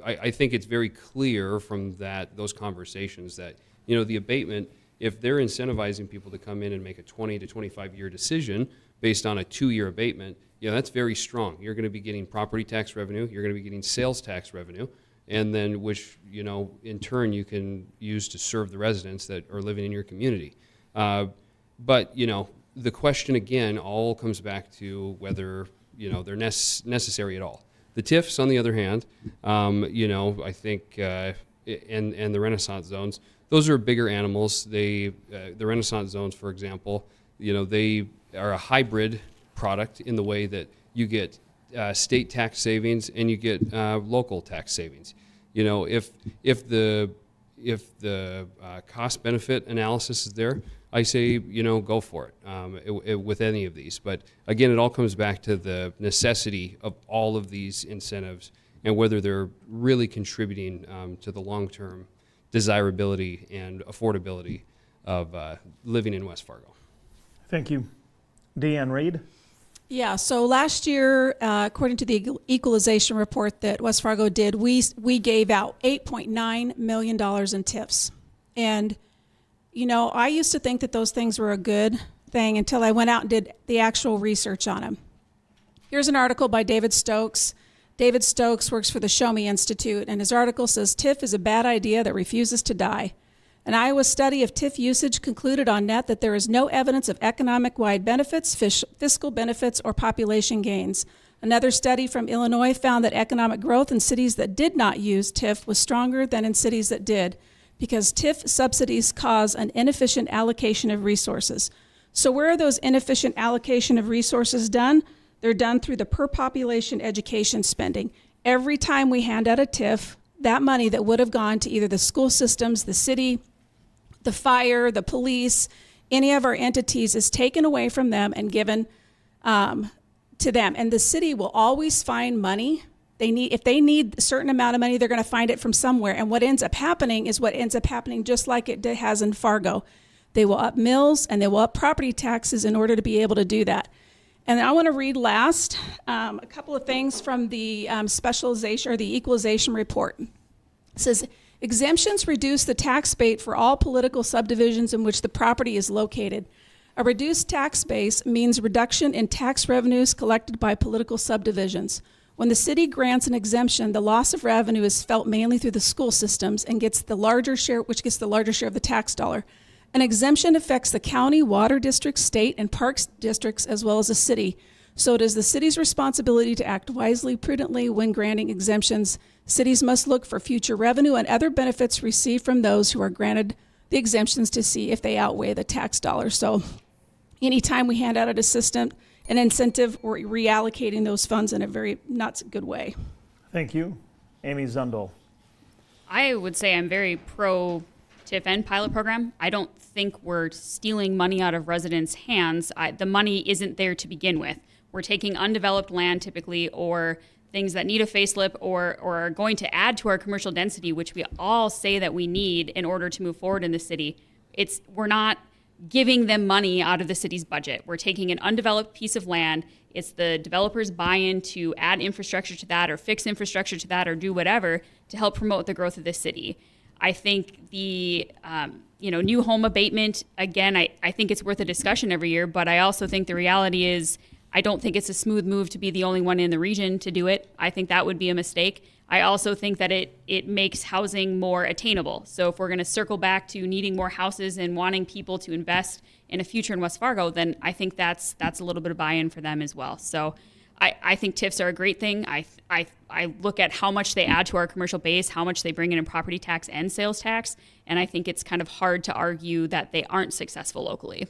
I think it's very clear from those conversations that, the abatement, if they're incentivizing people to come in and make a 20 to 25-year decision based on a 2-year abatement, that's very strong. You're going to be getting property tax revenue, you're going to be getting sales tax revenue, and then which, in turn you can use to serve the residents that are living in your community. But, the question again all comes back to whether, they're necessary at all. The TIFs, on the other hand, I think, and the Renaissance zones, those are bigger animals. The Renaissance zones, for example, they are a hybrid product in the way that you get state tax savings and you get local tax savings. If the cost benefit analysis is there, I say, go for it with any of these. But again, it all comes back to the necessity of all of these incentives and whether they're really contributing to the long-term desirability and affordability of living in West Fargo. Thank you. Deann Reed. Yeah, so last year, according to the equalization report that West Fargo did, we gave out $8.9 million in TIFs. And I used to think that those things were a good thing until I went out and did the actual research on them. Here's an article by David Stokes. David Stokes works for the Show Me Institute, and his article says, TIF is a bad idea that refuses to die. An Iowa study of TIF usage concluded on net that there is no evidence of economic-wide benefits, fiscal benefits, or population gains. Another study from Illinois found that economic growth in cities that did not use TIF was stronger than in cities that did, because TIF subsidies cause an inefficient allocation of resources. So where are those inefficient allocation of resources done? They're done through the per population education spending. Every time we hand out a TIF, that money that would have gone to either the school systems, the city, the fire, the police, any of our entities is taken away from them and given to them. And the city will always find money. If they need a certain amount of money, they're going to find it from somewhere. And what ends up happening is what ends up happening just like it has in Fargo. They will up mills and they will up property taxes in order to be able to do that. And I want to read last a couple of things from the specialization or the equalization report. It says, exemptions reduce the tax base for all political subdivisions in which the property is located. A reduced tax base means reduction in tax revenues collected by political subdivisions. When the city grants an exemption, the loss of revenue is felt mainly through the school systems and gets the larger share, which gets the larger share of the tax dollar. An exemption affects the county, water districts, state, and parks districts, as well as the city. So it is the city's responsibility to act wisely, prudently when granting exemptions. Cities must look for future revenue and other benefits received from those who are granted the exemptions to see if they outweigh the tax dollars. So anytime we hand out an incentive, we're reallocating those funds in a very not good way. Thank you. Amy Zundel. I would say I'm very pro TIF and pilot program. I don't think we're stealing money out of residents' hands. The money isn't there to begin with. We're taking undeveloped land typically, or things that need a facelift or are going to add to our commercial density, which we all say that we need in order to move forward in the city. We're not giving them money out of the city's budget. We're taking an undeveloped piece of land. It's the developers' buy-in to add infrastructure to that or fix infrastructure to that or do whatever to help promote the growth of the city. I think the new home abatement, again, I think it's worth a discussion every year, but I also think the reality is I don't think it's a smooth move to be the only one in the region to do it. I think that would be a mistake. I also think that it makes housing more attainable. So if we're going to circle back to needing more houses and wanting people to invest in a future in West Fargo, then I think that's a little bit of buy-in for them as well. So I think TIFs are a great thing. I look at how much they add to our commercial base, how much they bring in property tax and sales tax, and I think it's kind of hard to argue that they aren't successful locally.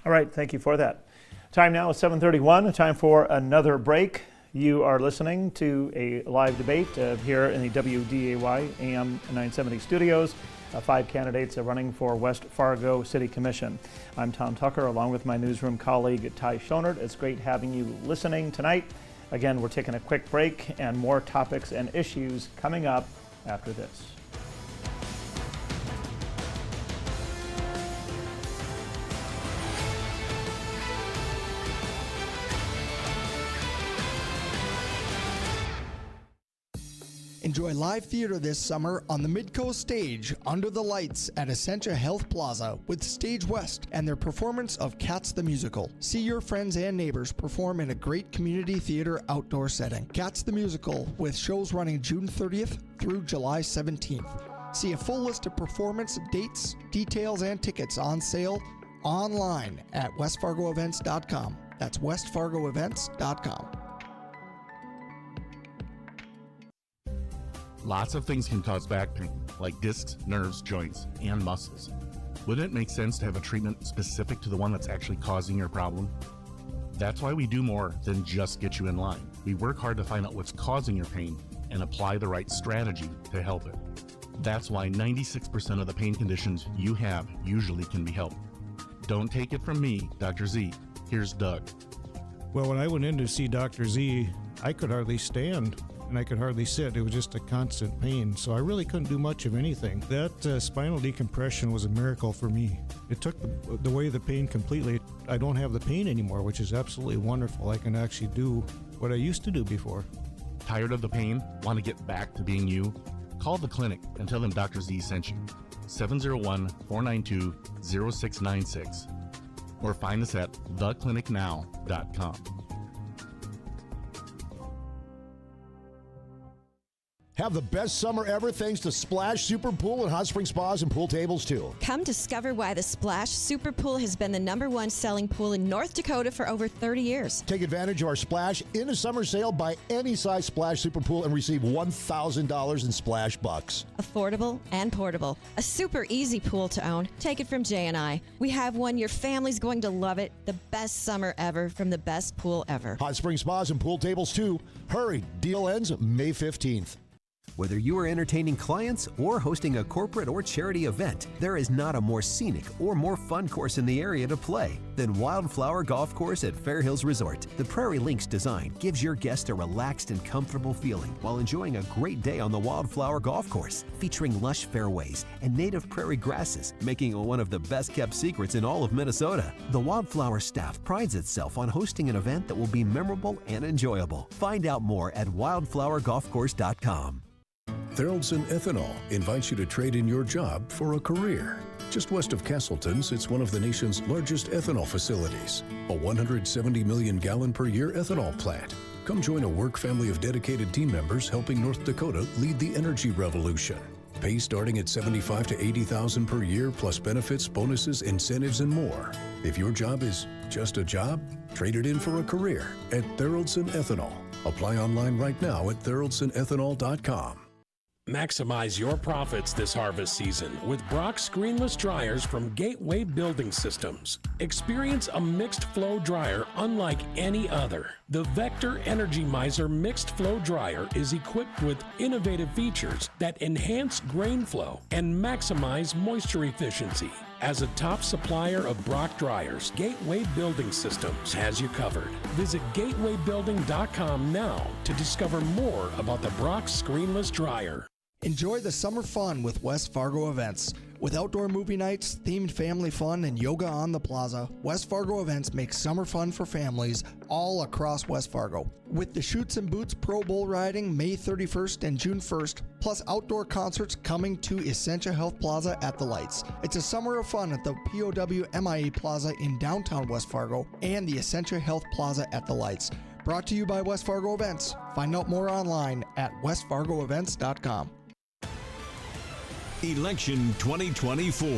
All right, thank you for that. Time now is 7:31, time for another break. You are listening to a live debate here in the WDAY AM 970 studios. 5 candidates are running for West Fargo City Commission. I'm Tom Tucker, along with my newsroom colleague Ty Schonert. It's great having you listening tonight. Again, we're taking a quick break and more topics and issues coming up after this. Enjoy live theater this summer on the Midcoast stage under the lights at Essentia Health Plaza with Stage West and their performance of Cats the Musical. See your friends and neighbors perform in a great community theater outdoor setting. Cats the Musical with shows running June 30th through July 17th. See a full list of performance dates, details, and tickets on sale online at westfargoevents.com. That's westfargoevents.com. Lots of things can cause back pain, like discs, nerves, joints, and muscles. Wouldn't it make sense to have a treatment specific to the one that's actually causing your problem? That's why we do more than just get you in line. We work hard to find out what's causing your pain and apply the right strategy to help it. That's why 96% of the pain conditions you have usually can be helped. Don't take it from me, Dr. Z. Here's Doug. Well, when I went in to see Dr. Z, I could hardly stand. And I could hardly sit. It was just a constant pain, so I really couldn't do much of anything. That spinal decompression was a miracle for me. It took the away the pain completely. I don't have the pain anymore, which is absolutely wonderful. I can actually do what I used to do before. Tired of the pain? Want to get back to being you? Call the clinic and tell them Dr. Z sent you. 701-492-0696. Or find us at theclinicnow.com. Have the best summer ever thanks to Splash Super Pool and Hot Spring Spas and Pool Tables, too. Come discover why the Splash Super Pool has been the #1 selling pool in North Dakota for over 30 years. Take advantage of our Splash in a summer sale. Buy any size Splash Super Pool and receive $1,000 in Splash bucks. Affordable and portable. A super easy pool to own. Take it from Jay and I. We have one your family's going to love it. The best summer ever from the best pool ever. Hot Spring Spas and Pool Tables, too. Hurry. Deal ends May 15th. Whether you are entertaining clients or hosting a corporate or charity event, there is not a more scenic or more fun course in the area to play than Wildflower Golf Course at Fair Hills Resort. The Prairie Links design gives your guests a relaxed and comfortable feeling while enjoying a great day on the Wildflower Golf Course, featuring lush fairways and native prairie grasses, making it one of the best-kept secrets in all of Minnesota. The Wildflower staff prides itself on hosting an event that will be memorable and enjoyable. Find out more at wildflowergolfcourse.com. Theraldson Ethanol invites you to trade in your job for a career. Just west of Castleton sits one of the nation's largest ethanol facilities, a 170 million gallon per year ethanol plant. Come join a work family of dedicated team members helping North Dakota lead the energy revolution. Pay starting at $75,000 to $80,000 per year, plus benefits, bonuses, incentives, and more. If your job is just a job, trade it in for a career at Theraldson Ethanol. Apply online right now at theraldsonethanol.com. Maximize your profits this harvest season with Brock screenless dryers from Gateway Building Systems. Experience a mixed flow dryer unlike any other. The Vector Energy Miser mixed flow dryer is equipped with innovative features that enhance grain flow and maximize moisture efficiency. As a top supplier of Brock dryers, Gateway Building Systems has you covered. Visit gatewaybuilding.com now to discover more about the Brock screenless dryer. Enjoy the summer fun with West Fargo Events. With outdoor movie nights, themed family fun, and yoga on the plaza, West Fargo Events makes summer fun for families all across West Fargo. With the Shoots and Boots Pro Bowl riding May 31st and June 1st, plus outdoor concerts coming to Essentia Health Plaza at the Lights. It's a summer of fun at the POW MIA Plaza in downtown West Fargo and the Essentia Health Plaza at the Lights. Brought to you by West Fargo Events. Find out more online at westfargoevents.com. Election 2024.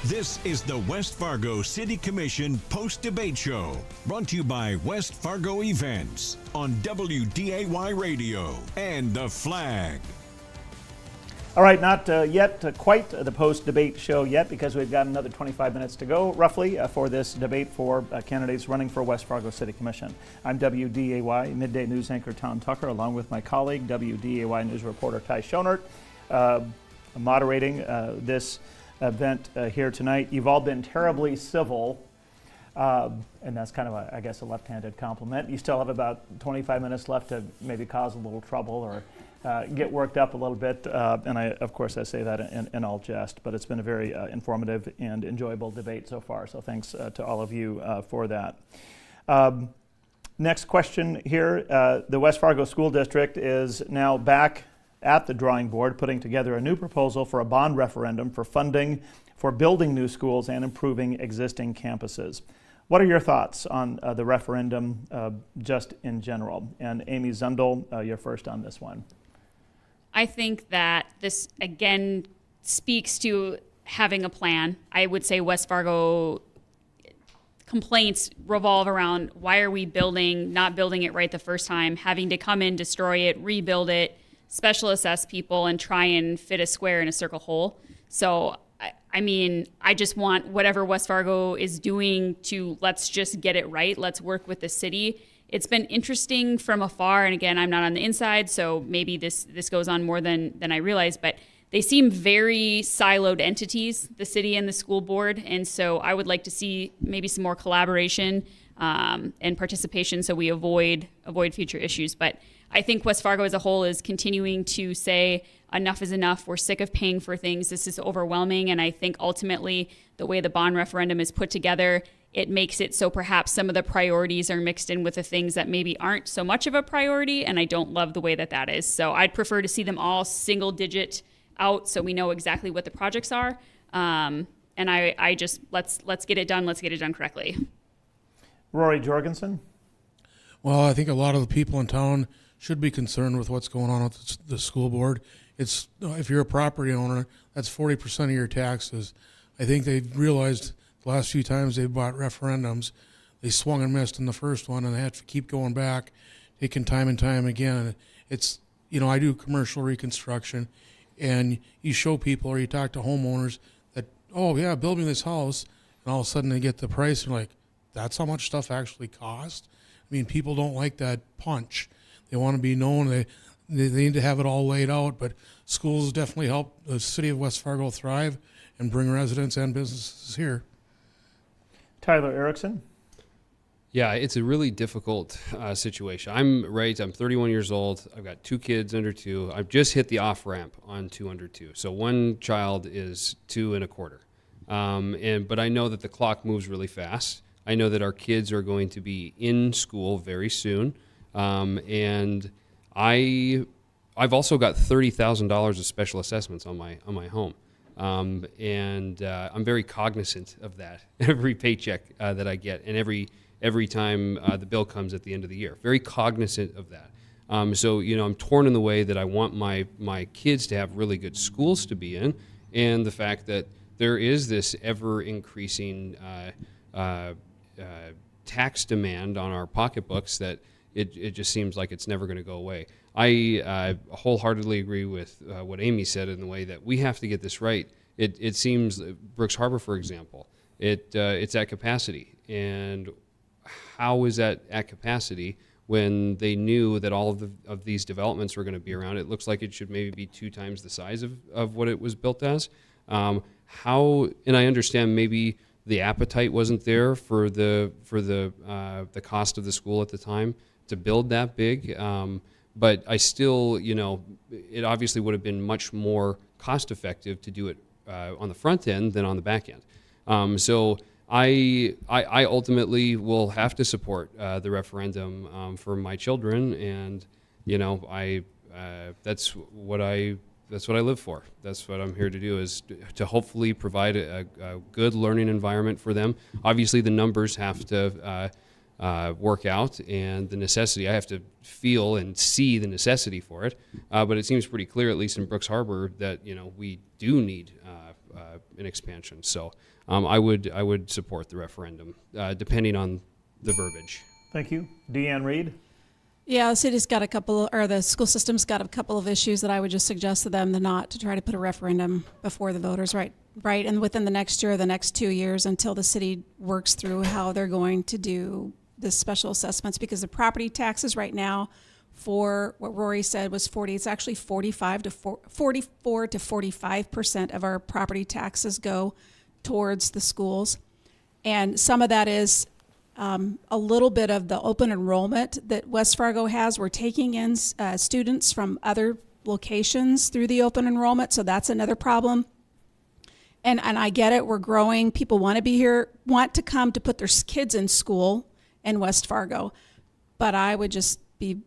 This is the West Fargo City Commission post-debate show, brought to you by West Fargo Events on WDAY Radio and The Flag. All right, not yet quite the post-debate show yet, because we've got another 25 minutes to go, roughly, for this debate for candidates running for West Fargo City Commission. I'm WDAY Midday News anchor Tom Tucker, along with my colleague, WDAY News reporter Ty Schonert, moderating this event here tonight. You've all been terribly civil, and that's kind of, I guess, a left-handed compliment. You still have about 25 minutes left to maybe cause a little trouble or get worked up a little bit, and of course I say that in all jest, but it's been a very informative and enjoyable debate so far, so thanks to all of you for that. Next question here. The West Fargo School District is now back at the drawing board, putting together a new proposal for a bond referendum for funding for building new schools and improving existing campuses. What are your thoughts on the referendum just in general? And Amy Zundel, you're first on this one. I think that this, again, speaks to having a plan. I would say West Fargo complaints revolve around why are we not building it right the first time, having to come in, destroy it, rebuild it, special assess people, and try and fit a square in a circle hole. So, I mean, I just want whatever West Fargo is doing to let's just get it right. Let's work with the city. It's been interesting from afar, and again, I'm not on the inside, so maybe this goes on more than I realize, but they seem very siloed entities, the city and the school board, and so I would like to see maybe some more collaboration and participation so we avoid future issues. But I think West Fargo as a whole is continuing to say enough is enough. We're sick of paying for things. This is overwhelming, and I think ultimately the way the bond referendum is put together, it makes it so perhaps some of the priorities are mixed in with the things that maybe aren't so much of a priority, and I don't love the way that is. So I'd prefer to see them all single digit out so we know exactly what the projects are. And I just, let's get it done. Let's get it done correctly. Rory Jorgensen. Well, I think a lot of the people in town should be concerned with what's going on with the school board. It's, if you're a property owner, that's 40% of your taxes. I think they've realized the last few times they've bought referendums, they swung and missed in the first one, and they have to keep going back, taking time and time again. It's, I do commercial reconstruction, and you show people or you talk to homeowners that, oh yeah, build me this house, and all of a sudden they get the price, and like, that's how much stuff actually cost? I mean, people don't like that punch. They want to be known, they need to have it all laid out, but schools definitely help the city of West Fargo thrive and bring residents and businesses here. Tyler Erickson. Yeah, it's a really difficult situation. I'm 31 years old. I've got 2 kids under 2. I've just hit the off-ramp on 2 under 2. So one child is 2 1/4. But I know that the clock moves really fast. I know that our kids are going to be in school very soon. And I've also got $30,000 of special assessments on my home. And I'm very cognizant of that every paycheck that I get, and every time the bill comes at the end of the year. Very cognizant of that. So I'm torn in the way that I want my kids to have really good schools to be in, and the fact that there is this ever increasing tax demand on our pocketbooks that it just seems like it's never going to go away. I wholeheartedly agree with what Amy said in the way that we have to get this right. It seems Brooks Harbor, for example, it's at capacity. And how is that at capacity when they knew that all of these developments were going to be around? It looks like it should maybe be 2 times the size of what it was built as. And I understand maybe the appetite wasn't there for the cost of the school at the time to build that big. But I still, it obviously would have been much more cost effective to do it on the front end than on the back end. So I ultimately will have to support the referendum for my children, and that's what I live for. That's what I'm here to do, is to hopefully provide a good learning environment for them. Obviously, the numbers have to work out, and the necessity, I have to feel and see the necessity for it. But it seems pretty clear, at least in Brooks Harbor, that we do need an expansion. So I would support the referendum, depending on the verbiage. Thank you. Deann Reed. Yeah, the city's got the school system's got a couple of issues that I would just suggest to them to try to put a referendum before the voters, right? And within the next year, the next 2 years, until the city works through how they're going to do the special assessments, because the property taxes right now, for what Rory said was 40, it's actually 44 to 45% of our property taxes go towards the schools. And some of that is a little bit of the open enrollment that West Fargo has. We're taking in students from other locations through the open enrollment, so that's another problem. And I get it, we're growing. People want to be here, want to come to put their kids in school in West Fargo. But I would just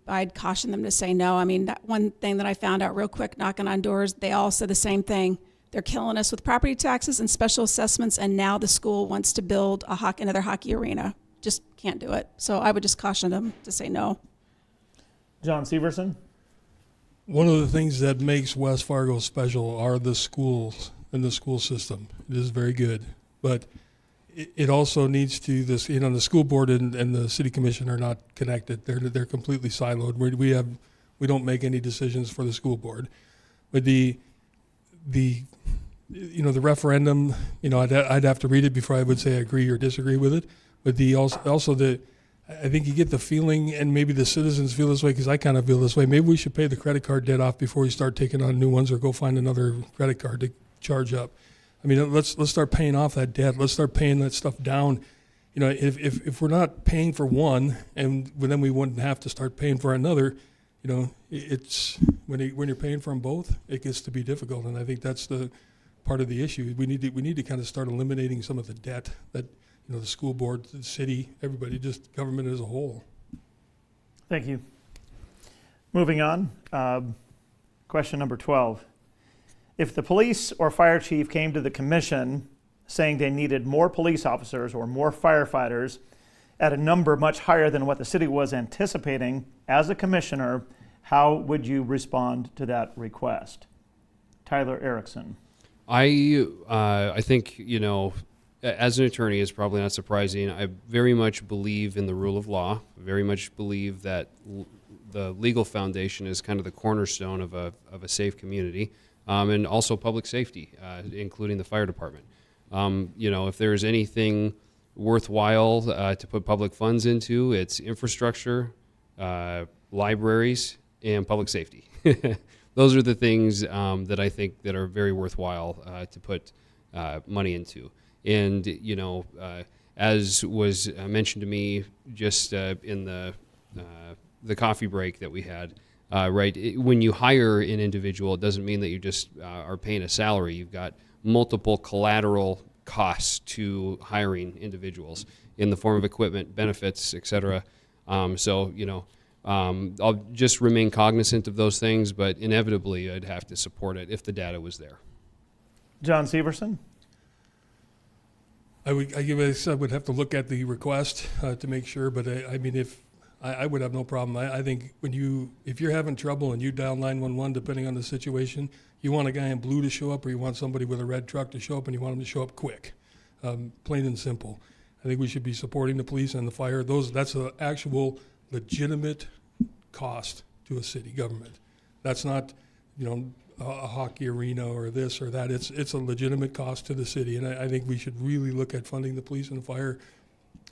I'd caution them to say no. I mean, that one thing that I found out real quick, knocking on doors, they all said the same thing. They're killing us with property taxes and special assessments, and now the school wants to build another hockey arena. Just can't do it. So I would just caution them to say no. John Severson? One of the things that makes West Fargo special are the schools and the school system. It is very good. But it also needs to, the school board and the city commission are not connected. They're completely siloed. We don't make any decisions for the school board. But the referendum, I'd have to read it before I would say I agree or disagree with it. But I think you get the feeling, and maybe the citizens feel this way because I kind of feel this way. Maybe we should pay the credit card debt off before we start taking on new ones, or go find another credit card to charge up. I mean, let's start paying off that debt. Let's start paying that stuff down. If we're not paying for one, and then we wouldn't have to start paying for another. It's when you're paying for them both, it gets to be difficult, and I think that's the part of the issue. We need to kind of start eliminating some of the debt that the school board, the city, everybody, just government as a whole. Thank you. Moving on, question number 12. If the police or fire chief came to the commission saying they needed more police officers or more firefighters at a number much higher than what the city was anticipating, as a commissioner, how would you respond to that request? Tyler Erickson. I think, as an attorney, it's probably not surprising. I very much believe in the rule of law. Very much believe that the legal foundation is kind of the cornerstone of a safe community, and also public safety, including the fire department. If there's anything worthwhile to put public funds into, it's infrastructure, libraries, and public safety. Those are the things that I think that are very worthwhile to put money into. And, as was mentioned to me just in the coffee break that we had, when you hire an individual, it doesn't mean that you just are paying a salary. You've got multiple collateral costs to hiring individuals in the form of equipment, benefits, et cetera. I'll just remain cognizant of those things, but inevitably I'd have to support it if the data was there. John Severson? I would have to look at the request to make sure, but I would have no problem. I think if you're having trouble and you dial 911, depending on the situation, you want a guy in blue to show up, or you want somebody with a red truck to show up, and you want them to show up quick, plain and simple. I think we should be supporting the police and the fire. That's an actual legitimate cost to a city government. That's not, a hockey arena or this or that. It's a legitimate cost to the city, and I think we should really look at funding the police and the fire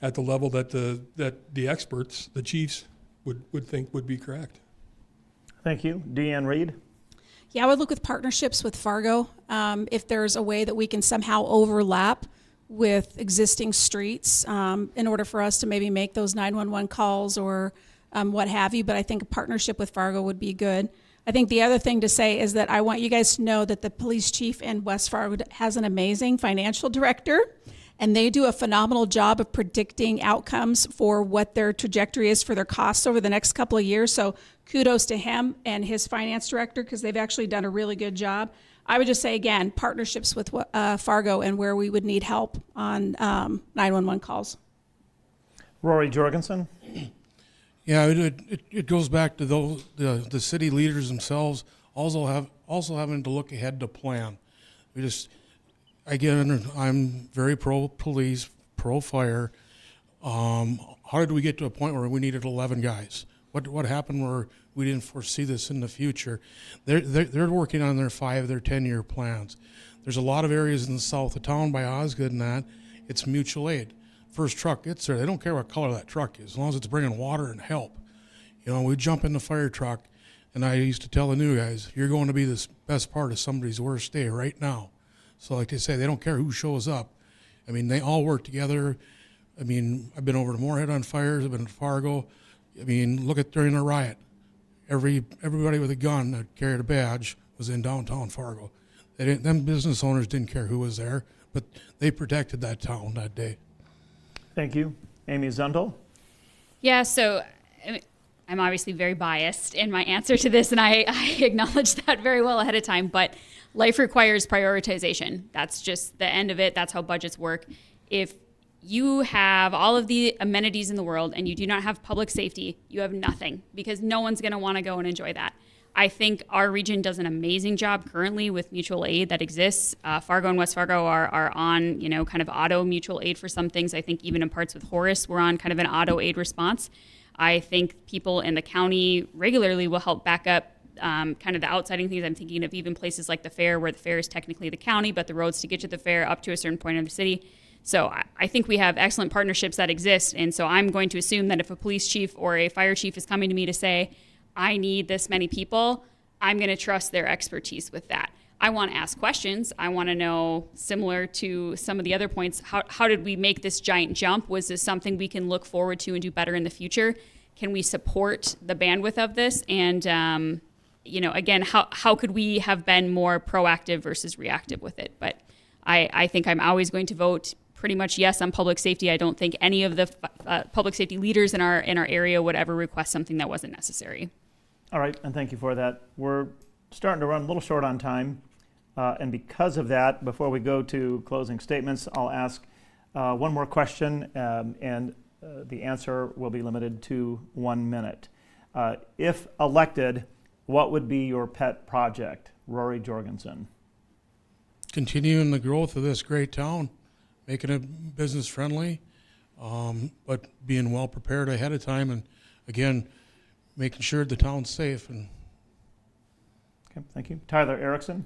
at the level that the experts, the chiefs, would think would be correct. Thank you. Deann Reed? Yeah, I would look with partnerships with Fargo. If there's a way that we can somehow overlap with existing streets in order for us to maybe make those 911 calls or what have you, but I think a partnership with Fargo would be good. I think the other thing to say is that I want you guys to know that the police chief in West Fargo has an amazing financial director, and they do a phenomenal job of predicting outcomes for what their trajectory is for their costs over the next couple of years. So kudos to him and his finance director, because they've actually done a really good job. I would just say, again, partnerships with Fargo and where we would need help on 911 calls. Rory Jorgensen? Yeah, it goes back to the city leaders themselves also having to look ahead to plan. I'm very pro police, pro fire. How did we get to a point where we needed 11 guys? What happened where we didn't foresee this in the future? They're working on their 10-year plans. There's a lot of areas in the south of town by Osgood and that, it's mutual aid. First truck gets there, they don't care what color that truck is, as long as it's bringing water and help. We jump in the fire truck, and I used to tell the new guys, you're going to be the best part of somebody's worst day right now. So like they say, they don't care who shows up. They all work together. I've been over to Moorhead on fires, I've been to Fargo. Look at during the riot. Everybody with a gun that carried a badge was in downtown Fargo. Them business owners didn't care who was there, but they protected that town that day. Thank you. Amy Zundel? Yeah, so I'm obviously very biased in my answer to this, and I acknowledge that very well ahead of time, but life requires prioritization. That's just the end of it. That's how budgets work. If you have all of the amenities in the world and you do not have public safety, you have nothing, because no one's going to want to go and enjoy that. I think our region does an amazing job currently with mutual aid that exists. Fargo and West Fargo are on, kind of auto mutual aid for some things. I think even in parts with Horace, we're on kind of an auto aid response. I think people in the county regularly will help back up kind of the outsiding things. I'm thinking of even places like the fair, where the fair is technically the county, but the roads to get to the fair up to a certain point of the city. So I think we have excellent partnerships that exist. And so I'm going to assume that if a police chief or a fire chief is coming to me to say, I need this many people, I'm going to trust their expertise with that. I want to ask questions. I want to know, similar to some of the other points, how did we make this giant jump? Was this something we can look forward to and do better in the future? Can we support the bandwidth of this? And, again, how could we have been more proactive versus reactive with it? But I think I'm always going to vote pretty much yes on public safety. I don't think any of the public safety leaders in our area would ever request something that wasn't necessary. All right, and thank you for that. We're starting to run a little short on time, and because of that, before we go to closing statements, I'll ask one more question, and the answer will be limited to 1 minute. If elected, what would be your pet project? Rory Jorgensen. Continuing the growth of this great town, making it business friendly, but being well prepared ahead of time, and again, making sure the town's safe. And okay, thank you. Tyler Erickson.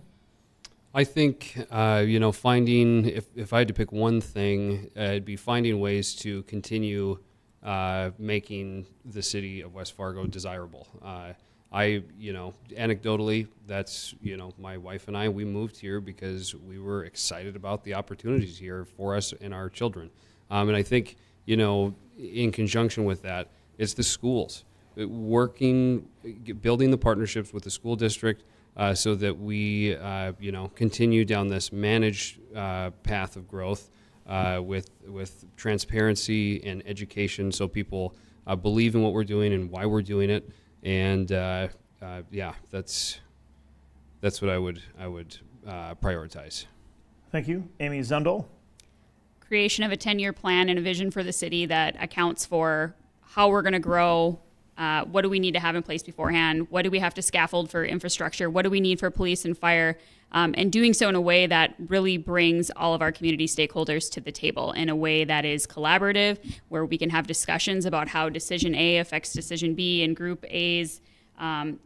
I think, finding, if I had to pick one thing, it'd be finding ways to continue making the city of West Fargo desirable. Anecdotally, that's, my wife and I, we moved here because we were excited about the opportunities here for us and our children. And I think, in conjunction with that, it's the schools. Building the partnerships with the school district so that we, continue down this managed path of growth with transparency and education, so people believe in what we're doing and why we're doing it. And that's what I would prioritize. Thank you. Amy Zundel. Creation of a 10-year plan and a vision for the city that accounts for how we're going to grow. What do we need to have in place beforehand? What do we have to scaffold for infrastructure? What do we need for police and fire? And doing so in a way that really brings all of our community stakeholders to the table in a way that is collaborative, where we can have discussions about how decision A affects decision B and group A's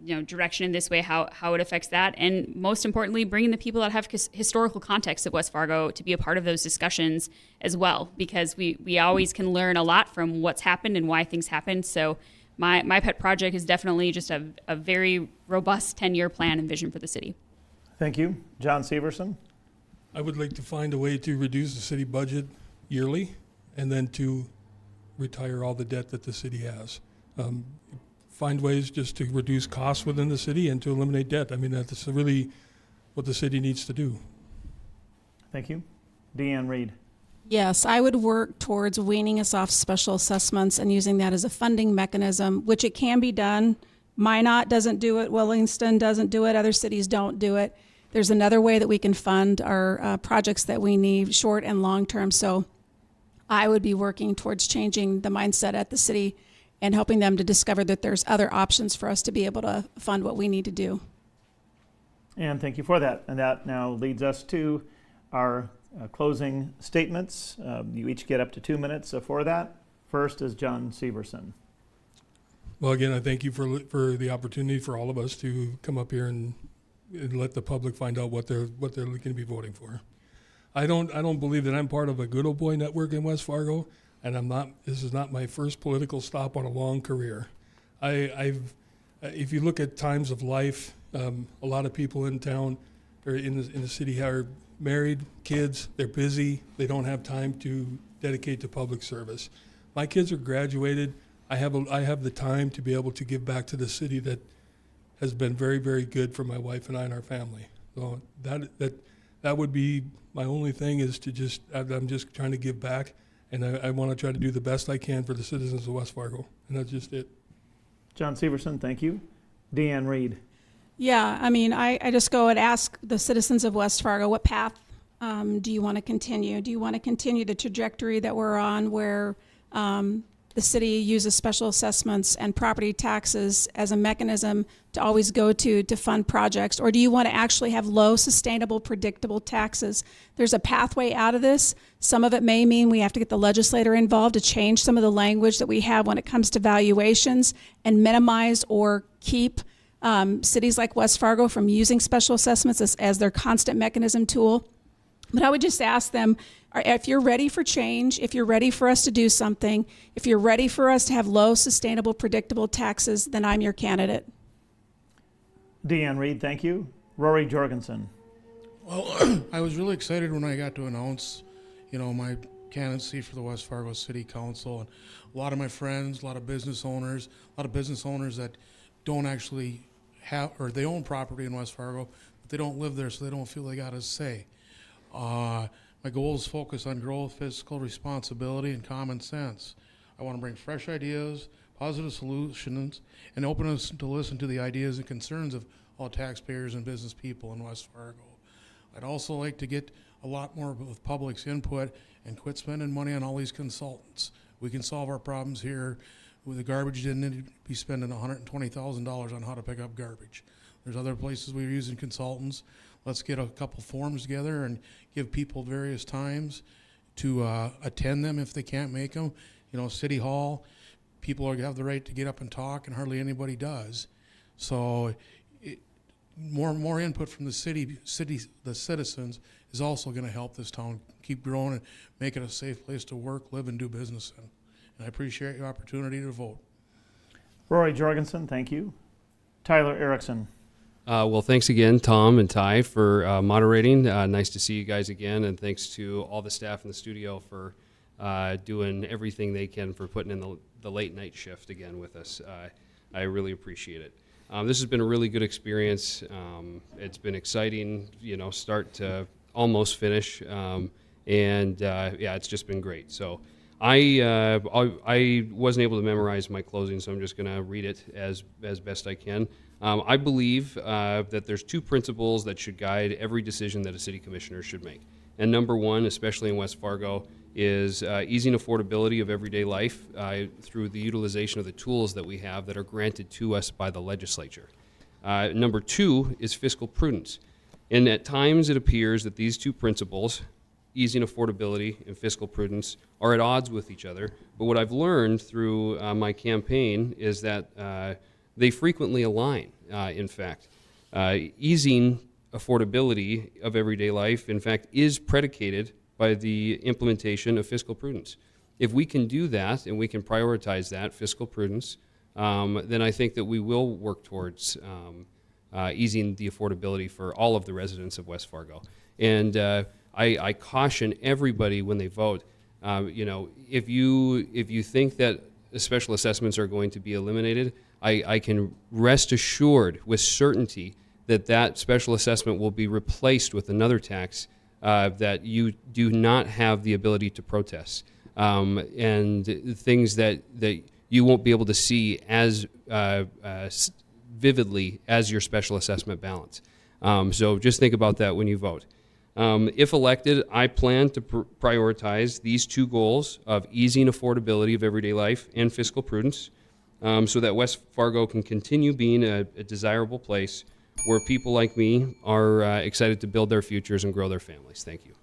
direction in this way, how it affects that. And most importantly, bringing the people that have historical context of West Fargo to be a part of those discussions as well, because we always can learn a lot from what's happened and why things happened. So my pet project is definitely just a very robust 10-year plan and vision for the city. Thank you. John Severson. I would like to find a way to reduce the city budget yearly and then to retire all the debt that the city has. Find ways just to reduce costs within the city and to eliminate debt. I mean, that's really what the city needs to do. Thank you. Deann Reed. Yes, I would work towards weaning us off special assessments and using that as a funding mechanism, which it can be done. Minot doesn't do it. Willingston doesn't do it. Other cities don't do it. There's another way that we can fund our projects that we need, short and long term. So I would be working towards changing the mindset at the city and helping them to discover that there's other options for us to be able to fund what we need to do. And thank you for that. And that now leads us to our closing statements. You each get up to 2 minutes for that. First is John Severson. Well, again, I thank you for the opportunity for all of us to come up here and let the public find out what they're going to be voting for. I don't believe that I'm part of a good old boy network in West Fargo, and I'm not. This is not my first political stop on a long career. If you look at times of life, a lot of people in town or in the city are married, kids. They're busy. They don't have time to dedicate to public service. My kids are graduated. I have the time to be able to give back to the city that has been very, very good for my wife and I and our family. So that would be my only thing, is to I'm just trying to give back, and I want to try to do the best I can for the citizens of West Fargo, and that's just it. John Severson, thank you. Deann Reed. Yeah, I mean, I just go and ask the citizens of West Fargo, what path do you want to continue? Do you want to continue the trajectory that we're on where the city uses special assessments and property taxes as a mechanism to always go to fund projects? Or do you want to actually have low, sustainable, predictable taxes? There's a pathway out of this. Some of it may mean we have to get the legislator involved to change some of the language that we have when it comes to valuations and minimize or keep cities like West Fargo from using special assessments as their constant mechanism tool. But I would just ask them, if you're ready for change, if you're ready for us to do something, if you're ready for us to have low, sustainable, predictable taxes, then I'm your candidate. Deann Reed, thank you. Rory Jorgensen. Well, I was really excited when I got to announce, my candidacy for the West Fargo City Council. And a lot of my friends, a lot of business owners that don't actually have, or they own property in West Fargo, but they don't live there, so they don't feel they got a say. My goals focus on growth, fiscal responsibility, and common sense. I want to bring fresh ideas, positive solutions, and openness to listen to the ideas and concerns of all taxpayers and business people in West Fargo. I'd also like to get a lot more of public's input and quit spending money on all these consultants. We can solve our problems here. With the garbage, didn't need to be spending $120,000 on how to pick up garbage. There's other places we're using consultants. Let's get a couple forms together and give people various times to attend them if they can't make them. City Hall, people have the right to get up and talk, and hardly anybody does. So more input from the the citizens is also going to help this town keep growing and make it a safe place to work, live, and do business in. And I appreciate your opportunity to vote. Rory Jorgensen, thank you. Tyler Erickson. Well, thanks again, Tom and Ty, for moderating. Nice to see you guys again, and thanks to all the staff in the studio for doing everything they can for putting in the late night shift again with us. I really appreciate it. This has been a really good experience. It's been exciting, start to almost finish, and it's just been great. So I wasn't able to memorize my closing, so I'm just going to read it as best I can. I believe that there's two principles that should guide every decision that a city commissioner should make. And number one, especially in West Fargo, is easing affordability of everyday life through the utilization of the tools that we have that are granted to us by the legislature. Number two is fiscal prudence. And at times it appears that these two principles, easing affordability and fiscal prudence, are at odds with each other. But what I've learned through my campaign is that they frequently align, in fact. Easing affordability of everyday life, in fact, is predicated by the implementation of fiscal prudence. If we can do that and we can prioritize that, fiscal prudence, then I think that we will work towards easing the affordability for all of the residents of West Fargo. And I caution everybody when they vote, if you think that special assessments are going to be eliminated, I can rest assured with certainty that special assessment will be replaced with another tax that you do not have the ability to protest, and things that you won't be able to see as vividly as your special assessment balance. So just think about that when you vote. If elected, I plan to prioritize these two goals of easing affordability of everyday life and fiscal prudence, so that West Fargo can continue being a desirable place where people like me are excited to build their futures and grow their families. Thank you.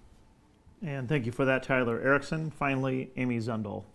And thank you for that, Tyler Erickson. Finally, Amy Zundel.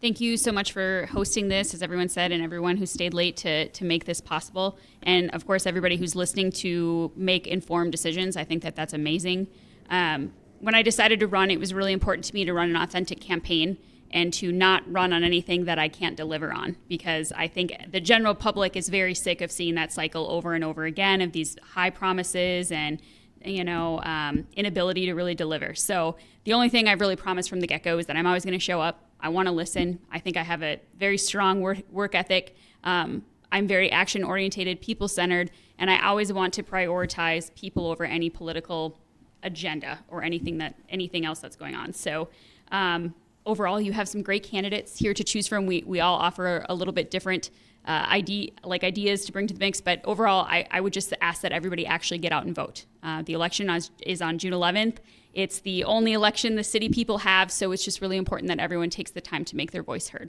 Thank you so much for hosting this, as everyone said, and everyone who stayed late to make this possible. And, of course, everybody who's listening to make informed decisions. I think that that's amazing. When I decided to run, it was really important to me to run an authentic campaign and to not run on anything that I can't deliver on, because I think the general public is very sick of seeing that cycle over and over again of these high promises and inability to really deliver. So the only thing I've really promised from the get-go is that I'm always going to show up. I want to listen. I think I have a very strong work ethic. I'm very action-oriented, people-centered, and I always want to prioritize people over any political agenda or anything else that's going on. So overall, you have some great candidates here to choose from. We all offer a little bit different ideas to bring to the mix, but overall, I would just ask that everybody actually get out and vote. The election is on June 11th. It's the only election the city people have, so it's just really important that everyone takes the time to make their voice heard.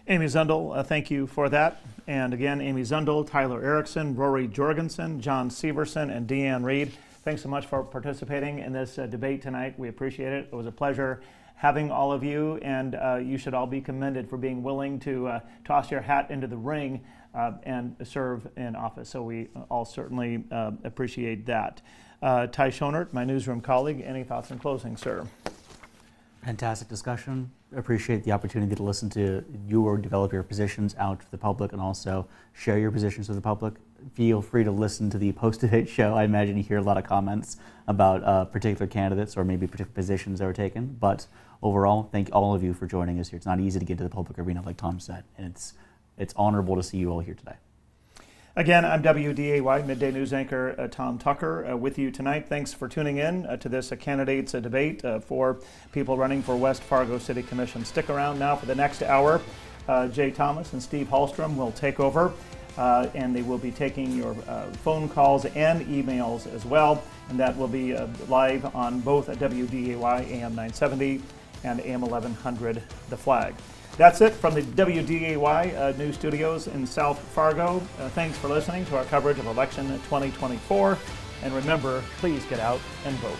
Amy Zundel, thank you for that. And again, Amy Zundel, Tyler Erickson, Rory Jorgensen, John Severson, and Deann Reed, thanks so much for participating in this debate tonight. We appreciate it. It was a pleasure having all of you, and you should all be commended for being willing to toss your hat into the ring and serve in office. So we all certainly appreciate that. Ty Schonert, my newsroom colleague, any thoughts in closing, sir? Fantastic discussion. Appreciate the opportunity to listen to you or develop your positions out to the public and also share your positions with the public. Feel free to listen to the post-debate show. I imagine you hear a lot of comments about particular candidates or maybe particular positions that were taken. But overall, thank all of you for joining us here. It's not easy to get to the public arena, like Tom said, and it's honorable to see you all here today. Again, I'm WDAY Midday News Anchor Tom Tucker with you tonight. Thanks for tuning in to this candidates debate for people running for West Fargo City Commission. Stick around now for the next hour. Jay Thomas and Steve Hallstrom will take over, and they will be taking your phone calls and emails as well. And that will be live on both WDAY AM 970 and AM 1100 The Flag. That's it from the WDAY news studios in South Fargo. Thanks for listening to our coverage of election 2024. And remember, please get out and vote.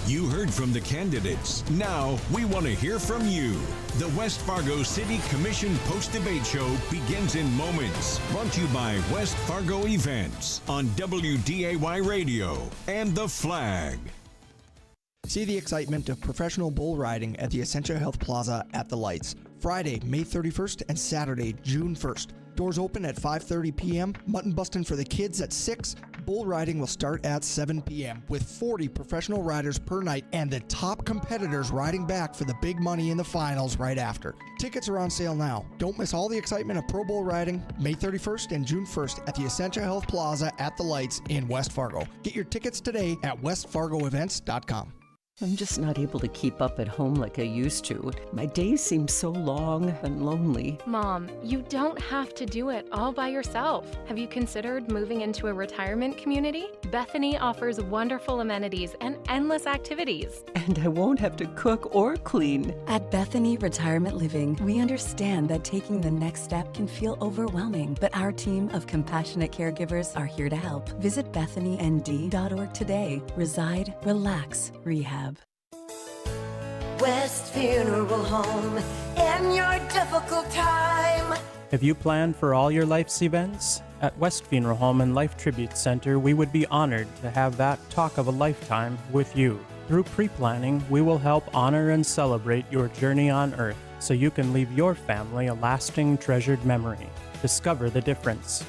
You heard from the candidates. Now we want to hear from you. The West Fargo City Commission post-debate show begins in moments. Brought to you by West Fargo Events on WDAY Radio and The Flag. See the excitement of professional bull riding at the Essentia Health Plaza at the Lights. Friday, May 31st and Saturday, June 1st. Doors open at 5:30 p.m., mutton busting for the kids at 6. Bull riding will start at 7 p.m. with 40 professional riders per night and the top competitors riding back for the big money in the finals right after. Tickets are on sale now. Don't miss all the excitement of Pro Bull riding May 31st and June 1st at the Essentia Health Plaza at the Lights in West Fargo. Get your tickets today at westfargoevents.com. I'm just not able to keep up at home like I used to. My days seem so long and lonely. Mom, you don't have to do it all by yourself. Have you considered moving into a retirement community? Bethany offers wonderful amenities and endless activities. And I won't have to cook or clean. At Bethany Retirement Living, we understand that taking the next step can feel overwhelming, but our team of compassionate caregivers are here to help. Visit BethanyND.org today. Reside, relax, rehab. West Funeral Home in your difficult time. Have you planned for all your life's events? At West Funeral Home and Life Tribute Center, we would be honored to have that talk of a lifetime with you. Through pre-planning, we will help honor and celebrate your journey on Earth so you can leave your family a lasting, treasured memory. Discover the difference.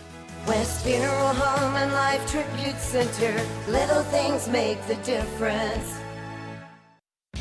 West Funeral Home and Life Tribute Center. Little things make the difference.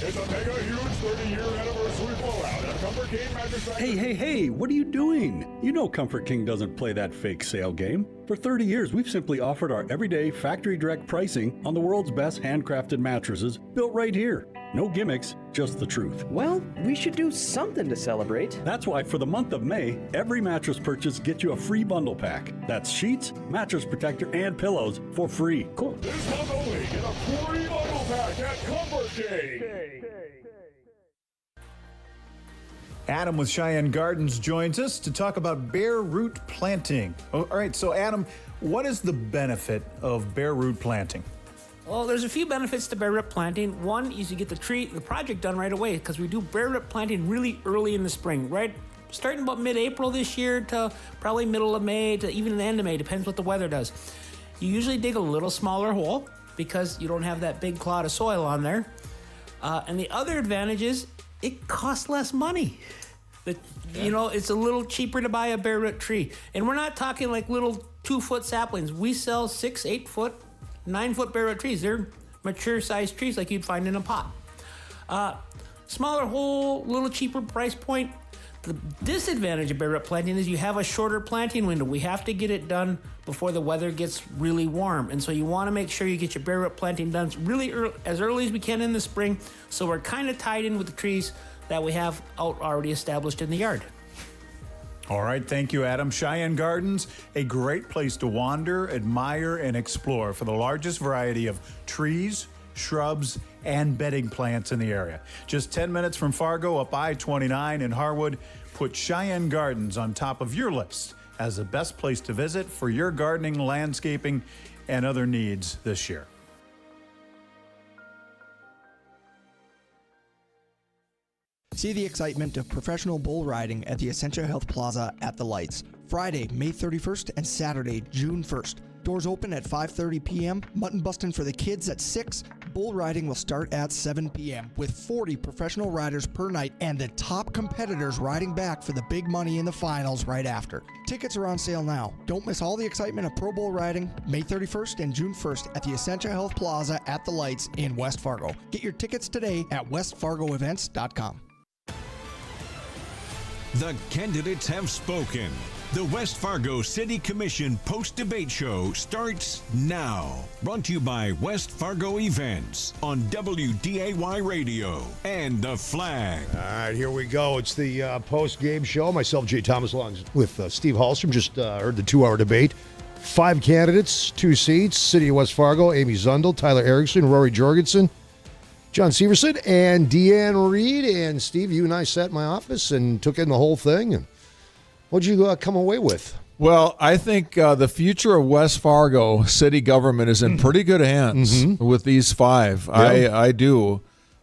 It's a mega huge 30-year anniversary blowout at Comfort King Mattress Factory. Hey, what are you doing? You know Comfort King doesn't play that fake sale game. For 30 years, we've simply offered our everyday factory direct pricing on the world's best handcrafted mattresses built right here. No gimmicks, just the truth. Well, we should do something to celebrate. That's why for the month of May, every mattress purchase gets you a free bundle pack. That's sheets, mattress protector, and pillows for free. Cool. This month only, get a free bundle pack at Comfort King. Adam with Cheyenne Gardens joins us to talk about bare root planting. All right, so Adam, what is the benefit of bare root planting? Well, there's a few benefits to bare root planting. One is you get the project done right away because we do bare root planting really early in the spring, right? Starting about mid-April this year to probably middle of May to even the end of May, depends what the weather does. You usually dig a little smaller hole because you don't have that big clod of soil on there. And the other advantage is it costs less money. It's a little cheaper to buy a bare root tree. And we're not talking like little 2-foot saplings. We sell 6, 8 foot, 9-foot bare root trees. They're mature sized trees like you'd find in a pot. Smaller hole, little cheaper price point. The disadvantage of bare rip planting is you have a shorter planting window. We have to get it done before the weather gets really warm. And so you want to make sure you get your bare rip planting done really early, as early as we can in the spring. So we're kind of tied in with the trees that we have out already established in the yard. All right, thank you, Adam. Cheyenne Gardens, a great place to wander, admire, and explore for the largest variety of trees, shrubs, and bedding plants in the area. Just 10 minutes from Fargo, up I-29 in Harwood. Put Cheyenne Gardens on top of your list as the best place to visit for your gardening, landscaping, and other needs this year. See the excitement of professional bull riding at the Essentia Health Plaza at the Lights. Friday, May 31st and Saturday, June 1st. Doors open at 5:30 p.m., mutton busting for the kids at 6. Bull riding will start at 7 p.m. with 40 professional riders per night and the top competitors riding back for the big money in the finals right after. Tickets are on sale now. Don't miss all the excitement of Pro Bowl riding May 31st and June 1st at the Essentia Health Plaza at the Lights in West Fargo. Get your tickets today at westfargoevents.com. The candidates have spoken. The West Fargo City Commission post-debate show starts now. Brought to you by West Fargo Events on WDAY Radio and The Flag. All right, here we go. It's the post-game show. Myself, Jay Thomas, along with Steve Hallstrom. Just heard the 2-hour debate. 5 candidates, 2 seats. City of West Fargo, Amy Zundel, Tyler Erickson, Rory Jorgensen, John Severson, and Deann Reed. And Steve, you and I sat in my office and took in the whole thing. And what'd you come away with? Well, I think the future of West Fargo city government is in pretty good hands with these 5. Yeah. I do.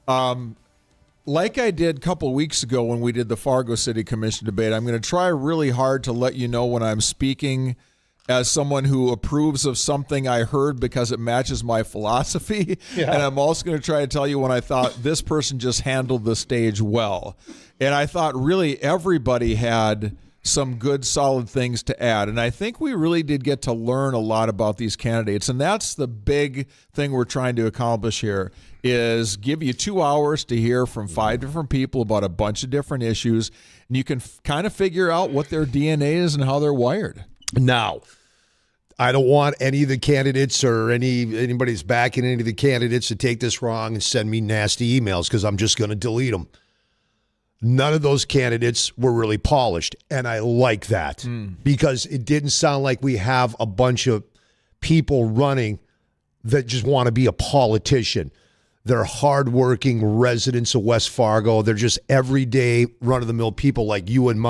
Like I did a couple weeks ago when we did the Fargo City Commission debate, I'm going to try really hard to let you know when I'm speaking as someone who approves of something I heard because it matches my philosophy. Yeah. And I'm also going to try to tell you when I thought this person just handled the stage well. And I thought really everybody had some good, solid things to add. And I think we really did get to learn a lot about these candidates. And that's the big thing we're trying to accomplish here, is give you 2 hours to hear from 5 different people about a bunch of different issues. And you can kind of figure out what their DNA is and how they're wired. Now, I don't want any of the candidates or anybody's backing any of the candidates to take this wrong and send me nasty emails, because I'm just going to delete them. None of those candidates were really polished, and I like that because it didn't sound like we have a bunch of people running that just want to be a politician. They're hardworking residents of West Fargo. They're just everyday run-of-the-mill people like you and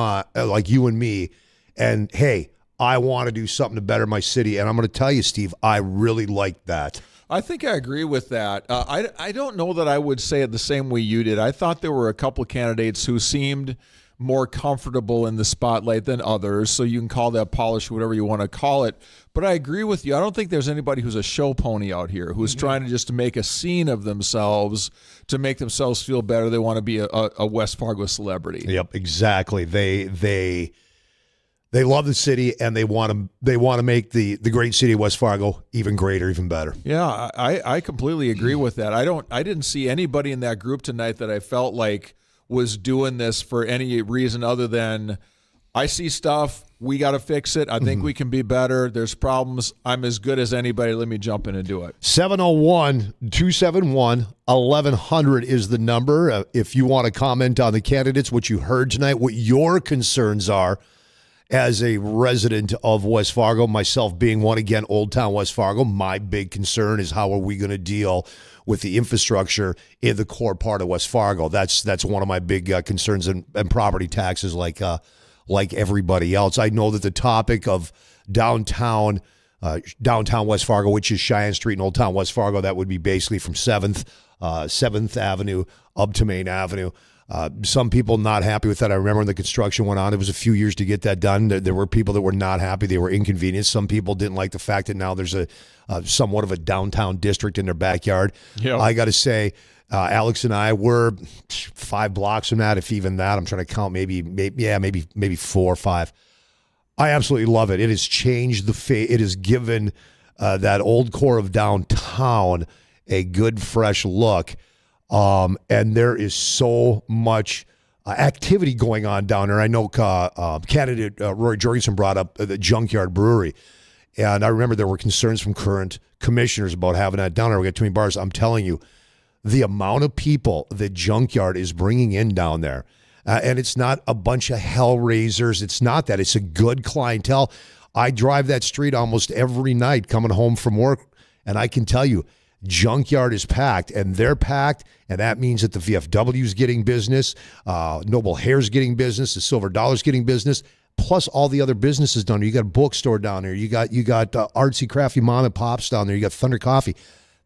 me. And hey, I want to do something to better my city. And I'm going to tell you, Steve, I really like that. I think I agree with that. I don't know that I would say it the same way you did. I thought there were a couple of candidates who seemed more comfortable in the spotlight than others, so you can call that polish, whatever you want to call it. But I agree with you. I don't think there's anybody who's a show pony out here who's trying to just to make a scene of themselves, to make themselves feel better. They want to be a West Fargo celebrity. Yep, exactly. They love the city, and they want to make the great city of West Fargo even greater, even better. Yeah, I completely agree with that. I didn't see anybody in that group tonight that I felt like was doing this for any reason other than, I see stuff, we got to fix it. I think we can be better. There's problems. I'm as good as anybody. Let me jump in and do it. 701-271-1100 is the number. If you want to comment on the candidates, what you heard tonight, what your concerns are as a resident of West Fargo, myself being one, again, Old Town West Fargo, my big concern is how are we going to deal with the infrastructure in the core part of West Fargo. That's one of my big concerns, and property taxes like everybody else. I know that the topic of downtown West Fargo, which is Cheyenne Street and Old Town West Fargo, that would be basically from 7th Avenue up to Main Avenue. Some people not happy with that. I remember when the construction went on, it was a few years to get that done. There were people that were not happy. They were inconvenienced. Some people didn't like the fact that now there's a somewhat of a downtown district in their backyard. Yep. I got to say, Alex and I were 5 blocks from that, if even that. I'm trying to count, maybe 4 or 5. I absolutely love it. It has changed the face. It has given that old core of downtown a good, fresh look. And there is so much activity going on down there. I know candidate Rory Jorgensen brought up the Junkyard Brewery. And I remember there were concerns from current commissioners about having that down there. We got too many bars. I'm telling you, the amount of people that Junkyard is bringing in down there, and it's not a bunch of hellraisers. It's not that. It's a good clientele. I drive that street almost every night coming home from work, and I can tell you, Junkyard is packed, and they're packed, and that means that the VFW is getting business, Noble Hair's getting business, the Silver Dollar's getting business, plus all the other businesses down there. You got a bookstore down there. You got artsy, crafty mom and pops down there. You got Thunder Coffee.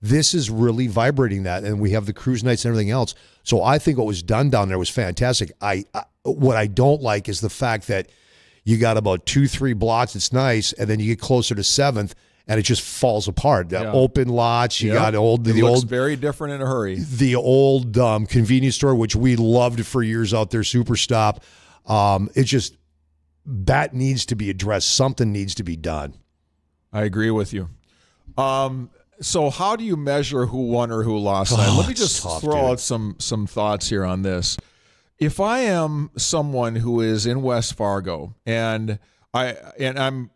This is really vibrating that, and we have the cruise nights and everything else. So I think what was done down there was fantastic. What I don't like is the fact that you got about 2-3 blocks. It's nice, and then you get closer to 7th, and it just falls apart. The open lots. You got the looks very different in a hurry. The old convenience store, which we loved for years out there, Superstop. It's just that needs to be addressed. Something needs to be done. I agree with you. So how do you measure who won or who lost tonight? Let me just throw out some thoughts here on this. If I am someone who is in West Fargo and I'm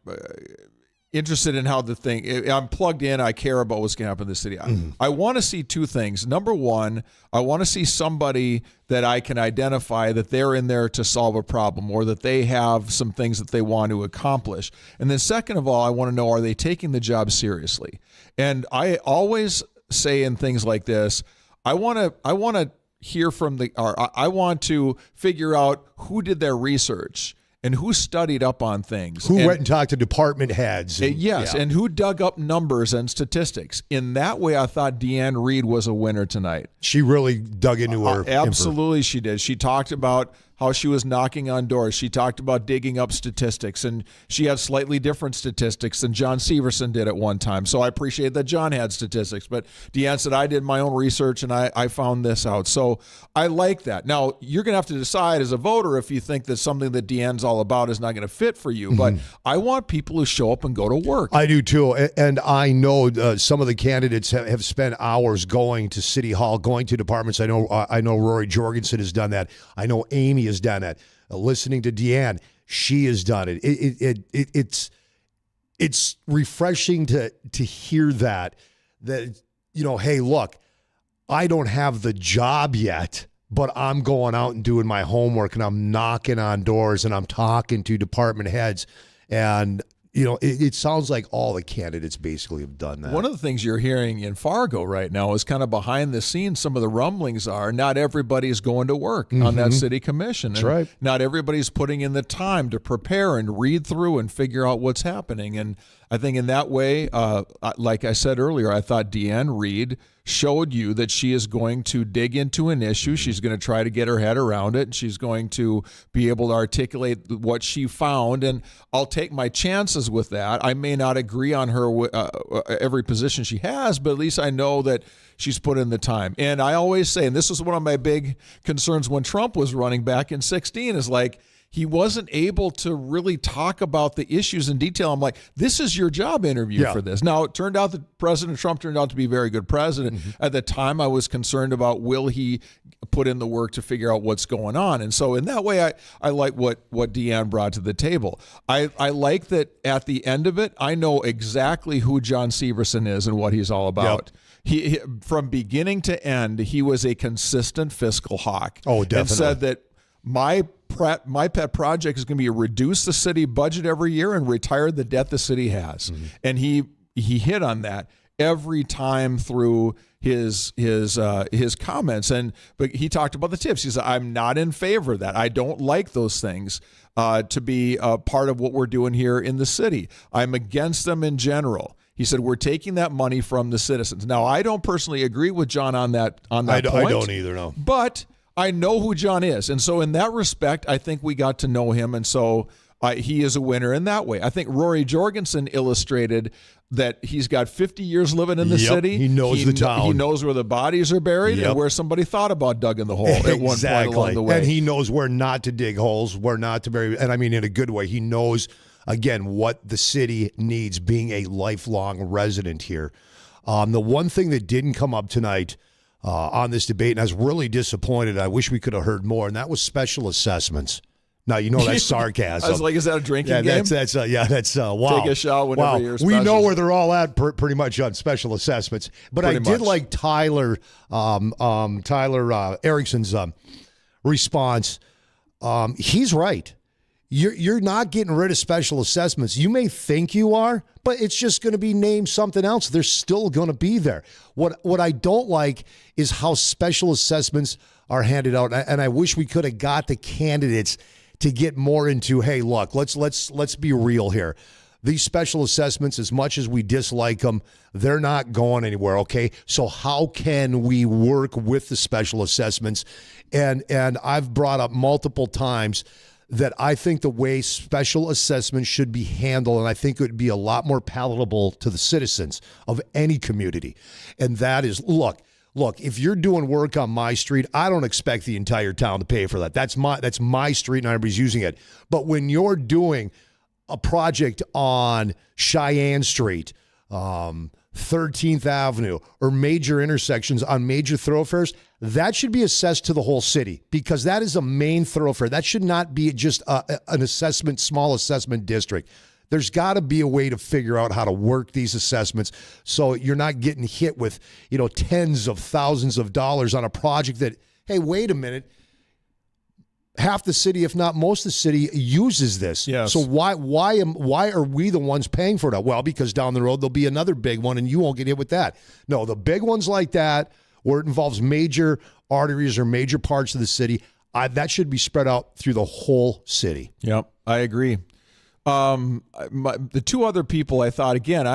interested in how I'm plugged in, I care about what's going to happen in the city. I want to see two things. Number one, I want to see somebody that I can identify that they're in there to solve a problem or that they have some things that they want to accomplish. And then second of all, I want to know, are they taking the job seriously? And I always say in things like this, I want to hear from I want to figure out who did their research and who studied up on things. Who went and talked to department heads. And who dug up numbers and statistics. In that way, I thought Deann Reed was a winner tonight. She really dug into her. Absolutely, she did. She talked about how she was knocking on doors. She talked about digging up statistics, and she had slightly different statistics than John Severson did at one time. So I appreciate that John had statistics, but Deann said, I did my own research, and I found this out. So I like that. Now, you're going to have to decide as a voter if you think that something that Deann's all about is not going to fit for you, but I want people who show up and go to work. I do too, and I know some of the candidates have spent hours going to City Hall, going to departments. I know Rory Jorgensen has done that. I know Amy has done it. Listening to Deann, she has done it. It's refreshing to hear that hey, look, I don't have the job yet, but I'm going out and doing my homework and I'm knocking on doors and I'm talking to department heads, and it sounds like all the candidates basically have done that. One of the things you're hearing in Fargo right now is kind of behind the scenes. Some of the rumblings are not everybody's going to work on that city commission. That's right. Not everybody's putting in the time to prepare and read through and figure out what's happening. And I think in that way, like I said earlier, I thought Deann Reed showed you that she is going to dig into an issue. She's going to try to get her head around it, and she's going to be able to articulate what she found. And I'll take my chances with that. I may not agree on her every position she has, but at least I know that she's put in the time. And I always say, and this was one of my big concerns when Trump was running back in 2016, is like, he wasn't able to really talk about the issues in detail. I'm like, this is your job interview for this. Now, it turned out that President Trump turned out to be a very good president. At the time, I was concerned about, will he put in the work to figure out what's going on? And so in that way, I like what Deann brought to the table. I like that at the end of it, I know exactly who John Severson is and what he's all about. He from beginning to end, he was a consistent fiscal hawk. Oh, definitely. And said that my pet project is going to be reduce the city budget every year and retire the debt the city has. And he hit on that every time through his comments. But he talked about the tips. He said, I'm not in favor of that. I don't like those things to be part of what we're doing here in the city. I'm against them in general. He said, we're taking that money from the citizens. Now, I don't personally agree with John on that point. I don't either, no. But I know who John is. And so in that respect, I think we got to know him. And so he is a winner in that way. I think Rory Jorgensen illustrated that he's got 50 years living in the city. He knows the town. He knows where the bodies are buried and where somebody thought about digging the hole at one point along the way. And he knows where not to dig holes, where not to bury. And I mean, in a good way, he knows, again, what the city needs, being a lifelong resident here. The one thing that didn't come up tonight, on this debate, and I was really disappointed. I wish we could have heard more, and that was special assessments. Now, you know that's sarcasm. I was like, is that a drinking game? That's wow. Take a shot whenever you're We know where they're all at pretty much on special assessments. But Pretty I did much. like Tyler Erickson's response. He's right. You're not getting rid of special assessments. You may think you are, but it's just going to be named something else. They're still going to be there. What I don't like is how special assessments are handed out, and I wish we could have got the candidates to get more into, hey, look, let's be real here. These special assessments, as much as we dislike them, they're not going anywhere, okay? So how can we work with the special assessments? And I've brought up multiple times that I think the way special assessments should be handled, and I think it would be a lot more palatable to the citizens of any community, and that is, look, if you're doing work on my street, I don't expect the entire town to pay for that. That's my street and everybody's using it. But when you're doing a project on Cheyenne Street, 13th Avenue, or major intersections on major thoroughfares, that should be assessed to the whole city because that is a main thoroughfare. That should not be just an small assessment district. There's got to be a way to figure out how to work these assessments so you're not getting hit with, tens of thousands of dollars on a project that, hey, wait a minute, half the city, if not most of the city, uses this. Yes. So why are we the ones paying for it? Well, because down the road there'll be another big one and you won't get hit with that. No, the big ones like that, where it involves major arteries or major parts of the city, that should be spread out through the whole city. Yep, I agree. The two other people I thought, again,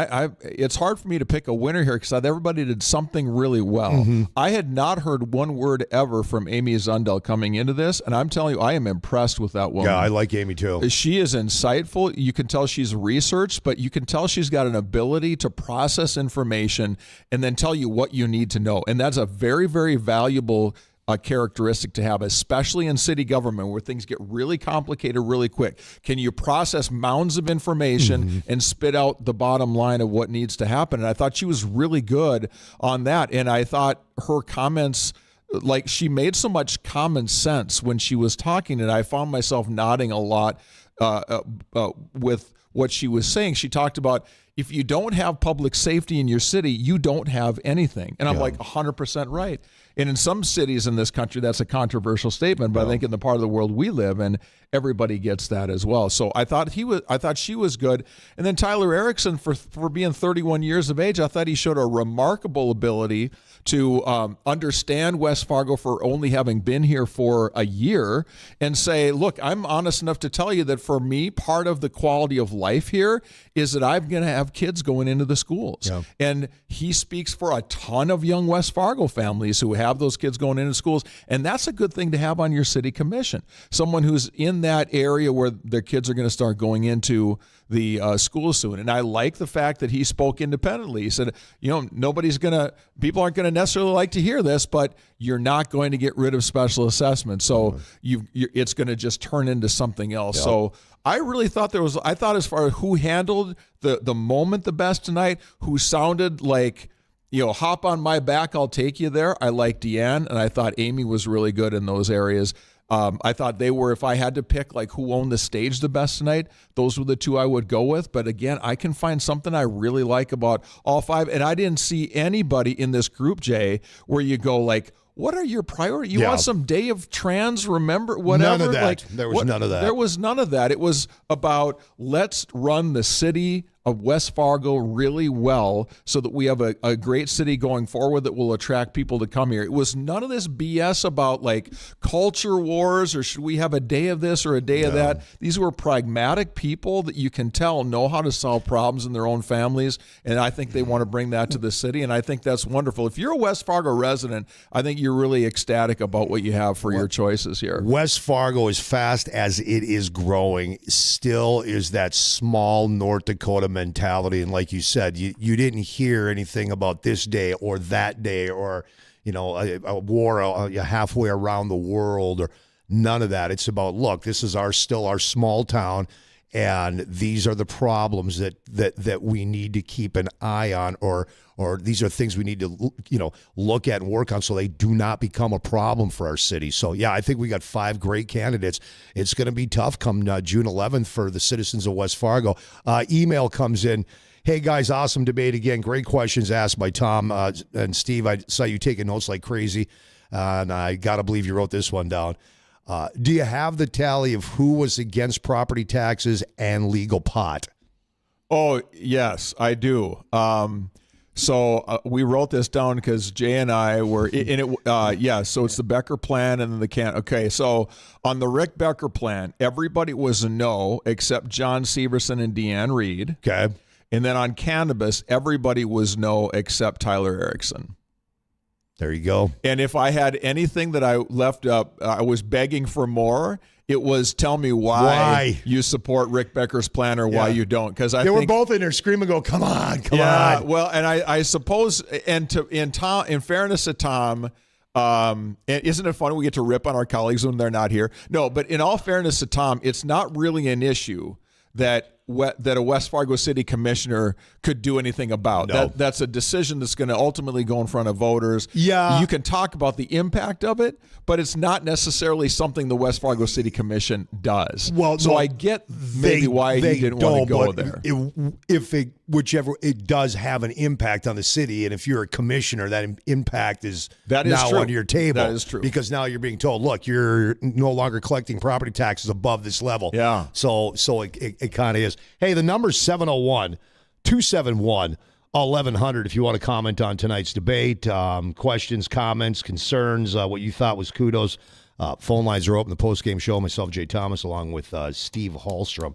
it's hard for me to pick a winner here because everybody did something really well. Mm-hmm. I had not heard one word ever from Amy Zundel coming into this, and I'm telling you, I am impressed with that woman. Yeah, I like Amy too. She is insightful. You can tell she's researched, but you can tell she's got an ability to process information and then tell you what you need to know. And that's a very, very valuable characteristic to have, especially in city government where things get really complicated really quick. Can you process mounds of information and spit out the bottom line of what needs to happen? And I thought she was really good on that. And I thought her comments, like she made so much common sense when she was talking, and I found myself nodding a lot with what she was saying. She talked about if you don't have public safety in your city, you don't have anything. And I'm like 100% right. And in some cities in this country, that's a controversial statement, but I think in the part of the world we live in, everybody gets that as well. So I thought she was good. And then Tyler Erickson, for being 31 years of age, I thought he showed a remarkable ability to understand West Fargo for only having been here for a year and say, look, I'm honest enough to tell you that for me, part of the quality of life here is that I'm going to have kids going into the schools. Yeah. And he speaks for a ton of young West Fargo families who have those kids going into schools. And that's a good thing to have on your city commission. Someone who's in that area where their kids are going to start going into the school soon. And I like the fact that he spoke independently. He said, people aren't going to necessarily like to hear this, but you're not going to get rid of special assessments. So it's going to just turn into something else. Yep. So I really thought as far as who handled the moment the best tonight, who sounded like, hop on my back, I'll take you there. I like Deann, and I thought Amy was really good in those areas. I thought they were, if I had to pick like who owned the stage the best tonight, those were the two I would go with. But again, I can find something I really like about all five. And I didn't see anybody in this group, Jay, where you go like, what are your priorities? You want some day of trans, remember, whatever? None of that. Like, there was none of that. There was none of that. It was about let's run the city of West Fargo really well so that we have a great city going forward that will attract people to come here. It was none of this BS about like culture wars or should we have a day of this or a day of that. These were pragmatic people that you can tell know how to solve problems in their own families, and I think they want to bring that to the city, and I think that's wonderful. If you're a West Fargo resident, I think you're really ecstatic about what you have for your choices here. West Fargo, as fast as it is growing, still is that small North Dakota mentality. And like you said, you didn't hear anything about this day or that day or, a war halfway around the world or none of that. It's about, look, this is still our small town. And these are the problems that we need to keep an eye on, or these are things we need to look at and work on so they do not become a problem for our city. So, yeah, I think we got 5 great candidates. It's going to be tough come June 11th for the citizens of West Fargo. Email comes in. Hey, guys, awesome debate again. Great questions asked by Tom and Steve. I saw you taking notes like crazy, and I got to believe you wrote this one down. Do you have the tally of who was against property taxes and legal pot? Oh, yes, I do. So we wrote this down because Jay and I were in it. So it's the Becker plan and then the can. Okay, so on the Rick Becker plan, everybody was a no except John Severson and Deann Reed. Okay. And then on cannabis, everybody was no except Tyler Erickson. There you go. And if I had anything that I left up, I was begging for more. It was tell me why you support Rick Becker's plan or why you don't. Because they were both in there screaming, "Go, come on, come on!" Well, and I suppose, and in fairness to Tom, and isn't it funny we get to rip on our colleagues when they're not here? No, but in all fairness to Tom, it's not really an issue that a West Fargo City Commissioner could do anything about. No. That's a decision that's going to ultimately go in front of voters. Yeah. You can talk about the impact of it, but it's not necessarily something the West Fargo City Commission does. Well, so no, I get maybe why he didn't want to go there. It does have an impact on the city, and if you're a commissioner, that impact is now true. On your table. That is true. Because now you're being told, look, you're no longer collecting property taxes above this level. Yeah. So it kind of is. Hey, the number's 701-271-1100 if you want to comment on tonight's debate. Questions, comments, concerns, what you thought was kudos. Phone lines are open. The post-game show, myself, Jay Thomas, along with Steve Hallstrom.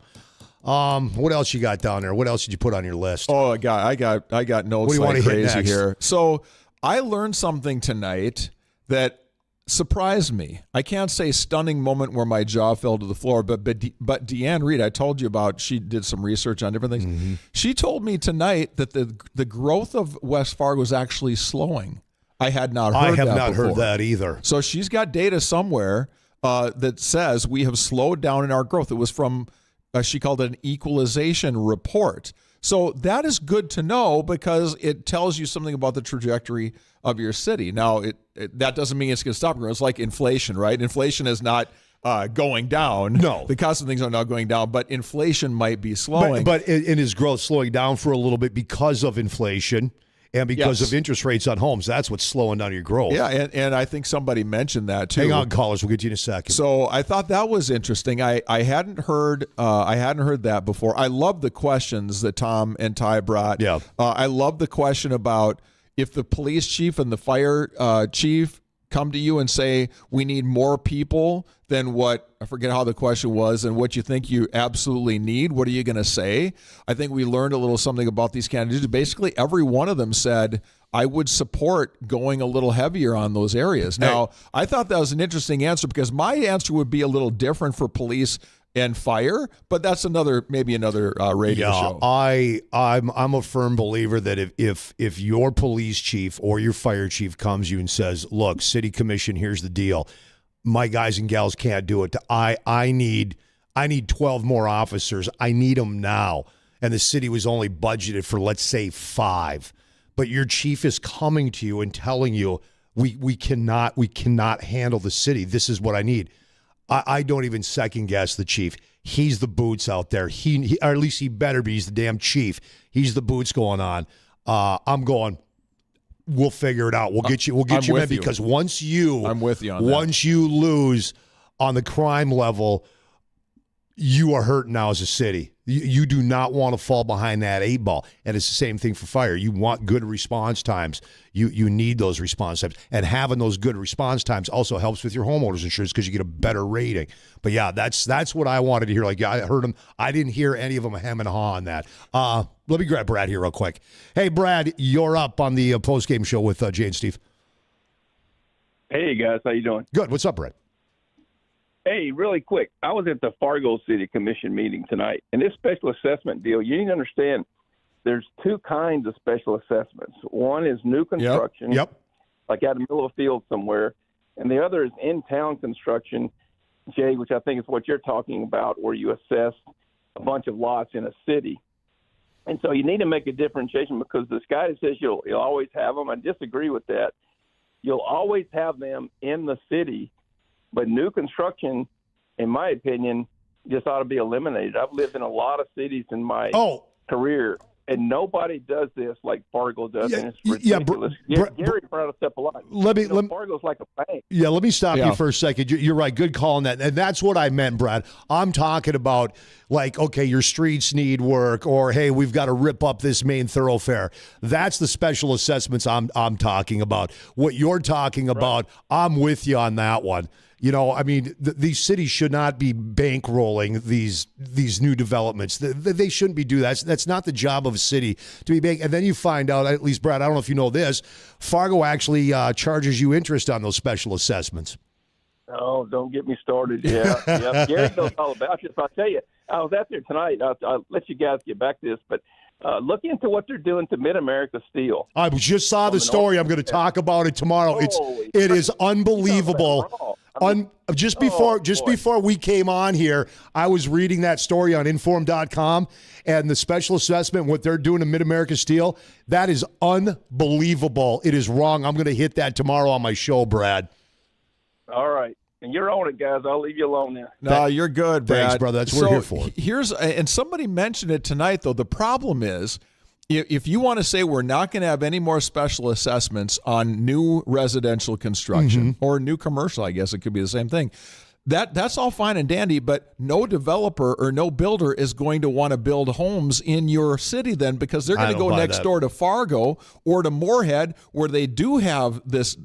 What else you got down there? What else did you put on your list? Oh, I got notes. What do you want to hit crazy next? Here. So I learned something tonight that surprised me. I can't say stunning moment where my jaw fell to the floor, but Deann Reed, I told you about, she did some research on different things. Mm-hmm. She told me tonight that the growth of West Fargo is actually slowing. I had not heard that I have not before. heard that either. So she's got data somewhere that says we have slowed down in our growth. it was from, she called it an equalization report. So that is good to know because it tells you something about the trajectory of your city. Now, that doesn't mean it's going to stop growing. It's like inflation, right? Inflation is not going down. No. The cost of things are not going down, but inflation might be slowing. But is growth slowing down for a little bit because of inflation and because of interest rates on homes? That's what's slowing down your growth. Yeah, and I think somebody mentioned that too. Hang on, callers. We'll get you in a second. So I thought that was interesting. I hadn't heard that before. I love the questions that Tom and Ty brought. Yeah. I love the question about if the police chief and the fire chief come to you and say we need more people than what, I forget how the question was, and what you think you absolutely need, what are you going to say? I think we learned a little something about these candidates. Basically, every one of them said, I would support going a little heavier on those areas. Now, I thought that was an interesting answer because my answer would be a little different for police and fire, but that's maybe another radio show. I'm a firm believer that if your police chief or your fire chief comes to you and says, look, city commission, here's the deal. My guys and gals can't do it. I need 12 more officers. I need them now. And the city was only budgeted for, let's say, 5. But your chief is coming to you and telling you, we cannot handle the city. This is what I need. I don't even second guess the chief. He's the boots out there. He or at least he better be. He's the damn chief. He's the boots going on. I'm going. We'll figure it out. We'll get you in because once I'm with you on that. Once you lose on the crime level, you are hurt now as a city. You do not want to fall behind that 8 ball. And it's the same thing for fire. You want good response times. You need those response times. And having those good response times also helps with your homeowner's insurance because you get a better rating. But yeah, that's what I wanted to hear. Like, I heard them. I didn't hear any of them hem and haw on that. Let me grab Brad here real quick. Hey, Brad, you're up on the post-game show with Jay and Steve. Hey, guys. How you doing? Good. What's up, Brad? Hey, really quick. I was at the Fargo City Commission meeting tonight, and this special assessment deal, you need to understand there's 2 kinds of special assessments. One is new construction, like out in the middle of a field somewhere, and the other is in-town construction, Jay, which I think is what you're talking about, where you assess a bunch of lots in a city. And so you need to make a differentiation, because this guy that says you'll always have them, I disagree with that. You'll always have them in the city, but new construction, in my opinion, just ought to be eliminated. I've lived in a lot of cities in my career, and nobody does this like Fargo does, and it's ridiculous. Gary brought us up a lot. Fargo's like a bank. Yeah, let me stop you for a second. You're right. Good call on that. And that's what I meant, Brad. I'm talking about, like, okay, your streets need work, or, hey, we've got to rip up this main thoroughfare. That's the special assessments I'm talking about. What you're talking about, I'm with you on that one. You know, I mean, these cities should not be bankrolling these new developments. They shouldn't be doing that. That's not the job of a city to be bank. And then you find out, at least, Brad, I don't know if you know this, Fargo actually charges you interest on those special assessments. Oh, don't get me started. Yeah. Gary knows all about this. I'll tell you, I was out there tonight. I'll let you guys get back to this, but look into what they're doing to Mid-America Steel. I just saw the story. I'm going to talk about it tomorrow. It is unbelievable. Just before we came on here, I was reading that story on inform.com, and the special assessment, what they're doing to Mid-America Steel, that is unbelievable. It is wrong. I'm going to hit that tomorrow on my show, Brad. All right. And you're on it, guys. I'll leave you alone now. No, you're good, Brad. Thanks, brother. That's what we're here for. And somebody mentioned it tonight, though. The problem is, if you want to say we're not going to have any more special assessments on new residential construction or new commercial, I guess it could be the same thing. That's all fine and dandy, but no developer or no builder is going to want to build homes in your city then, because they're going to go next door to Fargo or to Moorhead, where they do have this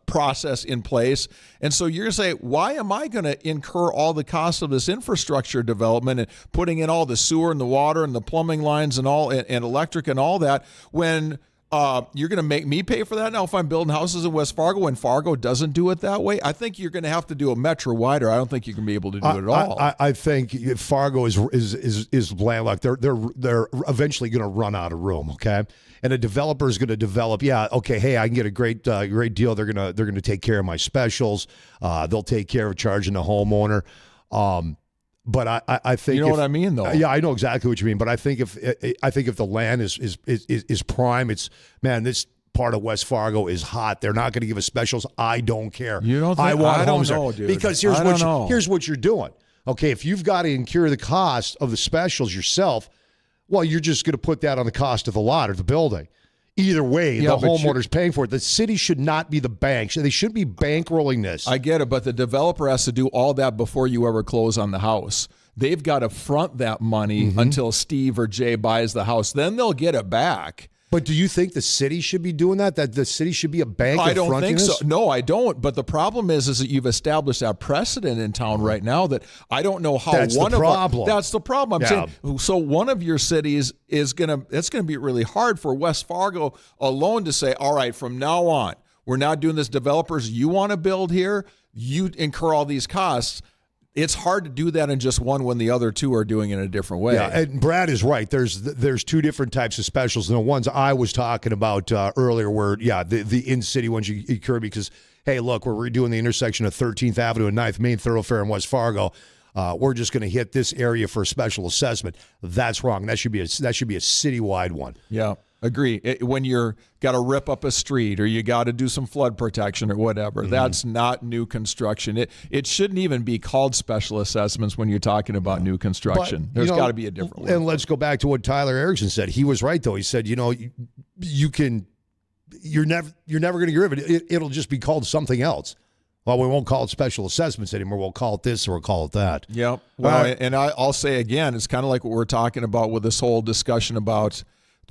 process in place. And so you're going to say, why am I going to incur all the costs of this infrastructure development and putting in all the sewer and the water and the plumbing lines and all and electric and all that, when you're going to make me pay for that now if I'm building houses in West Fargo, and Fargo doesn't do it that way? I think you're going to have to do a metro wider. I don't think you can be able to do it at all. I think Fargo is landlocked. They're eventually going to run out of room. Okay. And a developer is going to develop. Yeah, okay. Hey, I can get a great deal. They're gonna take care of my specials. They'll take care of charging the homeowner. But I think, you know what I mean, though. Yeah, I know exactly what you mean. But I think if the land is prime, this part of West Fargo is hot. They're not going to give us specials. I don't care. You don't think? I want homes don't know, there. dude. Because here's what you're doing. Okay, if you've got to incur the cost of the specials yourself, well, you're just going to put that on the cost of the lot or the building. Either way, the homeowner's paying for it. The city should not be the bank. They shouldn't be bankrolling this. I get it, but the developer has to do all that before you ever close on the house. They've got to front that money until Steve or Jay buys the house. Then they'll get it back. But do you think the city should be doing that? That the city should be a bank? I don't think so. No, I don't. But the problem is that you've established that precedent in town right now that I don't know how that's one the of problem. That's the problem. I'm saying. So one of your cities it's going to be really hard for West Fargo alone to say, all right, from now on, we're not doing this. Developers, you want to build here, you incur all these costs. It's hard to do that in just one when the other two are doing it in a different way. Yeah, and Brad is right. There's two different types of specials. And the ones I was talking about earlier were, the in-city ones you incur because, hey, look, we're redoing the intersection of 13th Avenue and 9th Main Thoroughfare in West Fargo. We're just going to hit this area for a special assessment. That's wrong. That should be a citywide one. Yeah. Agree. When you're got to rip up a street or you got to do some flood protection or whatever, that's not new construction. It shouldn't even be called special assessments when you're talking about new construction. There's got to be a different one. And let's go back to what Tyler Erickson said. He was right, though. He said, you're never going to get rid of it. It'll just be called something else. Well, we won't call it special assessments anymore. We'll call it this or we'll call it that. Yep. Well, and I'll say again, it's kind of like what we're talking about with this whole discussion about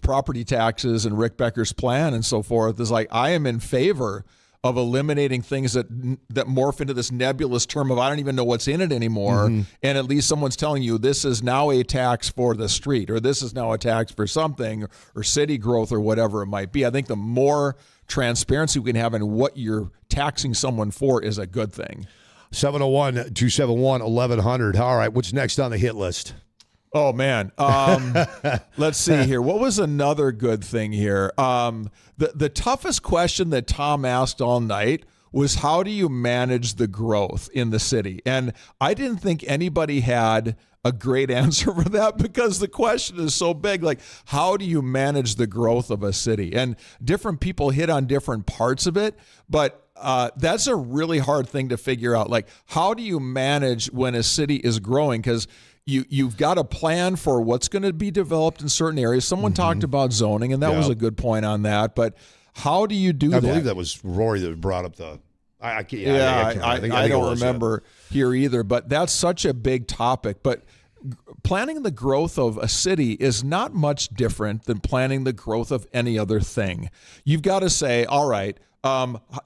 property taxes and Rick Becker's plan and so forth. Is like, I am in favor of eliminating things that morph into this nebulous term of I don't even know what's in it anymore. And at least someone's telling you this is now a tax for the street, or this is now a tax for something, or city growth, or whatever it might be. I think the more transparency we can have in what you're taxing someone for is a good thing. 701-271-1100. All right, what's next on the hit list? Oh, man. Let's see here. What was another good thing here? The toughest question that Tom asked all night was how do you manage the growth in the city? And I didn't think anybody had a great answer for that because the question is so big. Like, how do you manage the growth of a city? And different people hit on different parts of it, but that's a really hard thing to figure out. Like, how do you manage when a city is growing? Because you've got a plan for what's going to be developed in certain areas. Someone talked about zoning, and that was a good point on that. But how do you do that? I believe that was Rory that brought up the. I don't remember here either. But that's such a big topic. But planning the growth of a city is not much different than planning the growth of any other thing. You've got to say, all right,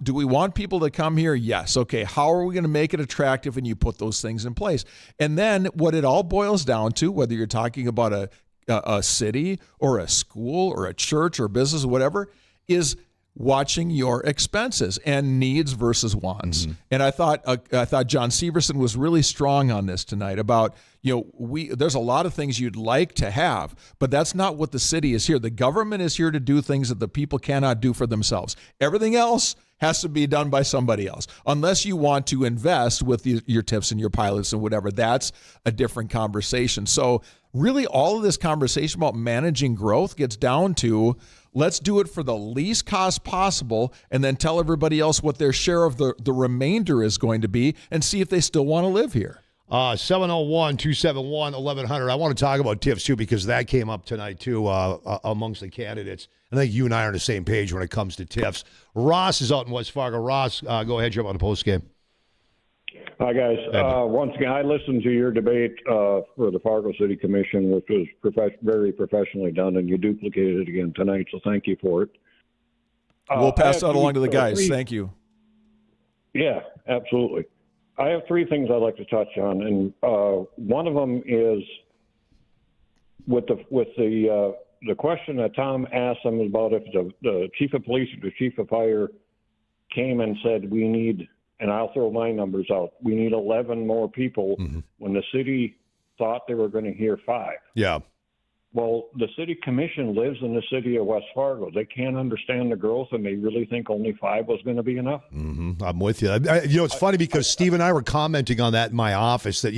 do we want people to come here? Yes. Okay. How are we going to make it attractive? And you put those things in place. And then what it all boils down to, whether you're talking about a city or a school or a church or business or whatever, is watching your expenses and needs versus wants. And I thought John Severson was really strong on this tonight about, there's a lot of things you'd like to have, but that's not what the city is here. The government is here to do things that the people cannot do for themselves. Everything else has to be done by somebody else, unless you want to invest with your tips and your pilots and whatever. That's a different conversation. So really all of this conversation about managing growth gets down to, let's do it for the least cost possible and then tell everybody else what their share of the remainder is going to be and see if they still want to live here. 701-271-1100. I want to talk about TIFs, too, because that came up tonight, too, amongst the candidates. I think you and I are on the same page when it comes to TIFs. Ross is out in West Fargo. Ross, go ahead, jump on the postgame. Hi, guys. Once again, I listened to your debate for the Fargo City Commission, which was very professionally done, and you duplicated it again tonight, so thank you for it. We'll pass that along to the guys. Thank you. Yeah, absolutely. I have three things I'd like to touch on, and one of them is with the question that Tom asked them about if the chief of police or the chief of fire came and said we need, and I'll throw my numbers out, we need 11 more people when the city thought they were going to hear 5. Yeah. Well, the city commission lives in the city of West Fargo. They can't understand the growth, and they really think only 5 was going to be enough. I'm with you. It's funny because Steve and I were commenting on that in my office that,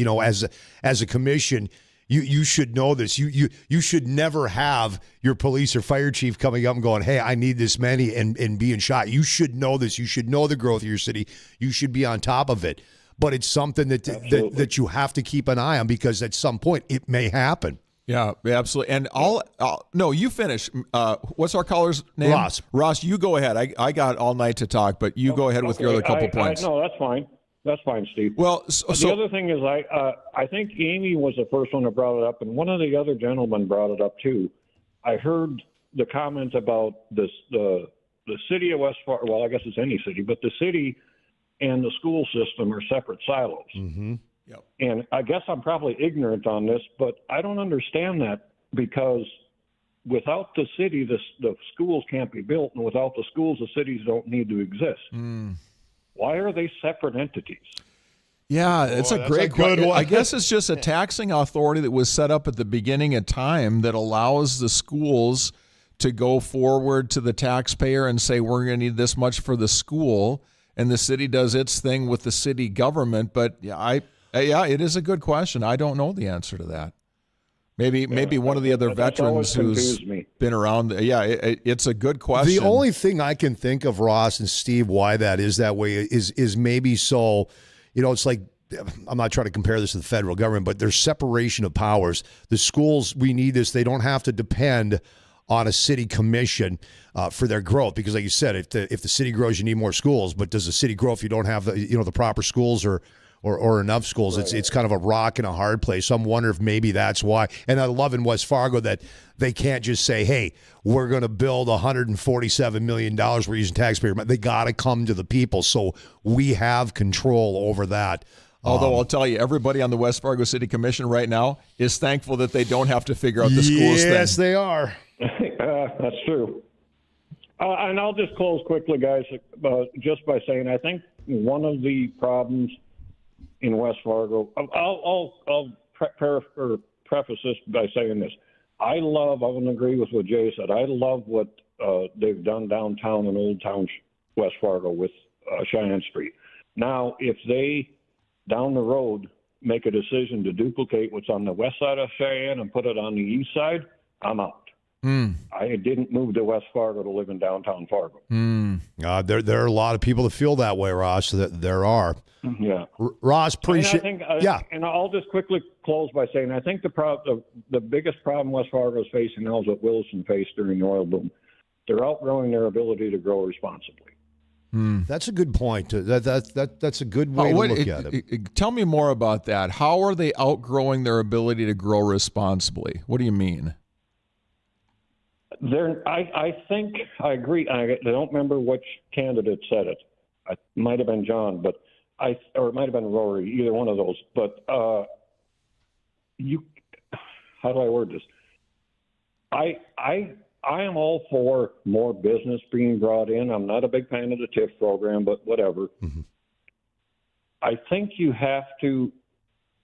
as a commission, you should know this. You should never have your police or fire chief coming up and going, hey, I need this many and being shot. You should know this. You should know the growth of your city. You should be on top of it. But it's something that you have to keep an eye on because at some point it may happen. Yeah, absolutely. And no, you finish. What's our caller's name? Ross, you go ahead. I got all night to talk, but you go ahead with your other couple points. No, that's fine. That's fine, Steve. Well, the other thing is I think Amy was the first one that brought it up, and one of the other gentlemen brought it up too. I heard the comment about the city of West Fargo. Well, I guess it's any city, but the city and the school system are separate silos. Yep. And I guess I'm probably ignorant on this, but I don't understand that because without the city, the schools can't be built, and without the schools, the cities don't need to exist. Why are they separate entities? Yeah, it's a great question. I guess it's just a taxing authority that was set up at the beginning of time that allows the schools to go forward to the taxpayer and say, we're going to need this much for the school, and the city does its thing with the city government. But yeah, it is a good question. I don't know the answer to that. Maybe one of the other veterans who's been around. Yeah, it's a good question. The only thing I can think of, Ross and Steve, why that is that way is maybe so, it's like, I'm not trying to compare this to the federal government, but there's separation of powers. The schools, we need this. They don't have to depend on a city commission for their growth, because like you said, if the city grows, you need more schools. But does the city grow if you don't have the proper schools or enough schools? Right. It's kind of a rock and a hard place. So I'm wondering if maybe that's why. And I love in West Fargo that they can't just say, hey, we're going to build $147 million. We're using taxpayer money. They got to come to the people. So we have control over that. Although I'll tell you, everybody on the West Fargo City Commission right now is thankful that they don't have to figure out the schools thing. Yes, they are. That's true. And I'll just close quickly, guys, just by saying I think one of the problems in West Fargo, I'll preface this by saying this. I wouldn't agree with what Jay said. I love what they've done downtown in Old Town West Fargo with Cheyenne Street. Now, if they, down the road, make a decision to duplicate what's on the west side of Cheyenne and put it on the east side, I'm out. I didn't move to West Fargo to live in downtown Fargo. There are a lot of people that feel that way, Ross. There are. Yeah. Ross, appreciate. And I'll just quickly close by saying I think the biggest problem West Fargo is facing now is what Wilson faced during the oil boom. They're outgrowing their ability to grow responsibly. That's a good point. That's a good way to look at it. Tell me more about that. How are they outgrowing their ability to grow responsibly? What do you mean? I think I agree. I don't remember which candidate said it. It might have been John, or it might have been Rory. Either one of those. But how do I word this? I am all for more business being brought in. I'm not a big fan of the TIF program, but whatever. I think you have to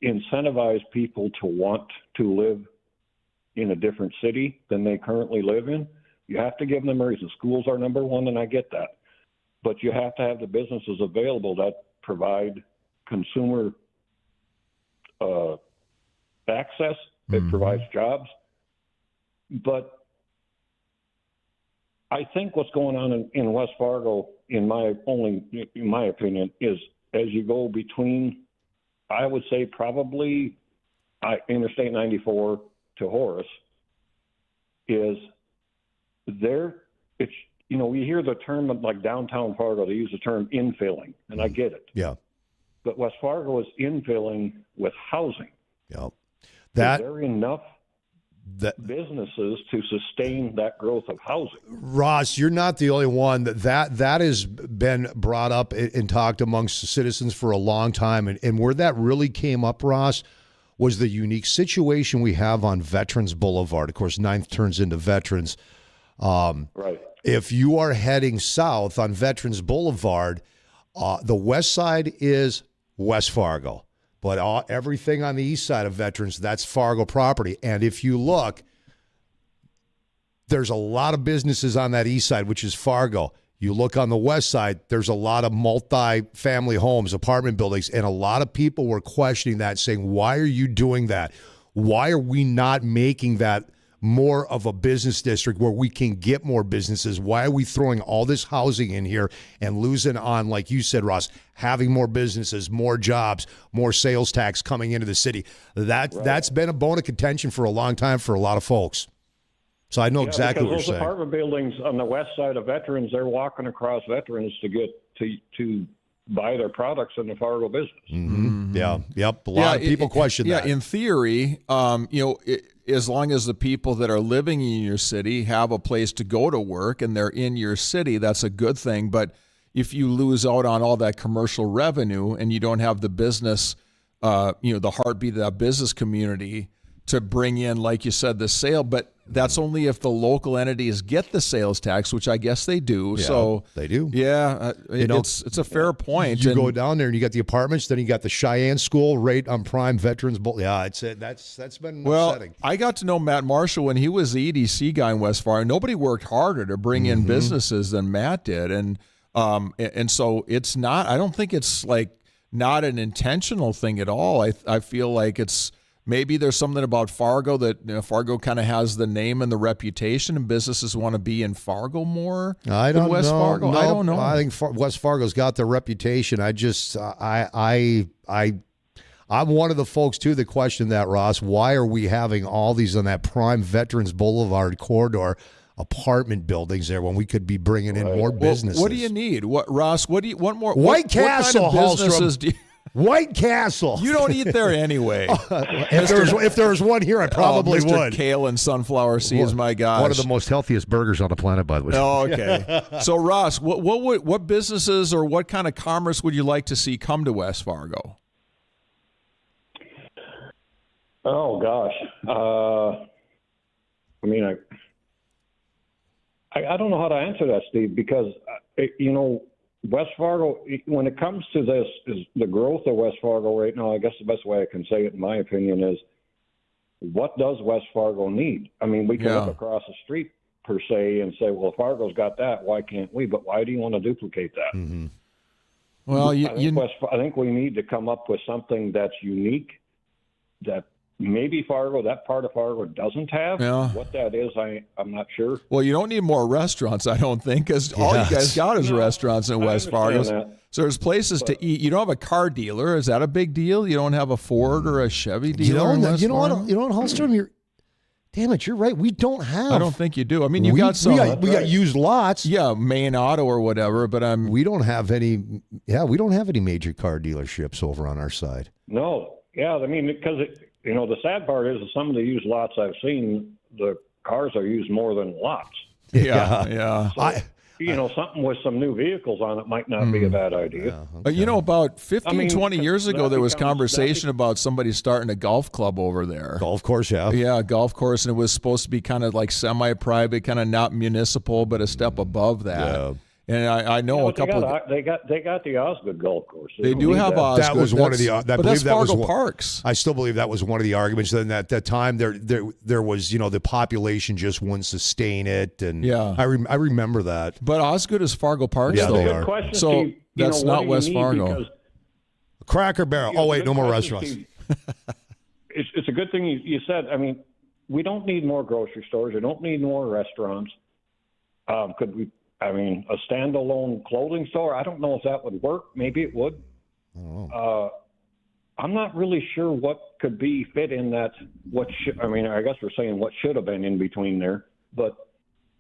incentivize people to want to live in a different city than they currently live in. You have to give them a reason. Schools are number one, and I get that. But you have to have the businesses available that provide consumer access. It provides jobs. But I think what's going on in West Fargo, in my opinion, is as you go between, I would say probably Interstate 94 to Horace, is there. It's we hear the term like downtown Fargo. They use the term infilling, and I get it. Yeah. But West Fargo is infilling with housing. Yeah. Is there enough businesses to sustain that growth of housing? Ross, you're not the only one. That has been brought up and talked amongst citizens for a long time. And where that really came up, Ross, was the unique situation we have on Veterans Boulevard. Of course, 9th turns into Veterans. Right. If you are heading south on Veterans Boulevard, the west side is West Fargo. But everything on the east side of Veterans, that's Fargo property. And if you look, there's a lot of businesses on that east side, which is Fargo. You look on the west side, there's a lot of multi-family homes, apartment buildings, and a lot of people were questioning that, saying, why are you doing that? Why are we not making that more of a business district where we can get more businesses? Why are we throwing all this housing in here and losing on, like you said, Ross, having more businesses, more jobs, more sales tax coming into the city? That's been a bone of contention for a long time for a lot of folks. So I know exactly what you're saying. Those apartment buildings on the west side of Veterans, they're walking across Veterans to get to buy their products in the Fargo business. Yeah. Yep. A lot of people question that. Yeah. In theory, as long as the people that are living in your city have a place to go to work and they're in your city, that's a good thing. But if you lose out on all that commercial revenue and you don't have the business, the heartbeat of that business community to bring in, like you said, the sale, but that's only if the local entities get the sales tax, which I guess they do. Yeah, so they do. Yeah, it's a fair point. You go down there and you got the apartments, then you got the Cheyenne School right on Prime Veterans Bowl. Yeah, that's been upsetting. I got to know Matt Marshall when he was the EDC guy in West Fargo. Nobody worked harder to bring in businesses than Matt did, and so it's not. I don't think it's like not an intentional thing at all. I feel like it's. Maybe there's something about Fargo that Fargo kind of has the name and the reputation, and businesses want to be in Fargo more than West Fargo. No, I don't know. I think West Fargo's got the reputation. I'm one of the folks too that question that, Ross. Why are we having all these on that Prime Veterans Boulevard corridor apartment buildings there when we could be bringing in more businesses? What do you need? Ross? What more? White Castle, what kind of businesses do you? White Castle. You don't eat there anyway. If there was one here, I probably Mr. would. Kale and sunflower seeds, my gosh. One of the most healthiest burgers on the planet, by the way. Oh, okay. So, Ross, what businesses or what kind of commerce would you like to see come to West Fargo? Oh gosh. I don't know how to answer that, Steve, because West Fargo, when it comes to this, is the growth of West Fargo right now, I guess the best way I can say it, in my opinion, is what does West Fargo need? I mean, we can look across the street, per se, and say, well, Fargo's got that, why can't we? But why do you want to duplicate that? Well, I think we need to come up with something that's unique that maybe that part of Fargo doesn't have. Yeah. What that is, I'm not sure. Well, you don't need more restaurants, I don't think, because all you guys got is restaurants in West Fargo. So there's places to eat. You don't have a car dealer. Is that a big deal? You don't have a Ford or a Chevy dealer in West Fargo? You know what, Hallstrom? Damn it, you're right. We don't have. I don't think you do. I mean, you got some. We got used lots. Yeah, Main Auto or whatever. But we don't have any. Yeah, we don't have any major car dealerships over on our side. No. Yeah, I mean, because the sad part is some of the used lots I've seen, the cars are used more than lots. Yeah. So, something with some new vehicles on it might not be a bad idea. Okay. About 15, 20 years ago, there was conversation about somebody starting a golf club over there. Golf course, yeah. Yeah, golf course, and it was supposed to be kind of like semi-private, kind of not municipal, but a step above that. Yeah. And I know a couple. They got the Osgood Golf Course. They do have Osgood. That was one of the. But that's Fargo Parks. I still believe that was one of the arguments. Then at that time, there was the population just wouldn't sustain it, and I remember that. But Osgood is Fargo Parks, yeah, though. they are. Question, so Steve, that's not West Fargo. Cracker Barrel. Oh wait, no more restaurants. Steve, it's a good thing you said. I mean, we don't need more grocery stores. We don't need more restaurants. Could we? I mean, a standalone clothing store, I don't know if that would work. Maybe it would. I'm not really sure what could be fit in that. I guess we're saying what should have been in between there. But,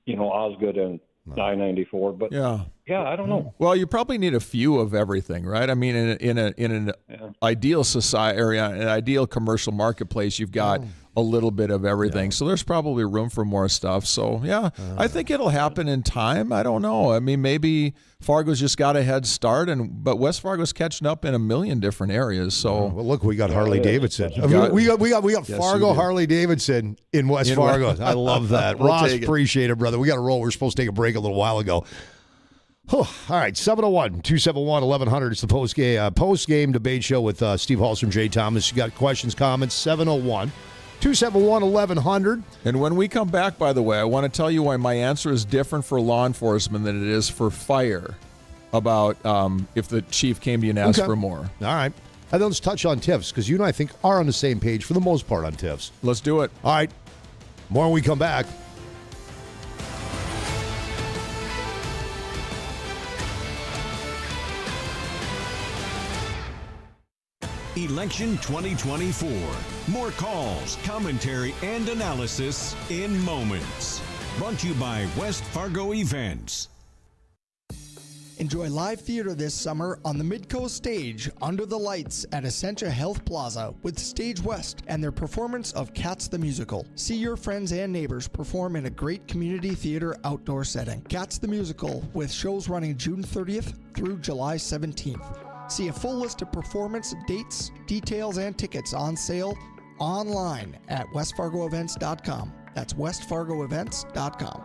Osgood and I-94. But, yeah, I don't know. Well, you probably need a few of everything, right? I mean, in an ideal society area, an ideal commercial marketplace, you've got a little bit of everything. So there's probably room for more stuff. So, I think it'll happen in time. I don't know. I mean, maybe Fargo's just got a head start, but West Fargo's catching up in a million different areas. So, well, look, we got Harley Davidson. We got Fargo Harley Davidson in West Fargo. I love that. Ross, appreciate it, brother. We got to roll. We're supposed to take a break a little while ago. All right, 701-271-1100. It's the post-game debate show with Steve Hallstrom, Jay Thomas. You got questions, comments, 701-271-1100. And when we come back, by the way, I want to tell you why my answer is different for law enforcement than it is for fire about if the chief came to you and asked for more. All right. And then let's touch on TIFs, because you and I think are on the same page for the most part on TIFs. Let's do it. All right. More when we come back. Election 2024. More calls, commentary, and analysis in moments. Brought to you by West Fargo Events. Enjoy live theater this summer on the Midcoast stage under the lights at Essentia Health Plaza with Stage West and their performance of Cats the Musical. See your friends and neighbors perform in a great community theater outdoor setting. Cats the Musical with shows running June 30th through July 17th. See a full list of performance dates, details, and tickets on sale online at westfargoevents.com. That's westfargoevents.com.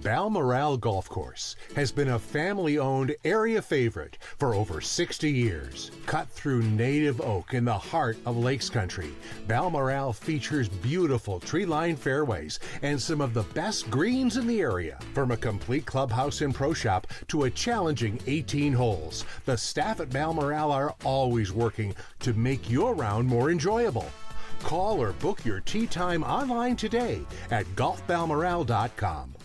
Balmoral Golf Course has been a family-owned area favorite for over 60 years. Cut through native oak in the heart of Lakes Country, Balmoral features beautiful tree-lined fairways and some of the best greens in the area. From a complete clubhouse and pro shop to a challenging 18 holes, the staff at Balmoral are always working to make your round more enjoyable. Call or book your tee time online today at golfbalmoral.com.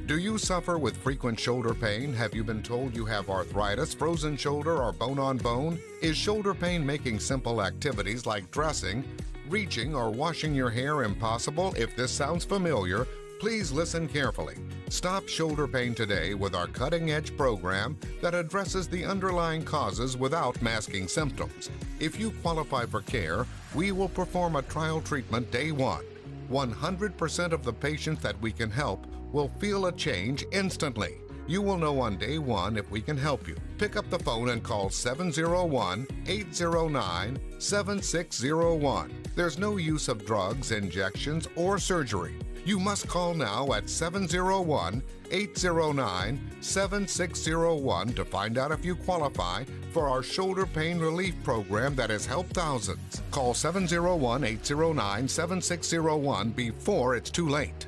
Do you suffer with frequent shoulder pain? Have you been told you have arthritis, frozen shoulder, or bone on bone? Is shoulder pain making simple activities like dressing, reaching, or washing your hair impossible? If this sounds familiar, please listen carefully. Stop shoulder pain today with our cutting-edge program that addresses the underlying causes without masking symptoms. If you qualify for care, we will perform a trial treatment day one. 100% of the patients that we can help will feel a change instantly. You will know on day one if we can help you. Pick up the phone and call 701-809-7601. There's no use of drugs, injections, or surgery. You must call now at 701-809-7601 to find out if you qualify for our shoulder pain relief program that has helped thousands. Call 701-809-7601 before it's too late.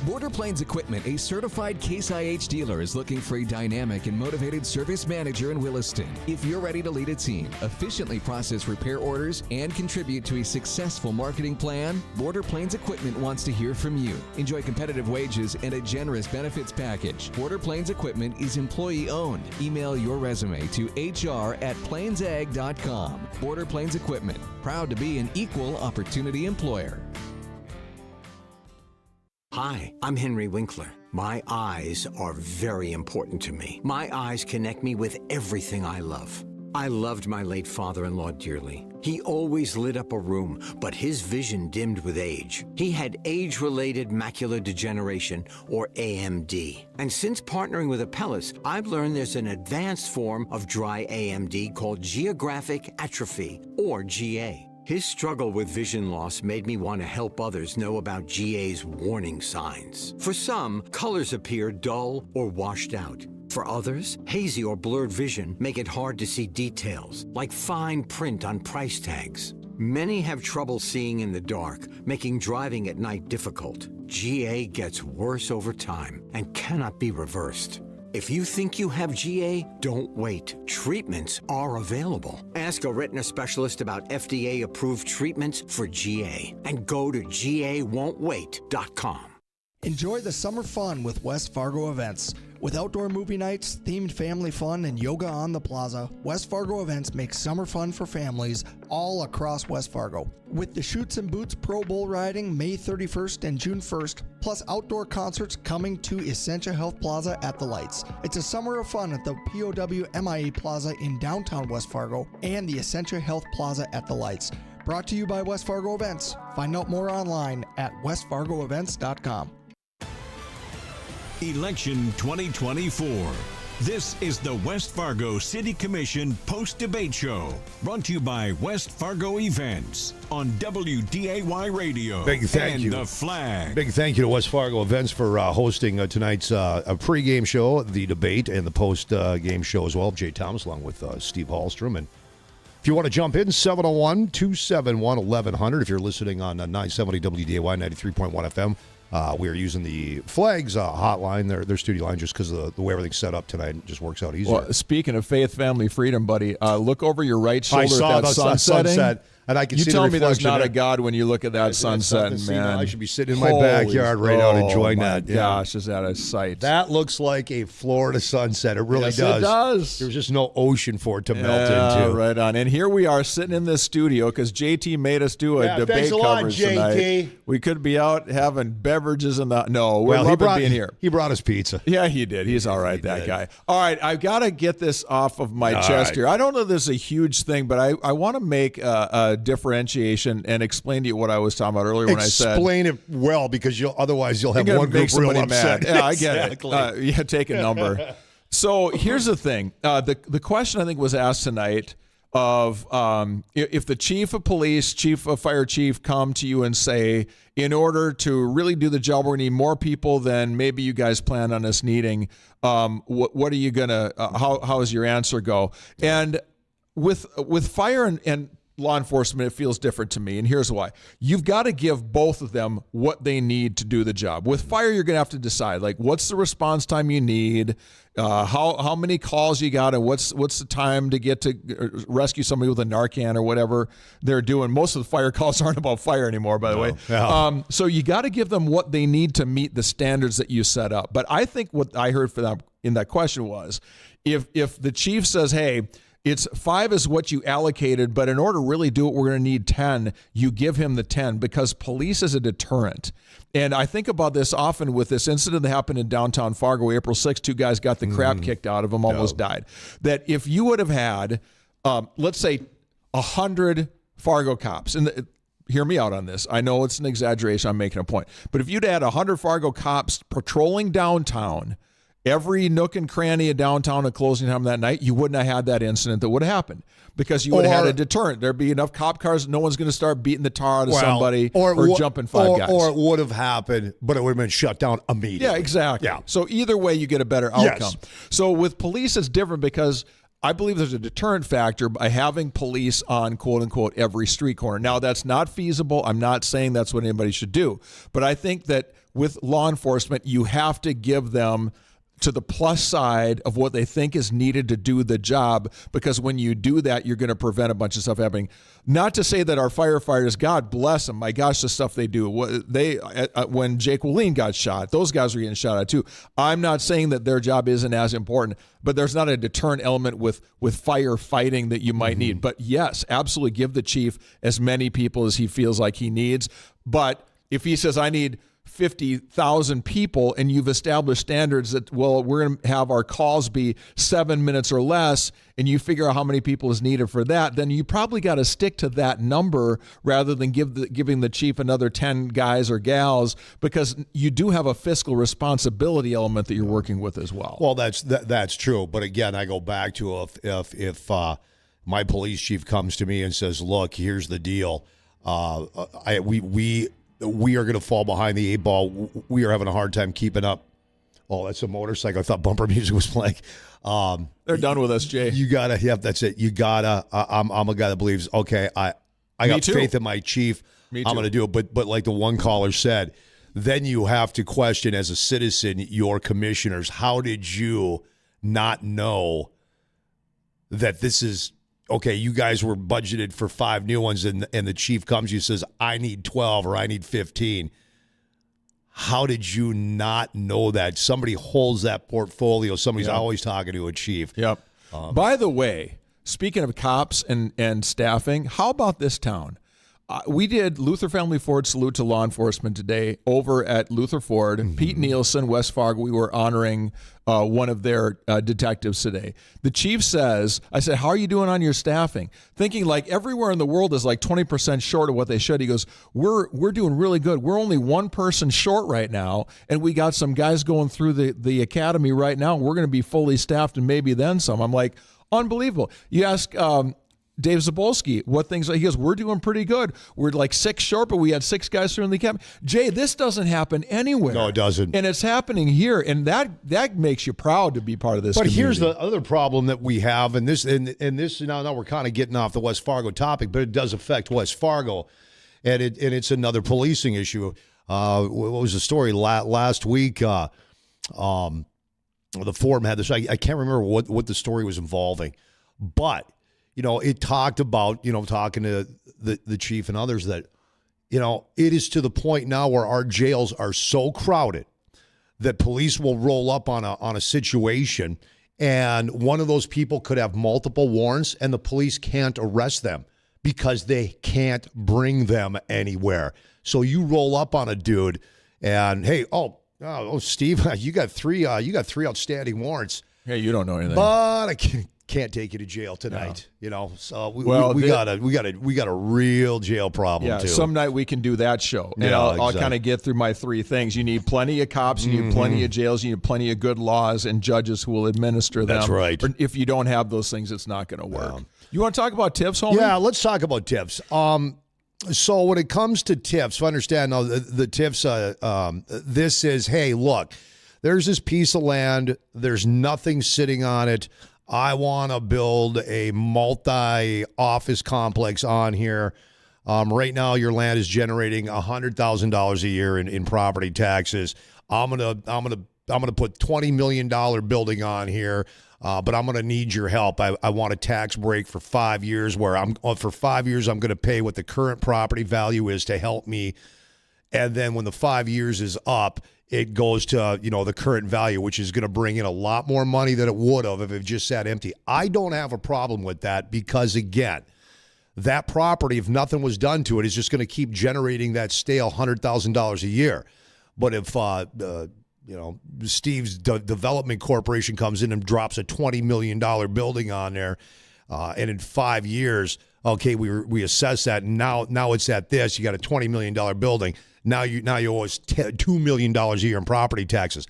Border Plains Equipment, a certified Case IH dealer, is looking for a dynamic and motivated service manager in Williston. If you're ready to lead a team, efficiently process repair orders, and contribute to a successful marketing plan, Border Plains Equipment wants to hear from you. Enjoy competitive wages and a generous benefits package. Border Plains Equipment is employee-owned. Email your resume to hr@plainsag.com. Border Plains Equipment, proud to be an equal opportunity employer. Hi, I'm Henry Winkler. My eyes are very important to me. My eyes connect me with everything I love. I loved my late father-in-law dearly. He always lit up a room, but his vision dimmed with age. He had age-related macular degeneration, or AMD. And since partnering with Apellis, I've learned there's an advanced form of dry AMD called geographic atrophy, or GA. His struggle with vision loss made me want to help others know about GA's warning signs. For some, colors appear dull or washed out. For others, hazy or blurred vision make it hard to see details, like fine print on price tags. Many have trouble seeing in the dark, making driving at night difficult. GA gets worse over time and cannot be reversed. If you think you have GA, don't wait. Treatments are available. Ask a retina specialist about FDA-approved treatments for GA and go to GAWon'tWait.com. Enjoy the summer fun with West Fargo Events. With outdoor movie nights, themed family fun, and yoga on the plaza, West Fargo Events makes summer fun for families all across West Fargo. With the Shoots and Boots Pro Bowl riding May 31st and June 1st, plus outdoor concerts coming to Essentia Health Plaza at the Lights. It's a summer of fun at the POW MIA Plaza in downtown West Fargo and the Essentia Health Plaza at the Lights. Brought to you by West Fargo Events. Find out more online at westfargoevents.com. Election 2024. This is the West Fargo City Commission post-debate show, brought to you by West Fargo Events on WDAY Radio. Big thank you. The Flag. Big thank you to West Fargo Events for hosting tonight's a pregame show, the debate, and the post-game show as well. Jay Thomas along with Steve Hallstrom. And if you want to jump in, 701-271-1100. If you're listening on 970 WDAY 93.1 FM. We are using the Flags hotline, their studio line, just because of the way everything's set up tonight. It just works out easier. Well, speaking of faith, family, freedom, buddy, look over your right shoulder. I saw at that sunset, and I can you see tell the me there's not reflection a God when you look at that sunset, man. I should be sitting in my backyard right now enjoying that. Gosh, is that a sight? That looks like a Florida sunset. It really yes, does. It does. There's just no ocean for it to melt into. Right on. And here we are sitting in this studio because JT made us do a debate coverage tonight. We could be out having beverages in the. No, we're loving being here. He brought us pizza. Yeah, he did. He's all right, that guy. All right, I've got to get this off of my chest here. I don't know if this is a huge thing, but I want to make a differentiation and explain to you what I was talking about earlier when I said. Explain it well, because otherwise you'll have one group real upset. Mad. Yeah, I get it. Take a number. So here's the thing. The question I think was asked tonight of if the chief of police, chief of fire chief come to you and say, in order to really do the job, we need more people than maybe you guys plan on us needing. What are you gonna? How does your answer go? And with fire and law enforcement, it feels different to me, and here's why. You've got to give both of them what they need to do the job. With fire, you're going to have to decide, like, what's the response time you need, how many calls you got, and what's the time to get to rescue somebody with a Narcan or whatever they're doing. Most of the fire calls aren't about fire anymore, by the way. Yeah. So you got to give them what they need to meet the standards that you set up. But I think what I heard for them in that question was, if the chief says, hey, it's 5 is what you allocated, but in order to really do it, we're going to need 10. You give him the 10 because police is a deterrent. And I think about this often with this incident that happened in downtown Fargo, April 6th. 2 guys got the crap kicked out of them, almost died. That if you would have had, let's say, 100 Fargo cops, and hear me out on this. I know it's an exaggeration. I'm making a point. But if you'd had 100 Fargo cops patrolling downtown, every nook and cranny of downtown at closing time that night, you wouldn't have had that incident that would have happened because you would have had a deterrent. There'd be enough cop cars. No one's going to start beating the tar out of somebody or jumping 5 guys. Or it would have happened, but it would have been shut down immediately. Yeah, exactly. Yeah. So either way, you get a better outcome. Yes. So with police, it's different because I believe there's a deterrent factor by having police on, quote unquote, every street corner. Now, that's not feasible. I'm not saying that's what anybody should do. But I think that with law enforcement, you have to give them to the plus side of what they think is needed to do the job, because when you do that, you're going to prevent a bunch of stuff happening. Not to say that our firefighters, God bless them, my gosh, the stuff they do. When Jake Willeen got shot, those guys were getting shot at too. I'm not saying that their job isn't as important, but there's not a deterrent element with firefighting that you might need. But yes, absolutely give the chief as many people as he feels like he needs. But if he says, I need 50,000 people, and you've established standards that, well, we're going to have our calls be 7 minutes or less, and you figure out how many people is needed for that, then you probably got to stick to that number rather than giving the chief another 10 guys or gals, because you do have a fiscal responsibility element that you're working with as well. Well, that's true. But again, I go back to if my police chief comes to me and says, look, here's the deal. We are going to fall behind the 8-ball. We are having a hard time keeping up. Oh, that's a motorcycle. I thought bumper music was playing. They're done with us, Jay. You gotta. Yep, that's it. You gotta. I'm a guy that believes. Okay, I got faith in my chief. I'm going to do it. But like the one caller said, then you have to question as a citizen your commissioners. How did you not know that this is? Okay, you guys were budgeted for 5 new ones, and the chief comes to you and says, I need 12 or I need 15. How did you not know that? Somebody holds that portfolio. Somebody's always talking to a chief. Yep. By the way, speaking of cops and staffing, how about this town? We did Luther Family Ford Salute to Law Enforcement today over at Luther Ford. Mm-hmm. Pete Nielsen, West Fargo, we were honoring one of their detectives today. The chief says, I said, how are you doing on your staffing? Thinking like everywhere in the world is like 20% short of what they should. He goes, we're doing really good. We're only one person short right now, and we got some guys going through the academy right now. We're going to be fully staffed and maybe then some. I'm like, unbelievable. You ask Dave Zabolski what things, he goes, we're doing pretty good. We're like 6 short, but we had 6 guys through in the camp. Jay, this doesn't happen anywhere. No, it doesn't. And it's happening here, and that makes you proud to be part of this community. Here's the other problem that we have, and this now we're kind of getting off the West Fargo topic, but it does affect West Fargo, and it's another policing issue. What was the story last week? The forum had this. I can't remember what the story was involving, but it talked about, talking to the chief and others that, it is to the point now where our jails are so crowded that police will roll up on a situation, and one of those people could have multiple warrants and the police can't arrest them because they can't bring them anywhere. So you roll up on a dude and, hey, Steve, you got 3 outstanding warrants. Hey, you don't know anything. But I can't take you to jail tonight. So we got a real jail problem too. Some night we can do that show, and I'll kind of get through my 3 things. You need plenty of cops, you need plenty of jails, you need plenty of good laws and judges who will administer them. That's right. Or if you don't have those things, it's not going to work. You want to talk about tips, homie? Yeah, let's talk about tips. So when it comes to tips, I understand now the tips. This is, hey, look, there's this piece of land. There's nothing sitting on it. I want to build a multi-office complex on here. Right now, your land is generating $100,000 a year in property taxes. I'm gonna put $20 million building on here, but I'm gonna need your help. I want a tax break for 5 years, where for 5 years I'm gonna pay what the current property value is to help me, and then when the 5 years is up, it goes to, the current value, which is going to bring in a lot more money than it would have if it just sat empty. I don't have a problem with that because, again, that property, if nothing was done to it, is just going to keep generating that stale $100,000 a year. But if, Steve's Development Corporation comes in and drops a $20 million building on there, and in 5 years, okay, we assess that, and now it's at this. You got a $20 million building. Now you owe us $2 million a year in property taxes.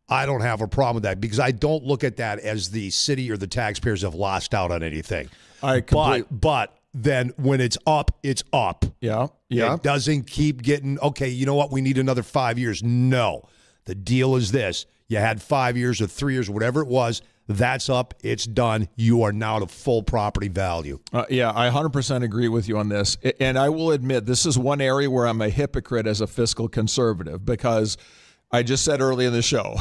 I don't have a problem with that because I don't look at that as the city or the taxpayers have lost out on anything. But then when it's up, it's up. Yeah. It doesn't keep getting, okay, you know what, we need another 5 years. No. The deal is this. You had 5 years or 3 years, whatever it was. That's up. It's done. You are now to full property value. Yeah, I 100% agree with you on this. And I will admit, this is one area where I'm a hypocrite as a fiscal conservative, because I just said earlier in the show,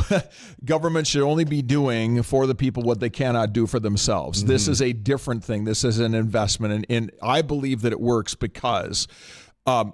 government should only be doing for the people what they cannot do for themselves. Mm-hmm. This is a different thing. This is an investment. And I believe that it works because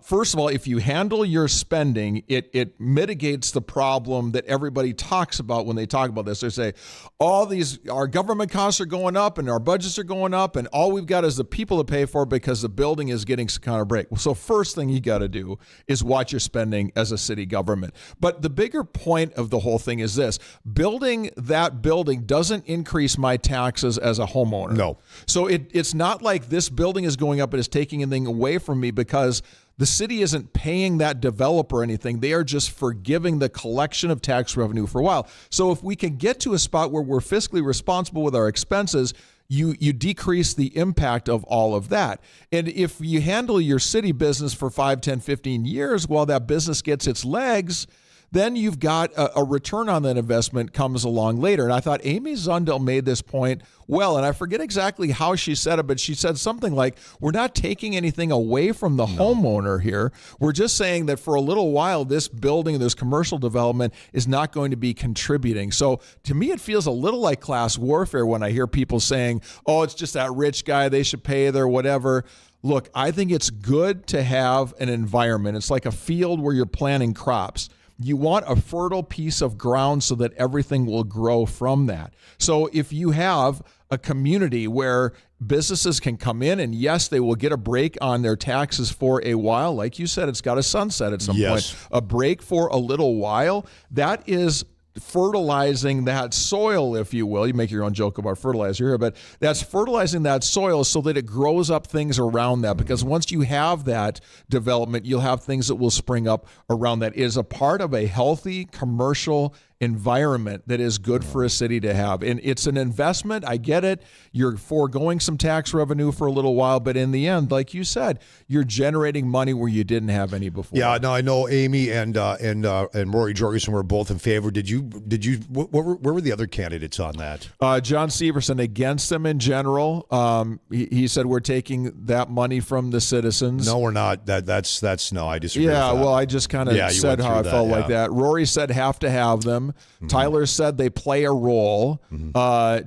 first of all, if you handle your spending, it mitigates the problem that everybody talks about when they talk about this. They say, our government costs are going up and our budgets are going up, and all we've got is the people to pay for because the building is getting some kind of break. So first thing you got to do is watch your spending as a city government. But the bigger point of the whole thing is this: building that building doesn't increase my taxes as a homeowner. No. So it's not like this building is going up and is taking anything away from me, because the city isn't paying that developer anything. They are just forgiving the collection of tax revenue for a while. So if we can get to a spot where we're fiscally responsible with our expenses, you decrease the impact of all of that. And if you handle your city business for 5, 10, 15 years while that business gets its legs, then you've got a return on that investment comes along later. And I thought Amy Zundel made this point well, and I forget exactly how she said it, but she said something like, we're not taking anything away from the homeowner here. We're just saying that for a little while, this building, this commercial development is not going to be contributing. So to me, it feels a little like class warfare when I hear people saying, oh, it's just that rich guy, they should pay their whatever. Look, I think it's good to have an environment. It's like a field where you're planting crops. You want a fertile piece of ground so that everything will grow from that. So if you have a community where businesses can come in and yes, they will get a break on their taxes for a while. Like you said, it's got a sunset at some point. A break for a little while. That is fertilizing that soil, if you will. You make your own joke about fertilizer here, but that's fertilizing that soil so that it grows up things around that. Because once you have that development, you'll have things that will spring up around that. It is a part of a healthy commercial environment that is good for a city to have. And it's an investment. I get it. You're foregoing some tax revenue for a little while, but in the end, like you said, you're generating money where you didn't have any before. Yeah, no, I know Amy and Rory Jorgensen were both in favor. Where were the other candidates on that? John Severson against them in general. He said we're taking that money from the citizens. No, we're not. That's no, I disagree. Yeah, with that. well, I just kind of said how I felt like that. Rory said have to have them. Mm-hmm. Tyler said they play a role. Mm-hmm.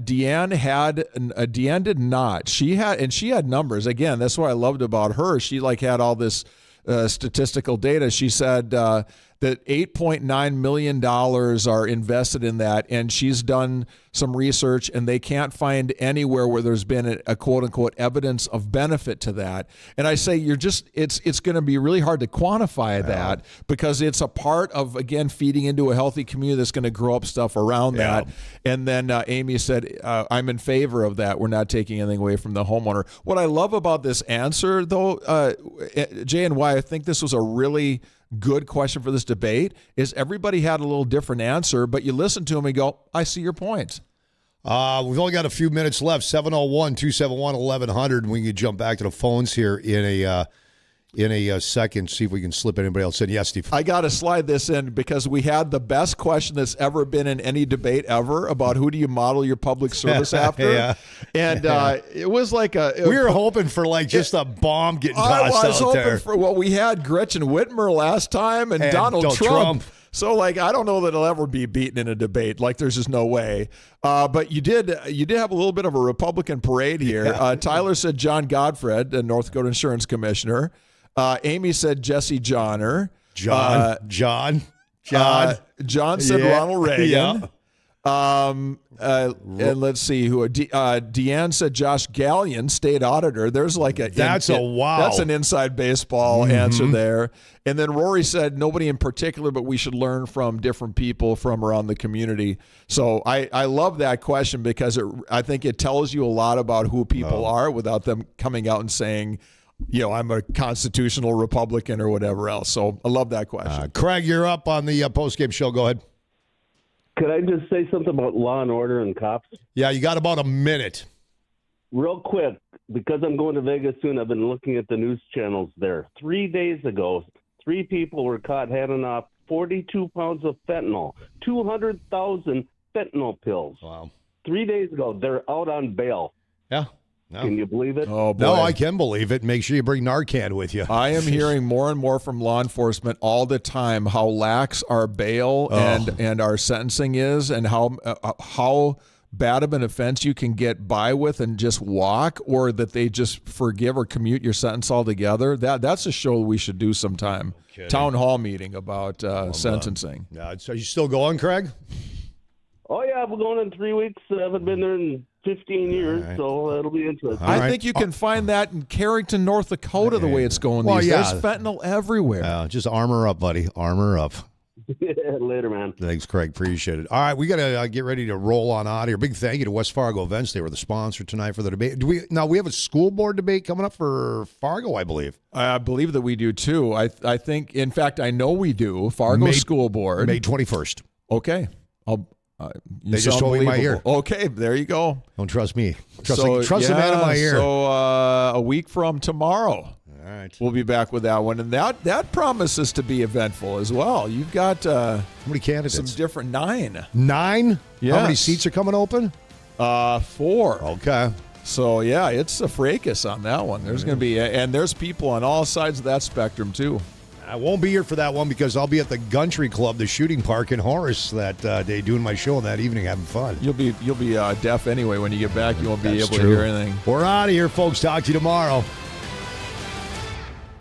Deann did not. She had numbers. Again, that's what I loved about her. She had all this statistical data. She said that $8.9 million are invested in that, and she's done some research, and they can't find anywhere where there's been a quote-unquote evidence of benefit to that. And I say it's going to be really hard to quantify that because it's a part of, again, feeding into a healthy community that's going to grow up stuff around that. And then Amy said, I'm in favor of that. We're not taking anything away from the homeowner. What I love about this answer, though, Jay, and why I think this was a really good question for this debate is everybody had a little different answer, but you listen to them and go, I see your point. We've only got a few minutes left. 701-271-1100. We can jump back to the phones here in a second, see if we can slip anybody else in. Yes, Steve. I got to slide this in because we had the best question that's ever been in any debate ever about who do you model your public service after. And it was like we were hoping for just a bomb getting tossed out there. We had Gretchen Whitmer last time and Donald Trump. So I don't know that it'll ever be beaten in a debate. There's just no way. But you did have a little bit of a Republican parade here. Yeah. Tyler said John Godfred, the North Dakota Insurance Commissioner. Amy said Jesse Johnner. John said Ronald Reagan. Yeah. And let's see who. Deann said Josh Gallion, state auditor. There's that's an inside baseball answer there. And then Rory said nobody in particular, but we should learn from different people from around the community. So I love that question because I think it tells you a lot about who people are without them coming out and saying, I'm a constitutional Republican or whatever else. So I love that question. Craig, you're up on the postgame show. Go ahead. Could I just say something about law and order and cops? Yeah, you got about a minute. Real quick, because I'm going to Vegas soon, I've been looking at the news channels there. 3 days ago, 3 people were caught handing off 42 pounds of fentanyl, 200,000 fentanyl pills. Wow. 3 days ago, they're out on bail. Yeah. No. Can you believe it? Oh, boy. No, I can believe it. Make sure you bring Narcan with you. I am hearing more and more from law enforcement all the time how lax our bail and our sentencing is, and how bad of an offense you can get by with and just walk, or that they just forgive or commute your sentence altogether. That's a show we should do sometime. Town hall meeting about sentencing. So are you still going, Craig? Oh, yeah, we're going in 3 weeks. I haven't been there in 15 years, so it'll be interesting. I think you can find that in Carrington, North Dakota, the way it's going these days. There's fentanyl everywhere. Just armor up, buddy. Armor up. Later, man. Thanks, Craig. Appreciate it. All right, we got to get ready to roll on out here. Big thank you to West Fargo Events. They were the sponsor tonight for the debate. We have a school board debate coming up for Fargo, I believe. I believe that we do, too. I think, in fact, I know we do. Fargo School Board. May 21st. Okay. They just told me in my ear. Okay, there you go. Don't trust me. Trust the man in my ear. So a week from tomorrow, all right, we'll be back with that one, and that promises to be eventful as well. You've got how many candidates? Some different 9. 9? Yes. How many seats are coming open? 4. Okay. So yeah, it's a fracas on that one. There's going to be, and there's people on all sides of that spectrum too. I won't be here for that one because I'll be at the Country Club, the shooting park in Horace that day, doing my show that evening, having fun. You'll be deaf anyway when you get back. You won't be able to true. hear anything. We're out of here, folks. Talk to you tomorrow.